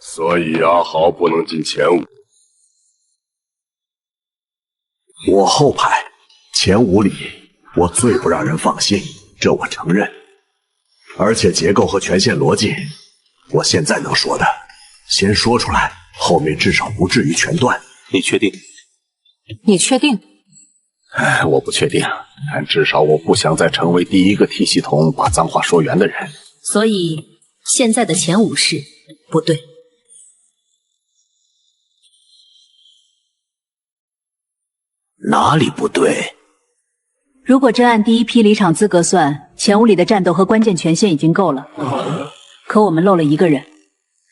所以阿豪不能进前5。我后排前5里，我最不让人放心，这我承认。而且结构和权限逻辑，我现在能说的，先说出来，后面至少不至于全断。你确定？你确定？我不确定，但至少我不想再成为第一个替系统把脏话说圆的人。所以现在的前5是不对。哪里不对？如果真按第一批离场资格算，前5里的战斗和关键权限已经够了。可我们漏了一个人。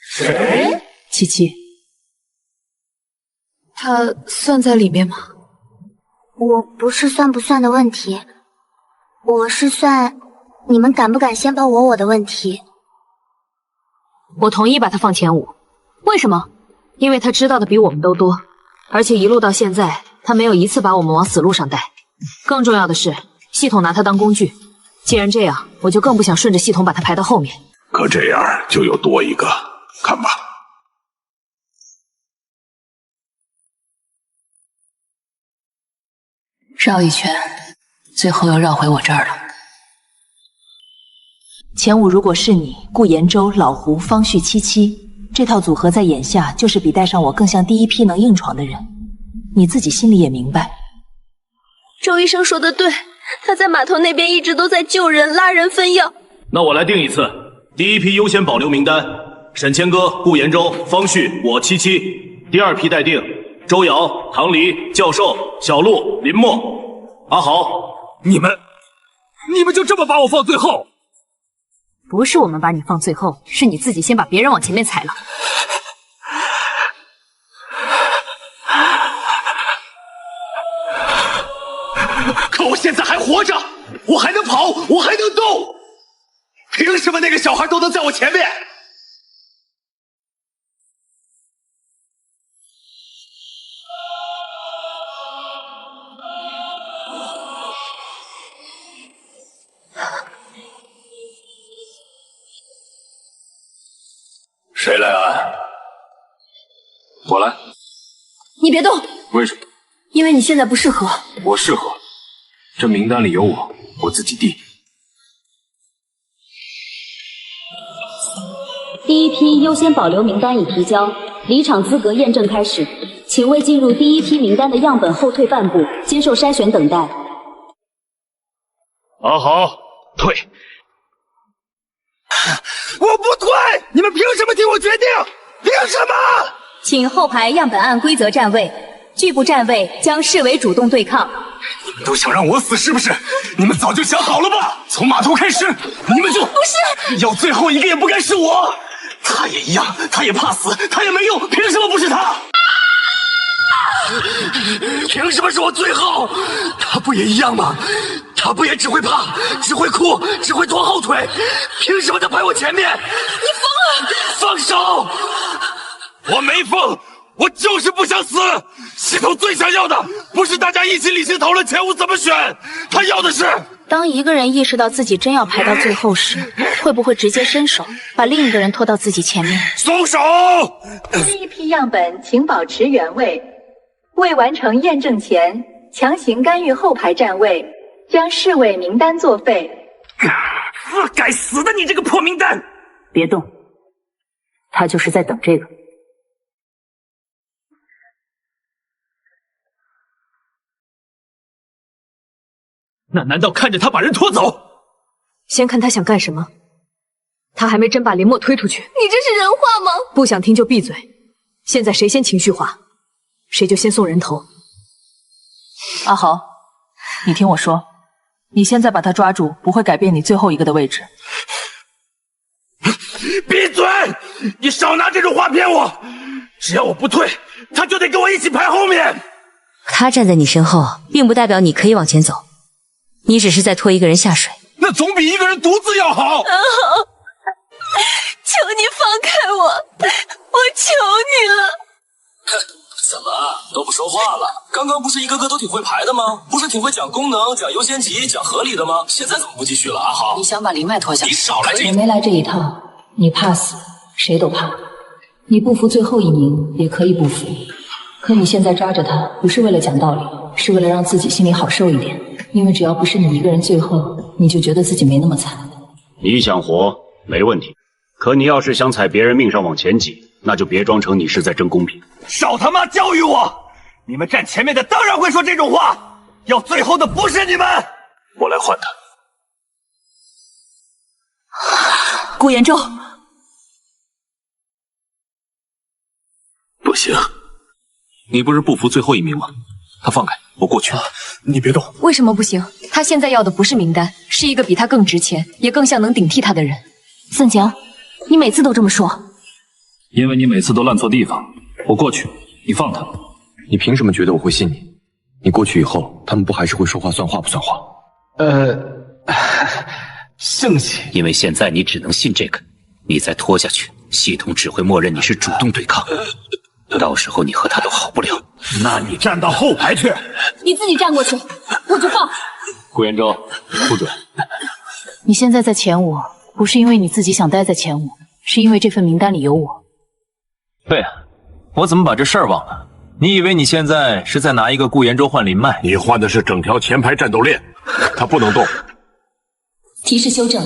谁？77。他算在里面吗？我不是算不算的问题，我是算你们敢不敢先帮我的问题。我同意把他放前5。为什么？因为他知道的比我们都多，而且一路到现在，他没有一次把我们往死路上带。更重要的是，系统拿他当工具。既然这样，我就更不想顺着系统把他排到后面。可这样就又多一个，看吧。绕一圈，最后又绕回我这儿了。前5如果是你、顾延州、老胡、方旭、77，这套组合在眼下就是比带上我更像第一批能硬闯的人。你自己心里也明白。周医生说的对，他在码头那边一直都在救人、拉人分药。那我来定一次，第一批优先保留名单：沈谦哥、顾延州、方旭、我77。第2批待定：周瑶、唐离、教授、小陆、林墨、阿豪。你们就这么把我放最后？不是我们把你放最后，是你自己先把别人往前面踩了。可我现在还活着，我还能跑，我还能动，凭什么那个小孩都能在我前面？谁来按？我来。你别动。为什么？因为你现在不适合。我适合。这名单里有我，我自己定。第一批优先保留名单已提交，离场资格验证开始，请为进入第一批名单的样本后退半步，接受筛选等待。阿豪，退。我不退！你们凭什么替我决定？凭什么？请后排样本按规则站位，拒不站位将视为主动对抗。你们都想让我死是不是？你们早就想好了吧？从码头开始，你们就不是要最后一个也不该是我。他也一样，他也怕死，他也没用，凭什么不是他？凭什么是我最后？他不也一样吗？他不也只会怕，只会哭，只会拖后腿？凭什么他排我前面？你疯了！放手！我没疯，我就是不想死。系统最想要的不是大家一起理性讨论前5怎么选，他要的是……当一个人意识到自己真要排到最后时，会不会直接伸手把另一个人拖到自己前面？松手！第一批样本请保持原位，未完成验证前强行干预后排站位，将视为名单作废。该死的，你这个破名单！别动，他就是在等这个。那难道看着他把人拖走？先看他想干什么。他还没真把林墨推出去。你这是人话吗？不想听就闭嘴。现在谁先情绪化，谁就先送人头。阿豪，你听我说，你现在把他抓住，不会改变你最后一个的位置。闭嘴！你少拿这种话骗我！只要我不退，他就得跟我一起排后面。他站在你身后，并不代表你可以往前走，你只是在拖一个人下水。那总比一个人独自要好。阿豪，求你放开我，我求你了。怎么都不说话了？刚刚不是一个个都挺会排的吗？不是挺会讲功能、讲优先级、讲合理的吗？现在怎么不继续了？阿豪，你想把林麦拖下去？你少来这一我没来这一套。你怕死，谁都怕。你不服最后一名也可以不服，可你现在抓着他，不是为了讲道理，是为了让自己心里好受一点。因为只要不是你一个人最后，你就觉得自己没那么惨。你想活没问题，可你要是想踩别人命上往前挤，那就别装成你是在争公平。少他妈教育我！你们站前面的当然会说这种话，要最后的不是你们。我来换他。顾延舟，不行，你不是不服最后一名吗？他放开，我过去。你别动。为什么不行？他现在要的不是名单，是一个比他更值钱，也更像能顶替他的人。三强，你每次都这么说。因为你每次都烂错地方。我过去，你放他。你凭什么觉得我会信你？你过去以后，他们不还是会说话算话不算话？圣贤，因为现在你只能信这个，你再拖下去，系统只会默认你是主动对抗，到时候你和他都好不了。那你站到后排去。你自己站过去，我就放。顾延舟，不准！你现在在前五，不是因为你自己想待在前五，是因为这份名单里有我。对啊，我怎么把这事儿忘了？你以为你现在是在拿一个顾延舟换林脉？你换的是整条前排战斗链，他不能动。提示修正：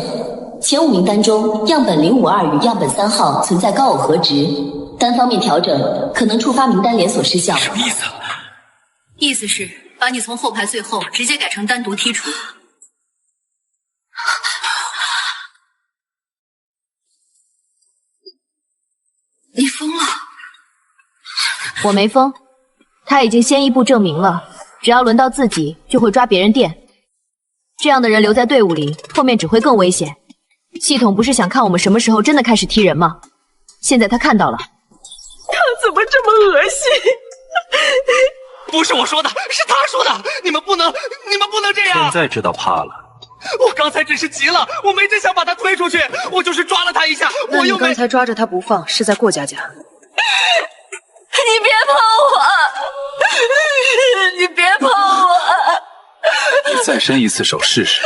前五名单中，样本052与样本3号存在高偶和值，单方面调整可能触发名单连锁失效。什么意思？意思是把你从后排最后直接改成单独剔除。你疯了？我没疯，他已经先一步证明了，只要轮到自己就会抓别人垫。这样的人留在队伍里，后面只会更危险。系统不是想看我们什么时候真的开始踢人吗？现在他看到了。他怎么这么恶心？不是我说的，是他说的。你们不能这样。现在知道怕了。我刚才只是急了，我没真想把他推出去，我就是抓了他一下，我又没。那你刚才抓着他不放，是在过家家。你别碰我！你别碰我！你再伸一次手试试。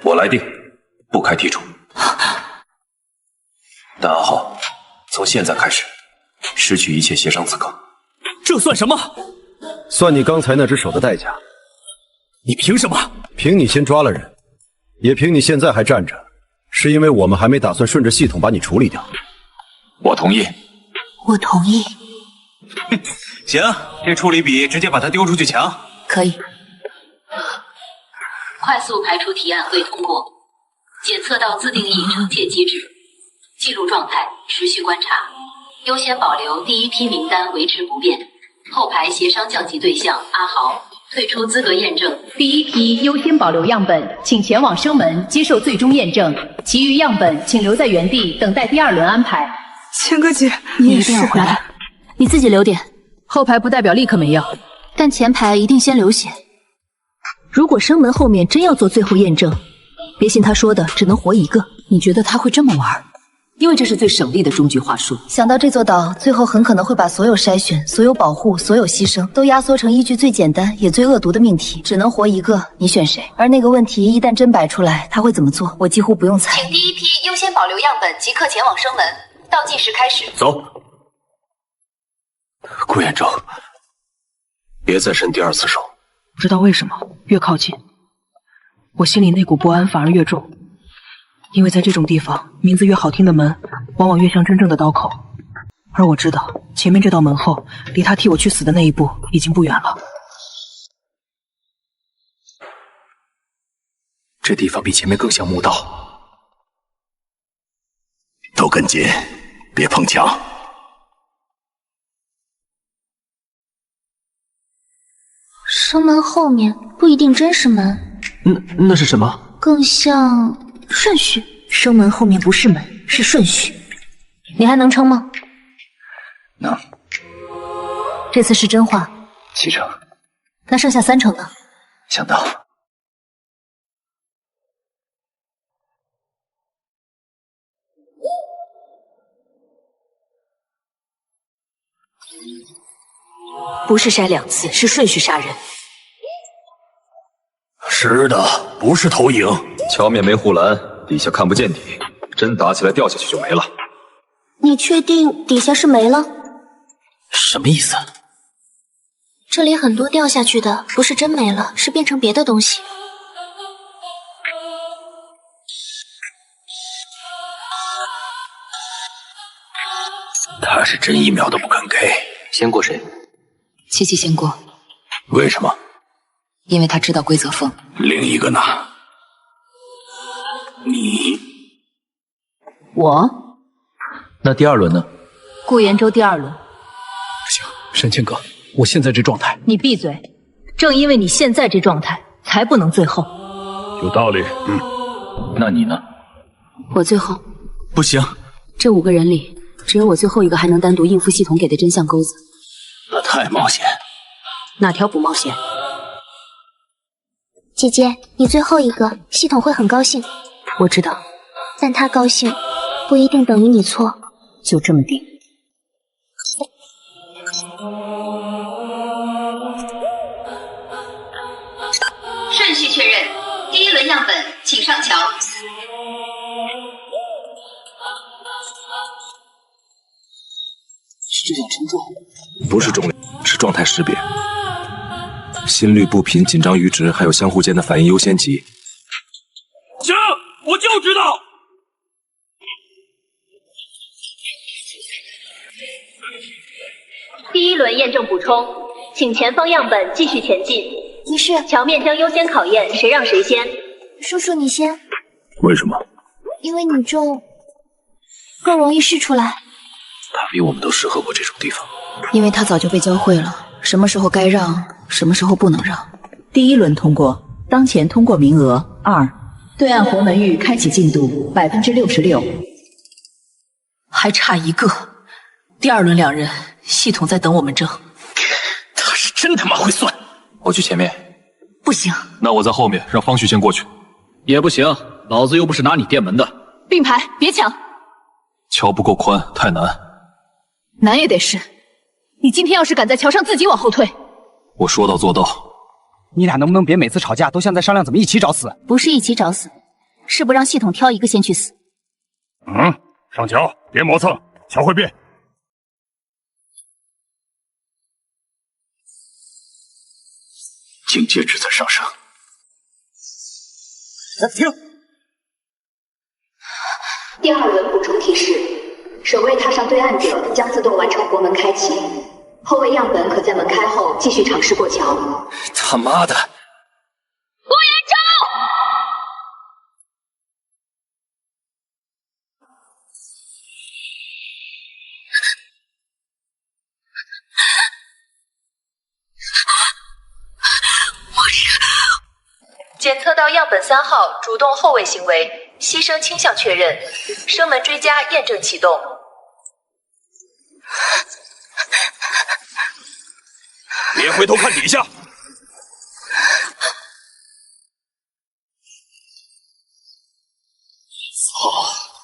我来定，不开剔除。但阿浩，从现在开始，失去一切协商资格。这算什么？算你刚才那只手的代价。你凭什么？凭你先抓了人，也凭你现在还站着，是因为我们还没打算顺着系统把你处理掉。我同意。我同意。行，这处理比直接把他丢出去强。可以。快速排除提案未通过，检测到自定义惩戒机制，记录状态，持续观察，优先保留第一批名单维持不变，后排协商降级对象阿豪退出资格验证。第一批优先保留样本，请前往生门接受最终验证，其余样本请留在原地等待第2轮安排。千哥姐，你也是回来，你自己留点。后排不代表立刻没药，但前排一定先流血。如果生门后面真要做最后验证，别信他说的只能活一个。你觉得他会这么玩？因为这是最省力的终局话术。想到这座岛最后很可能会把所有筛选、所有保护、所有牺牲都压缩成一句最简单也最恶毒的命题，只能活一个，你选谁？而那个问题一旦真摆出来，他会怎么做？我几乎不用猜。请第一批优先保留样本即刻前往生门，倒计时开始。走。顾延舟，别再伸第2次手。不知道为什么，越靠近，我心里那股不安反而越重。因为在这种地方，名字越好听的门，往往越像真正的刀口。而我知道，前面这道门后，离他替我去死的那一步已经不远了。这地方比前面更像墓道。都跟紧，别碰墙。生门后面不一定真是门，那是什么？更像顺序。生门后面不是门，是顺序。你还能撑吗？能。这次是真话7成。那剩下3成呢？想到。不是筛2次，是顺序杀人。是的，不是投影。桥面没护栏，底下看不见底，真打起来掉下去就没了。你确定底下是没了？什么意思？这里很多掉下去的，不是真没了，是变成别的东西。他是真1秒都不肯给。先过谁？七七先过。为什么？因为他知道规则缝。另一个呢？你？我？那第2轮呢？顾延州第2轮。不行，山千哥，我现在这状态。你闭嘴！正因为你现在这状态，才不能最后。有道理。那你呢？我最后。不行。这5个人里，只有我最后一个还能单独应付系统给的真相钩子。那太冒险。哪条不冒险？姐姐，你最后一个，系统会很高兴。我知道，但他高兴不一定等于你错。就这么定。顺序确认，第1轮样本请上桥。是这样称重？不是重力，是状态识别。心率不频、紧张阈值，还有相互间的反应优先级。行，我就知道。第1轮验证补充，请前方样本继续前进。提示：桥面将优先考验，谁让谁先。叔叔你先。为什么？因为你重，更容易试出来。他比我们都适合过这种地方。因为他早就被教会了，什么时候该让，什么时候不能让。第1轮通过，当前通过名额2，对岸红门域开启进度66%，还差1个。第2轮2人，系统在等我们争。他是真他妈会算。我去前面。不行。那我在后面，让方旭先过去。也不行，老子又不是拿你电门的。并排，别抢。桥不够宽，太难。难也得是。你今天要是敢在桥上自己往后退，我说到做到。你俩能不能别每次吵架都像在商量怎么一起找死？不是一起找死，是不让系统挑一个先去死。上桥，别磨蹭，桥会变。境界值在上升。停！第2轮补充提示：首位踏上对岸者将自动完成国门开启，后位样本可在门开后继续尝试过桥。他妈的！顾延州！检测到样本3号主动后位行为，牺牲倾向确认，生门追加验证启动。别回头看底下。操！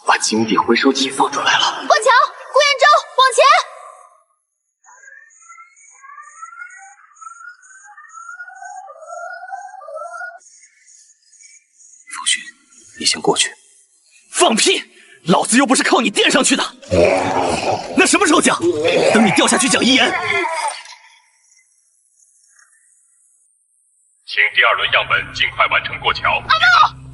把井底回收器放出来了。往桥，顾延州，往前！方旭，你先过去。放屁！老子又不是靠你垫上去的。那什么时候讲？等你掉下去讲遗言。请第2轮样本尽快完成过桥。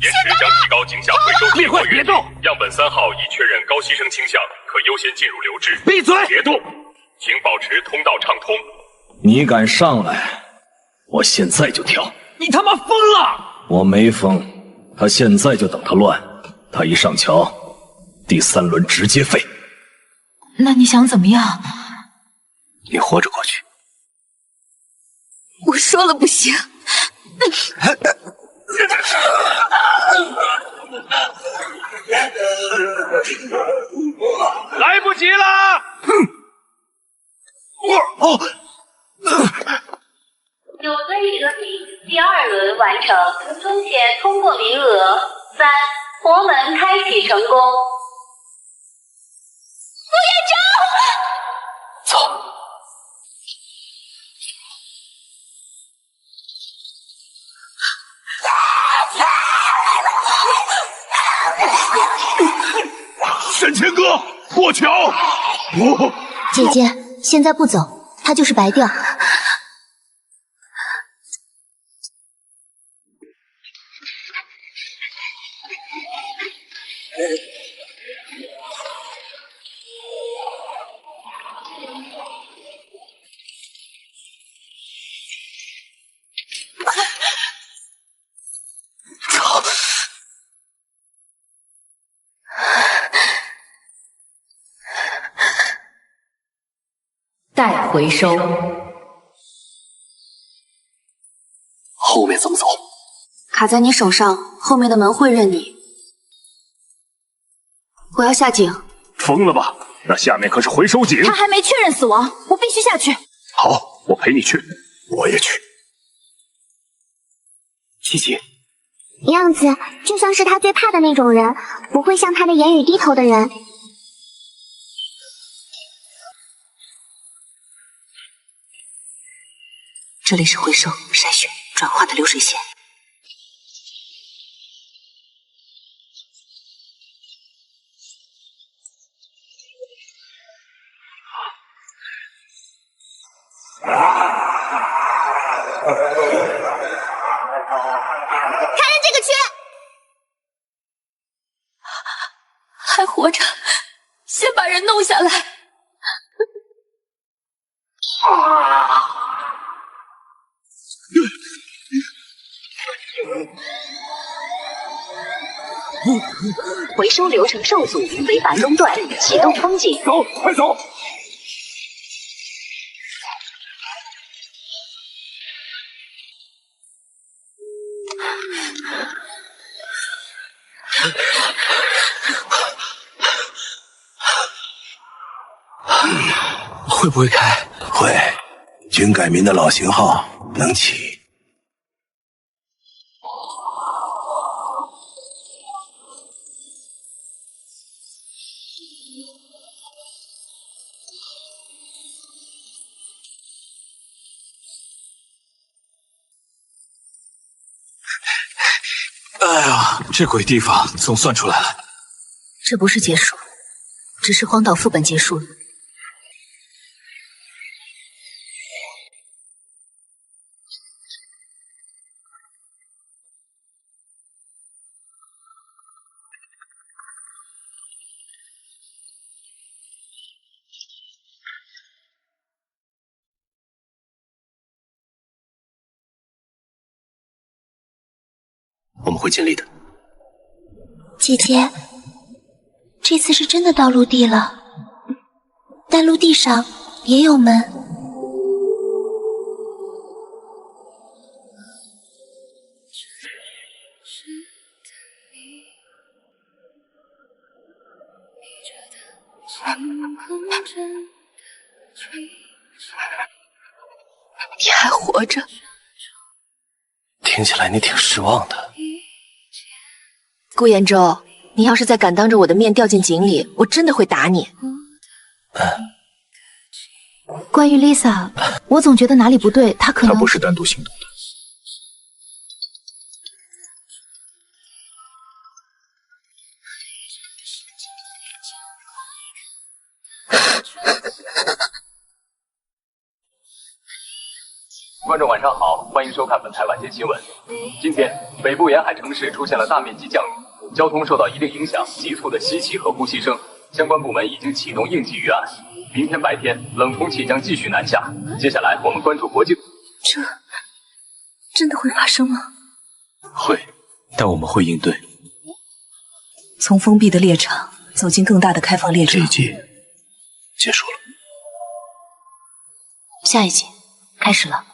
延迟将提高井下回收器活跃率。样本3号已确认高牺牲倾向，可优先进入留置。闭嘴！别动，请保持通道畅通。你敢上来，我现在就跳。你他妈疯了！我没疯，他现在就等他乱，他一上桥，第3轮直接废。那你想怎么样？你活着过去。我说了不行。来不及了！9队蛇形第2轮完成，目前通过名额3，活门开启成功。顾彦走。神仙哥，过桥！姐姐，现在不走，他就是白掉。待回收。后面怎么走？卡在你手上，后面的门会认你。我要下井。疯了吧？那下面可是回收井。他还没确认死亡，我必须下去。好，我陪你去。我也去。琪琪，样子就像是他最怕的那种人，不会向他的言语低头的人。这里是回收、筛选、转化的流水线。看人这个缺，还活着，先把人弄下来。回收流程受阻，违法中断，启动封井。走，快走！会不会开？会，军改民的老型号能起。哎呀，这鬼地方总算出来了。这不是结束，只是荒岛副本结束了。我们会尽力的。姐姐，这次是真的到陆地了，但陆地上也有门。你还活着？听起来你挺失望的。顾延舟，你要是再敢当着我的面掉进井里，我真的会打你。关于 Lisa， 我总觉得哪里不对，她可能……她不是单独行动的。观众晚上好，欢迎收看本台晚间新闻。今天，北部沿海城市出现了大面积降雨，交通受到一定影响，急促的吸气和呼吸声，相关部门已经启动应急预案。明天白天，冷空气将继续南下。接下来，我们关注国际。这真的会发生吗？会，但我们会应对。从封闭的猎场走进更大的开放猎场。这一集结束了。下一集开始了。